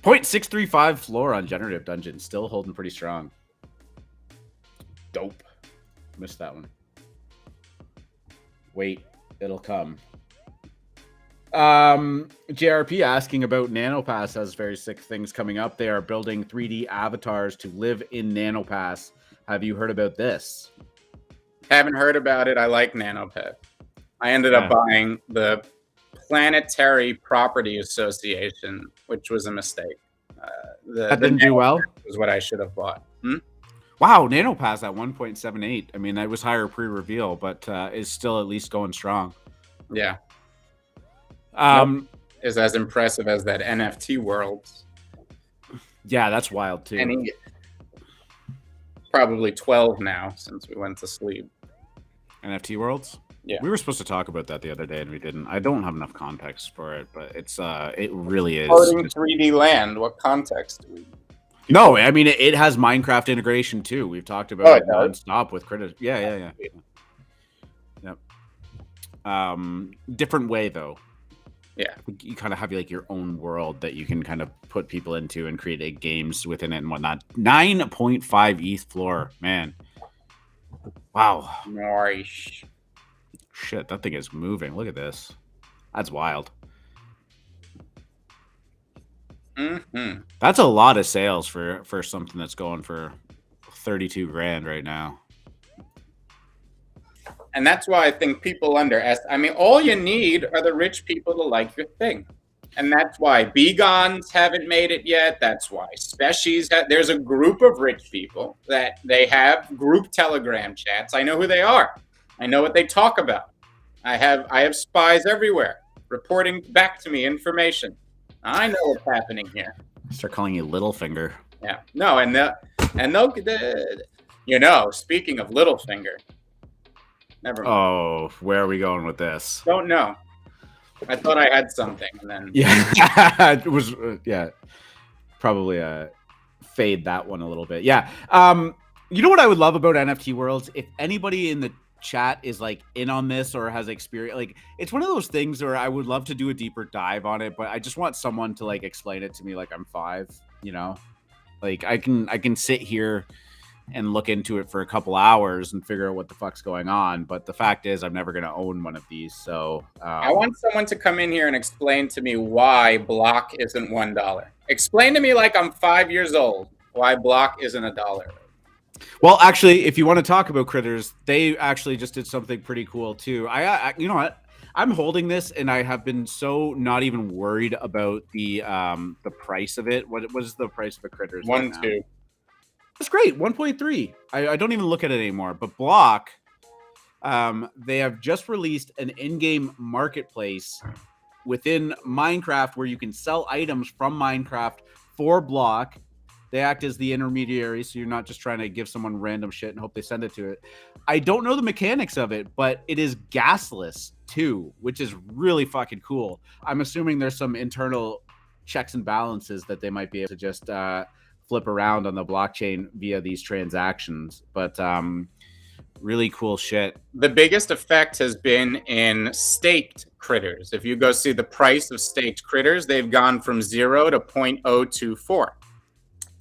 0.635 floor on Generative Dungeon. Still holding pretty strong. Dope. Missed that one. Wait, it'll come. JRP asking about NanoPass has very sick things coming up. They are building 3D avatars to live in NanoPass. Have you heard about this? Haven't heard about it. I like NanoPass. I ended up buying the Planetary Property Association, which was a mistake. That didn't do well? Was what I should have bought. Wow, NanoPass at 1.78. I mean, that was higher pre-reveal, but is still at least going strong. Yeah. Is as impressive as that NFT world. Yeah, that's wild too. And probably 12 now since we went to sleep. NFT worlds? Yeah. We were supposed to talk about that the other day and we didn't. I don't have enough context for it, but it's it really is. Floating 3D land. What context do we? No, I mean it has Minecraft integration too. We've talked about it nonstop with critters. Yeah. Yep. Different way though. Yeah, you kind of have like your own world that you can kind of put people into and create games within it and whatnot. 9.5 ETH floor, man. Wow. Nice. Shit, that thing is moving. Look at this. That's wild. Mm-hmm. That's a lot of sales for something that's going for 32 grand right now. And that's why I think people underestimate. I mean, all you need are the rich people to like your thing. And that's why Begons haven't made it yet. That's why Species there's a group of rich people that they have group Telegram chats. I know who they are. I know what they talk about. I have spies everywhere reporting back to me information. I know what's happening here. Start calling you Littlefinger. Yeah. No, and they'll you know, speaking of Littlefinger. Never mind. Oh, where are we going with this? Don't know. I thought I had something, and then it was probably fade that one a little bit. Yeah. You know what I would love about NFT Worlds? If anybody in the chat is like in on this or has experience, like it's one of those things where I would love to do a deeper dive on it, but I just want someone to like explain it to me like I'm 5. You know, like I can sit here and look into it for a couple hours and figure out what the fuck's going on. But the fact is I'm never going to own one of these. So I want someone to come in here and explain to me why block isn't $1. Explain to me like I'm 5 years old why block isn't $1. Well, actually, if you want to talk about critters, they actually just did something pretty cool too. I you know what? I'm holding this and I have been so not even worried about the price of it. What is the price of the critters? 1.2. That's great. 1.3. I don't even look at it anymore. But Block, they have just released an in-game marketplace within Minecraft where you can sell items from Minecraft for Block. They act as the intermediary, so you're not just trying to give someone random shit and hope they send it to it. I don't know the mechanics of it, but it is gasless too, which is really fucking cool. I'm assuming there's some internal checks and balances that they might be able to just flip around on the blockchain via these transactions, but really cool shit. The biggest effect has been in staked critters. If you go see the price of staked critters, they've gone from 0 to 0.024.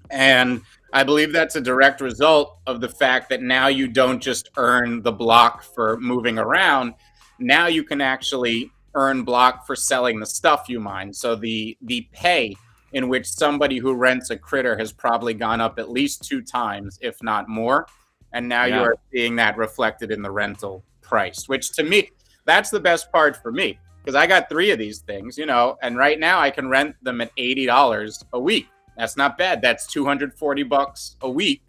And I believe that's a direct result of the fact that now you don't just earn the block for moving around. Now you can actually earn block for selling the stuff you mine. So the pay in which somebody who rents a critter has probably gone up at least 2 times, if not more. And now you are seeing that reflected in the rental price, which to me, that's the best part for me, because I got 3 of these things, and right now I can rent them at $80 a week. That's not bad. That's $240 a week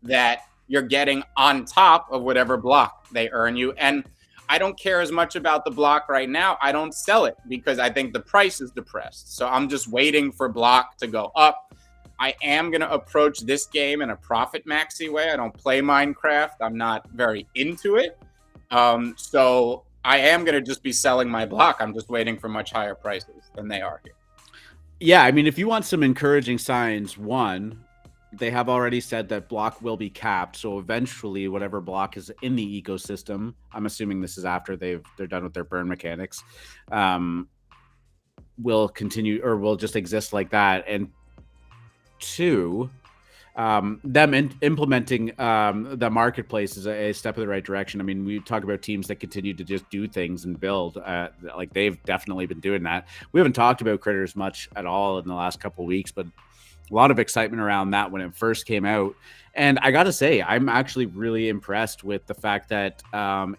that you're getting on top of whatever block they earn you. And I don't care as much about the block right now. I don't sell it because I think the price is depressed. So I'm just waiting for block to go up. I am going to approach this game in a profit maxi way. I don't play Minecraft. I'm not very into it. So I am going to just be selling my block. I'm just waiting for much higher prices than they are here. Yeah, I mean, if you want some encouraging signs, one, they have already said that block will be capped. So eventually, whatever block is in the ecosystem, I'm assuming this is after they're done with their burn mechanics, will continue or will just exist like that. And 2, them implementing the marketplace is a step in the right direction. I mean, we talk about teams that continue to just do things and build, like they've definitely been doing that. We haven't talked about critters much at all in the last couple of weeks, but a lot of excitement around that when it first came out. And I got to say, I'm actually really impressed with the fact that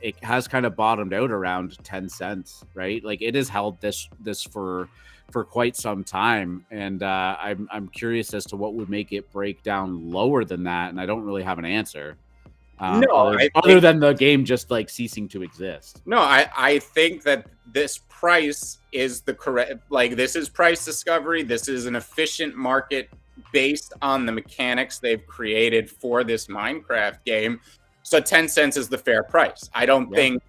it has kind of bottomed out around 10 cents, right? Like it has held this for quite some time. And I'm curious as to what would make it break down lower than that. And I don't really have an answer. Other than the game just like ceasing to exist. No, I think that this price is the correct, like this is price discovery. This is an efficient market based on the mechanics they've created for this Minecraft game. So 10 cents is the fair price. I don't think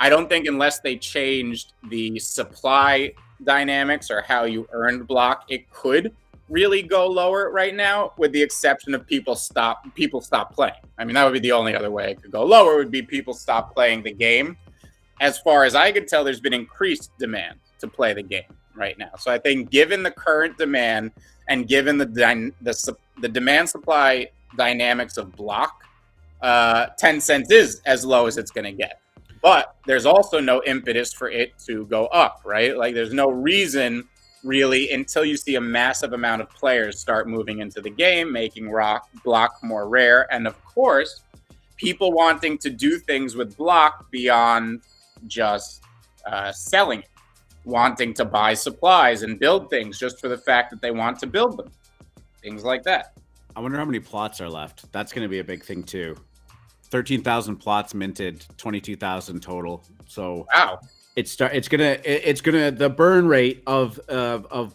unless they changed the supply dynamics or how you earned block, it could really go lower right now, with the exception of people stop playing. I mean, that would be the only other way it could go lower, would be people stop playing the game. As far as I could tell, there's been increased demand to play the game right now. So I think given the current demand and given the demand supply dynamics of block, 10 cents is as low as it's going to get. But there's also no impetus for it to go up, right? Like there's no reason really until you see a massive amount of players start moving into the game, making block more rare. And of course, people wanting to do things with block beyond just selling it, wanting to buy supplies and build things just for the fact that they want to build them, things like that. I wonder how many plots are left. That's going to be a big thing too. 13,000 plots minted, 22,000 total. So wow, it's gonna the burn rate of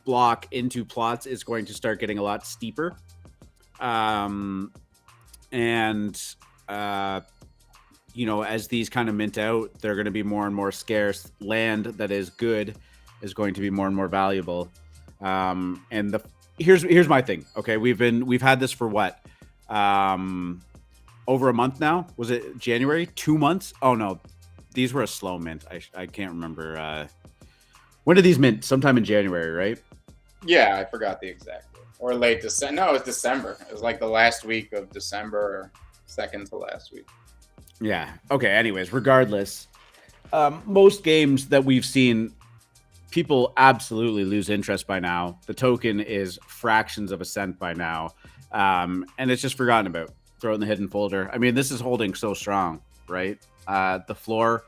block into plots is going to start getting a lot steeper. As these kind of mint out, they're going to be more and more scarce. Land that is good is going to be more and more valuable. Here's my thing. Okay, we've had this for what? Over a month now. Was it January? 2 months? Oh no, these were a slow mint. I can't remember. When did these mint? Sometime in January, right? Yeah, I forgot the exact date. Or late December. No, it was December. It was like the last week of December, or second to last week. Yeah. Okay. Anyways, regardless, most games that we've seen, people absolutely lose interest by now. The token is fractions of a cent by now, and it's just forgotten about. Throw it in the hidden folder. I mean, this is holding so strong, right? The floor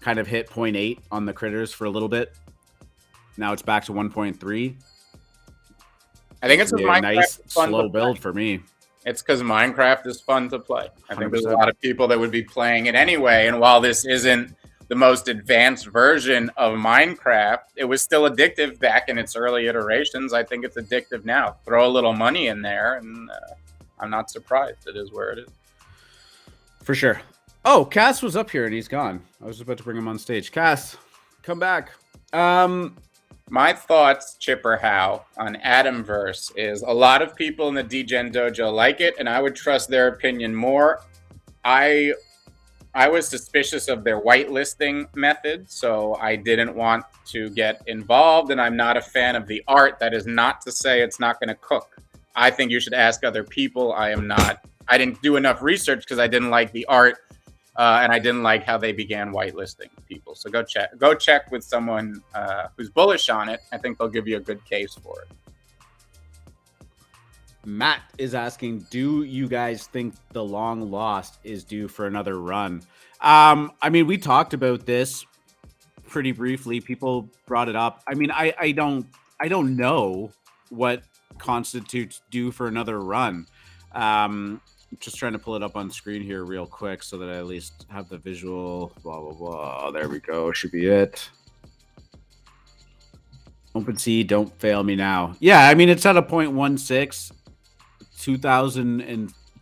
kind of hit 0.8 on the critters for a little bit. Now it's back to 1.3. I think it's a nice slow build for me. It's because Minecraft is fun to play. I think there's a lot of people that would be playing it anyway. And while this isn't the most advanced version of Minecraft, it was still addictive back in its early iterations. I think it's addictive now. Throw a little money in there, and I'm not surprised. It is where it is. For sure. Oh, Cass was up here and he's gone. I was about to bring him on stage. Cass, come back. My thoughts, Chipper How, on Adamverse is a lot of people in the DGen Dojo like it, and I would trust their opinion more. I was suspicious of their whitelisting method, so I didn't want to get involved, and I'm not a fan of the art. That is not to say it's not going to cook. I think you should ask other people. I didn't do enough research because I didn't like the art, and I didn't like how they began whitelisting people. So go check with someone who's bullish on it. I think they'll give you a good case for it. Matt is asking, do you guys think the long lost is due for another run? I mean, we talked about this pretty briefly. People brought it up. I mean, I don't know what constitutes due for another run. Just trying to pull it up on screen here real quick so that I at least have the visual. Blah blah blah. There we go. Should be it. OpenSea, don't fail me now. Yeah, I mean it's at a 0.16,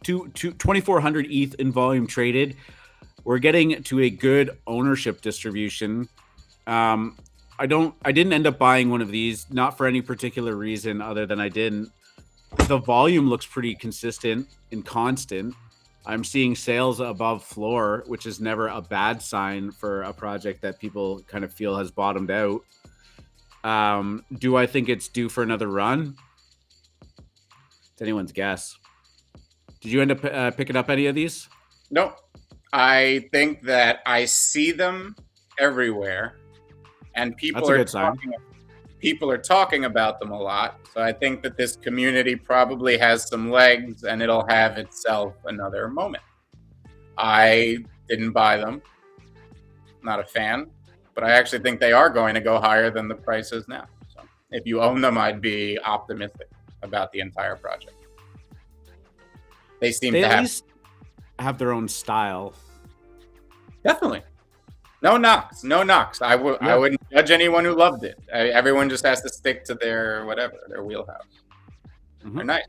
2,400 ETH in volume traded. We're getting to a good ownership distribution. I didn't end up buying one of these, not for any particular reason other than I didn't. The volume looks pretty consistent and constant. I'm seeing sales above floor, which is never a bad sign for a project that people kind of feel has bottomed out. Do I think it's due for another run? It's anyone's guess. Did you end up picking up any of these? Nope. I think that I see them everywhere, and people are talking about them a lot. So I think that this community probably has some legs, and it'll have itself another moment. I didn't buy them. Not a fan, but I actually think they are going to go higher than the price is now. So if you own them, I'd be optimistic about the entire project. They seem to at least have their own style. Definitely. No knocks. I wouldn't judge anyone who loved it. Everyone just has to stick to their wheelhouse. Mm-hmm. They're nice.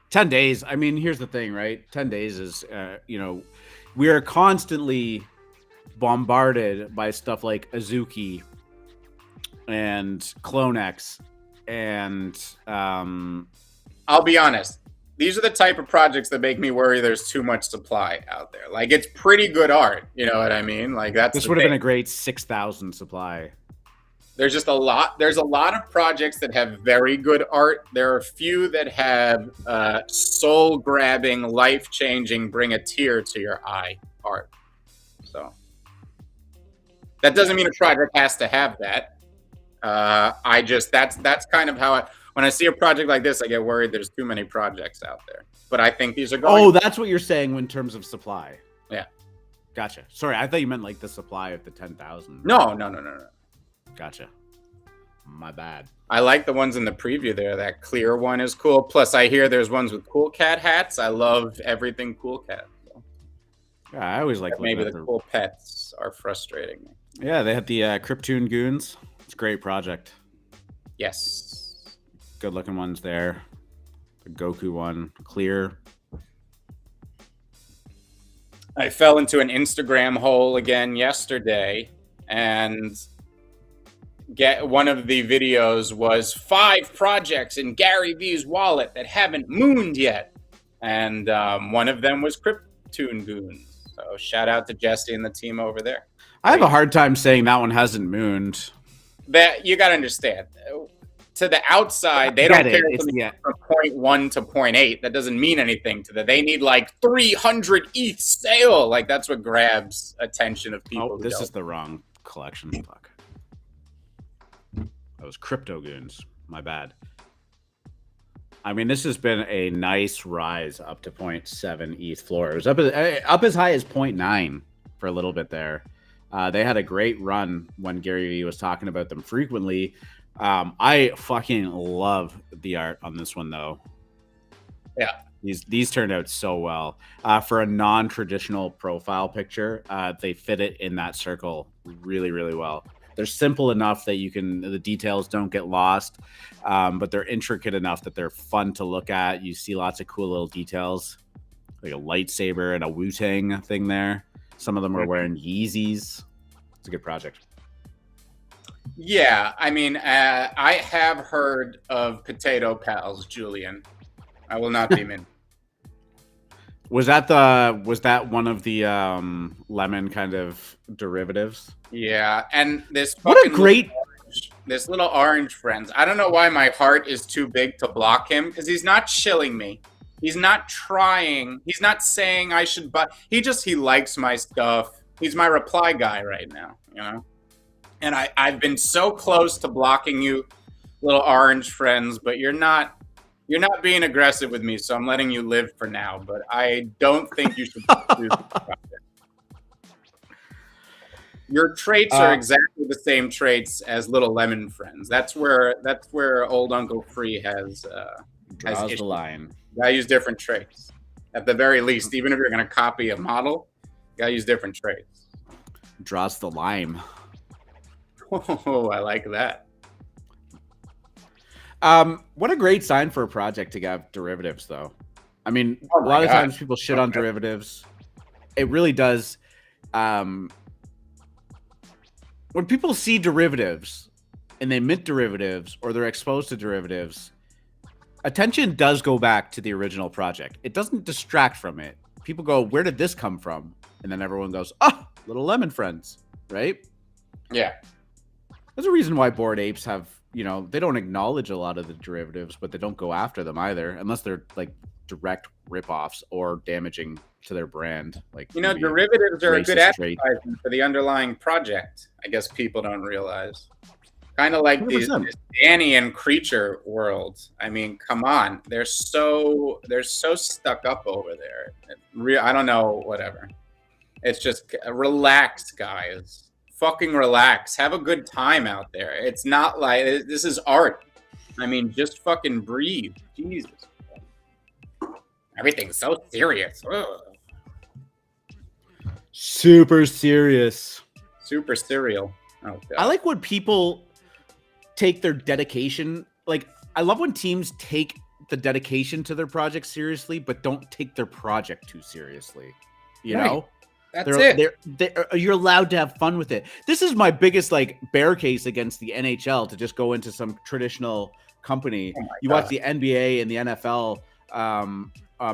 10 days. I mean, here's the thing, right? 10 days is, we are constantly bombarded by stuff like Azuki and CloneX and I'll be honest. These are the type of projects that make me worry there's too much supply out there. Like, it's pretty good art. You know what I mean? Like, this would have been a great 6,000 supply. There's just a lot. There's a lot of projects that have very good art. There are a few that have soul-grabbing, life-changing, bring a tear to your eye art. So that doesn't mean a project has to have that. That's kind of how when I see a project like this, I get worried there's too many projects out there. But I think these are going. Oh, that's what you're saying in terms of supply. Yeah. Gotcha. Sorry, I thought you meant like the supply of the 10,000. No. Gotcha. My bad. I like the ones in the preview there. That clear one is cool. Plus, I hear there's ones with Cool Cat hats. I love everything Cool Cat. So. Yeah, I always like. Maybe the cool pets are frustrating me. Yeah, they had the Cryptoon Goons. It's a great project. Yes. Good looking ones there. The Goku one, clear. I fell into an Instagram hole again yesterday, and one of the videos was 5 projects in Gary Vee's wallet that haven't mooned yet, and one of them was Cryptoon Goons. So shout out to Jesse and the team over there. I have a hard time saying that one hasn't mooned. That you got to understand. To the outside, they don't care from 0.1 to 0.8. That doesn't mean anything to them. They need like 300 ETH sale. Like, that's what grabs attention of people. Oh, this is the wrong collection. Fuck. That was Crypto Goons. My bad. I mean, this has been a nice rise up to 0.7 ETH floor. It was up as high as 0.9 for a little bit there. They had a great run when Gary Vee was talking about them frequently. I fucking love the art on this one, though. Yeah. These turned out so well. For a non-traditional profile picture, they fit it in that circle really, really well. They're simple enough that the details don't get lost, but they're intricate enough that they're fun to look at. You see lots of cool little details, like a lightsaber and a Wu-Tang thing there. Some of them are wearing Yeezys. It's a good project. Yeah, I mean, I have heard of Potato Pals, Julian. I will not be min. Was that one of the lemon kind of derivatives? Yeah, and this little orange friends. I don't know why my heart is too big to block him, because he's not shilling me. He's not trying. He's not saying I should buy. He likes my stuff. He's my reply guy right now, you know? And I've been so close to blocking you little orange friends, but you're not being aggressive with me, so I'm letting you live for now. But I don't think you should do this project. Your traits are exactly the same traits as Little Lemon friends. That's where old Uncle Free has draws the line. You gotta use different traits. At the very least, even if you're gonna copy a model, you gotta use different traits. Draws the line. Oh, I like that. What a great sign for a project to have derivatives, though. I mean, a lot of times people shit on derivatives. It really does. When people see derivatives and they mint derivatives or they're exposed to derivatives, attention does go back to the original project. It doesn't distract from it. People go, where did this come from? And then everyone goes, oh, Little Lemon friends, right? Yeah. There's a reason why Bored Apes have, they don't acknowledge a lot of the derivatives, but they don't go after them either, unless they're like direct ripoffs or damaging to their brand. Like, derivatives are a good advertisement for the underlying project. I guess people don't realize. Kind of like this Danny and Creature world. I mean, come on, they're so stuck up over there. I don't know, whatever. It's just relax, guys. Fucking relax. Have a good time out there. It's not like this is art. I mean, just fucking breathe. Jesus. Everything's so serious. Ugh. Super serious. Super serial. Oh, God. I like when people take their dedication. Like, I love when teams take the dedication to their project seriously, but don't take their project too seriously. You know? You're allowed to have fun with it. This is my biggest bear case against the NHL, to just go into some traditional company. You watch the NBA and the NFL,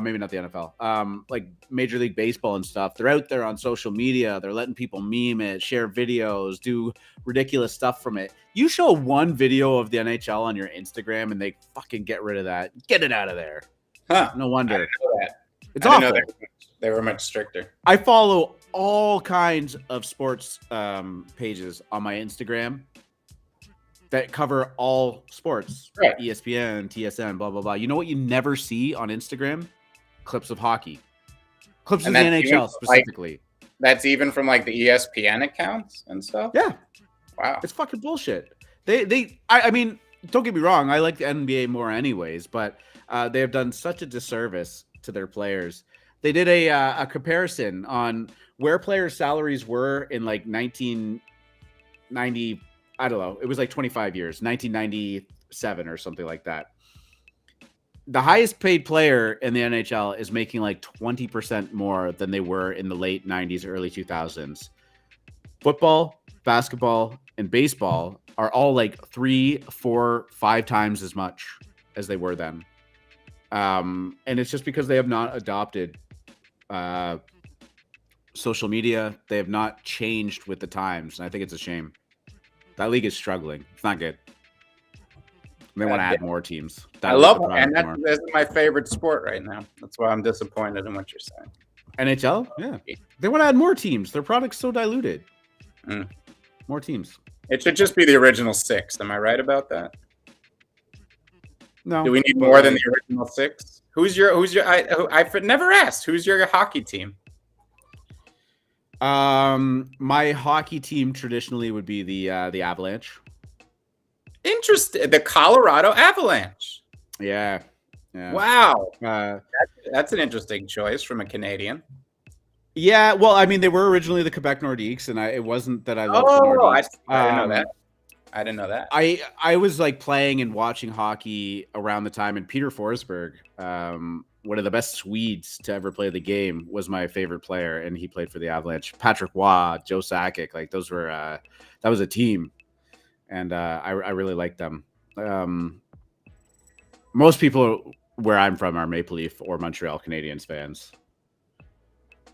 maybe not the NFL, like Major League Baseball and stuff. They're out there on social media. They're letting people meme it, share videos, do ridiculous stuff from it. You show one video of the NHL on your Instagram and they fucking get rid of that. Get it out of there. Huh. No wonder. I didn't know that. It's awful. They were much stricter. I follow all kinds of sports pages on my Instagram that cover all sports. Right. ESPN, TSN, blah, blah, blah. You know what you never see on Instagram? Clips of hockey. Clips of the NHL specifically. That's even from the ESPN accounts and stuff? Yeah. Wow. It's fucking bullshit. I mean, don't get me wrong. I like the NBA more anyways, but they have done such a disservice to their players. They did a comparison on where players' salaries were in 1990. I don't know. It was 25 years, 1997 or something like that. The highest paid player in the NHL is making 20% more than they were in the late 90s, early 2000s. Football, basketball, and baseball are all 3, 4, 5 times as much as they were then. And it's just because they have not adopted social media. They have not changed with the times. And I think it's a shame. That league is struggling. It's not good. They want to add more teams. I love it. And that's my favorite sport right now. That's why I'm disappointed in what you're saying. NHL? Yeah. They want to add more teams. Their product's so diluted. More teams. It should just be the original 6. Am I right about that? No. Do we need more than the original 6? I've never asked. Who's your hockey team? My hockey team traditionally would be the Avalanche. Interesting. The Colorado Avalanche. Yeah. Wow. That's an interesting choice from a Canadian. Yeah. Well, I mean, they were originally the Quebec Nordiques, and it wasn't that I loved the Nordiques. I didn't know that. I didn't know that. I was playing and watching hockey around the time, and Peter Forsberg, one of the best Swedes to ever play the game, was my favorite player, and he played for the Avalanche. Patrick Waugh, Joe Sakic, those were that was a team, and I really liked them. Most people where I'm from are Maple Leaf or Montreal Canadiens fans.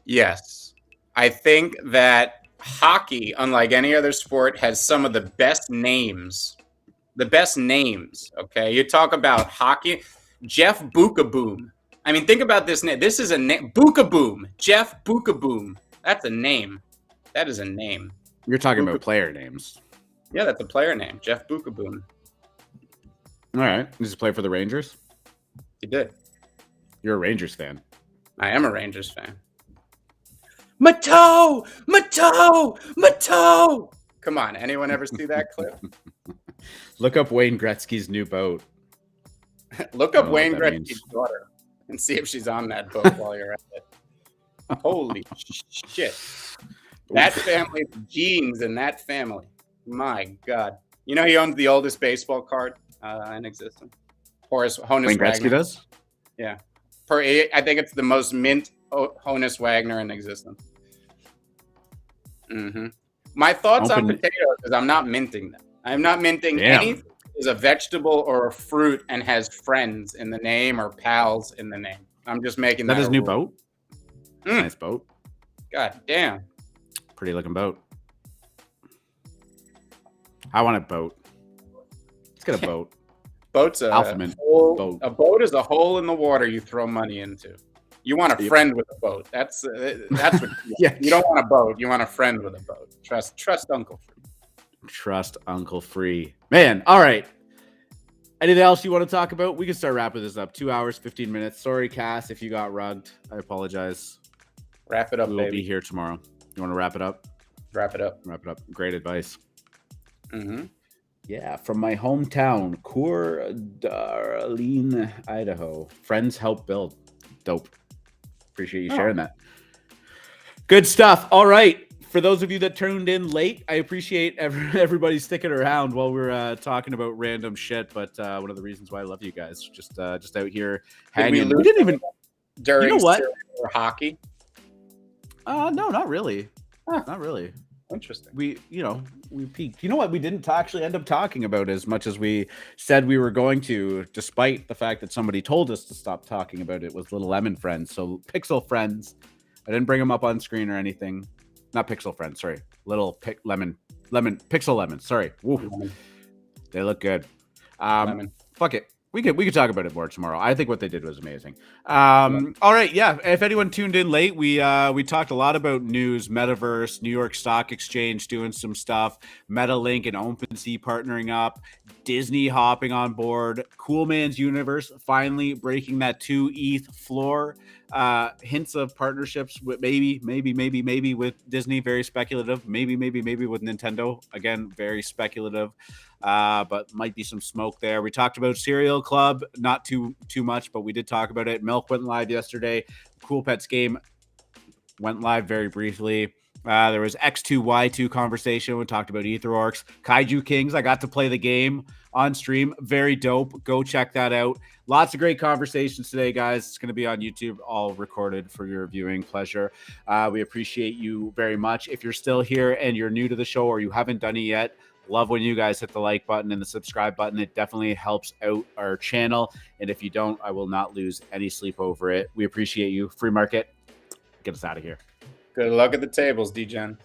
Yes, I think that hockey, unlike any other sport, has some of the best names. The best names, okay? You talk about hockey. Jeff Bukaboom. I mean, think about this name. This is a name. Bukaboom. Jeff Bukaboom. That's a name. That is a name. You're talking about player names. Yeah, that's a player name. Jeff Bukaboom. All right. Does he play for the Rangers? He did. You're a Rangers fan. I am a Rangers fan. Mateau! Come on, anyone ever see that clip? Look up Wayne Gretzky's new boat. Look up Wayne Gretzky's daughter and see if she's on that boat while you're at it. Holy shit. That family's genes in that family. My God. You know he owns the oldest baseball card in existence. Honus Wayne Gretzky Wagner. does? Yeah. I think it's the most mint Honus Wagner in existence. Mm-hmm. My thoughts on potatoes is I'm not minting them. I'm not minting anything that is a vegetable or a fruit and has friends in the name or pals in the name. I'm just making that. That his new boat? Nice boat. God damn. Pretty looking boat. I want a boat. Let's get a boat. Boat's a AlphaMint boat. A boat is a hole in the water you throw money into. You want a friend with a boat. That's what yeah. You don't want a boat. You want a friend with a boat. Trust Uncle Free. Trust Uncle Free. Man, all right. Anything else you want to talk about? We can start wrapping this up. 2 hours, 15 minutes. Sorry, Cass, if you got rugged. I apologize. Wrap it up, We'll be here tomorrow. You want to wrap it up? Wrap it up. Wrap it up. Great advice. Mm-hmm. Yeah, from my hometown, Coeur d'Alene, Idaho. Friends help build. Dope. Appreciate you sharing that. Good stuff. All right. For those of you that tuned in late, I appreciate everybody sticking around while we're talking about random shit. But one of the reasons why I love you guys, just out here hanging. We didn't even during you know what? Hockey. No, not really. Not really. Interesting. We peaked. You know what? We didn't actually end up talking about as much as we said we were going to, despite the fact that somebody told us to stop talking about it. Was Little Lemon Friends. So Pixel Friends. I didn't bring them up on screen or anything. Not Pixel Friends. Sorry. Little Pixel Lemon. Sorry. Woo. They look good. Fuck it. We could talk about it more tomorrow. I think what they did was amazing. All right, yeah. If anyone tuned in late, we talked a lot about news, Metaverse, New York Stock Exchange doing some stuff, Metalink and Opensea partnering up, Disney hopping on board, Coolman's Universe finally breaking that 2 ETH floor. Hints of partnerships with maybe with Disney, very speculative. Maybe with Nintendo, again, very speculative. But might be some smoke there. We talked about Serial Club, not too much, but we did talk about it. Milk went live yesterday. Cool Pets game went live very briefly. There was X2Y2 conversation. We talked about Orcs. Kaiju Kings. I got to play the game on stream. Very dope. Go check that out. Lots of great conversations today, guys. It's going to be on YouTube, all recorded for your viewing pleasure. We appreciate you very much. If you're still here and you're new to the show or you haven't done it yet, love when you guys hit the like button and the subscribe button. It definitely helps out our channel. And if you don't, I will not lose any sleep over it. We appreciate you. Free market. Get us out of here. Good luck at the tables, D-Gen.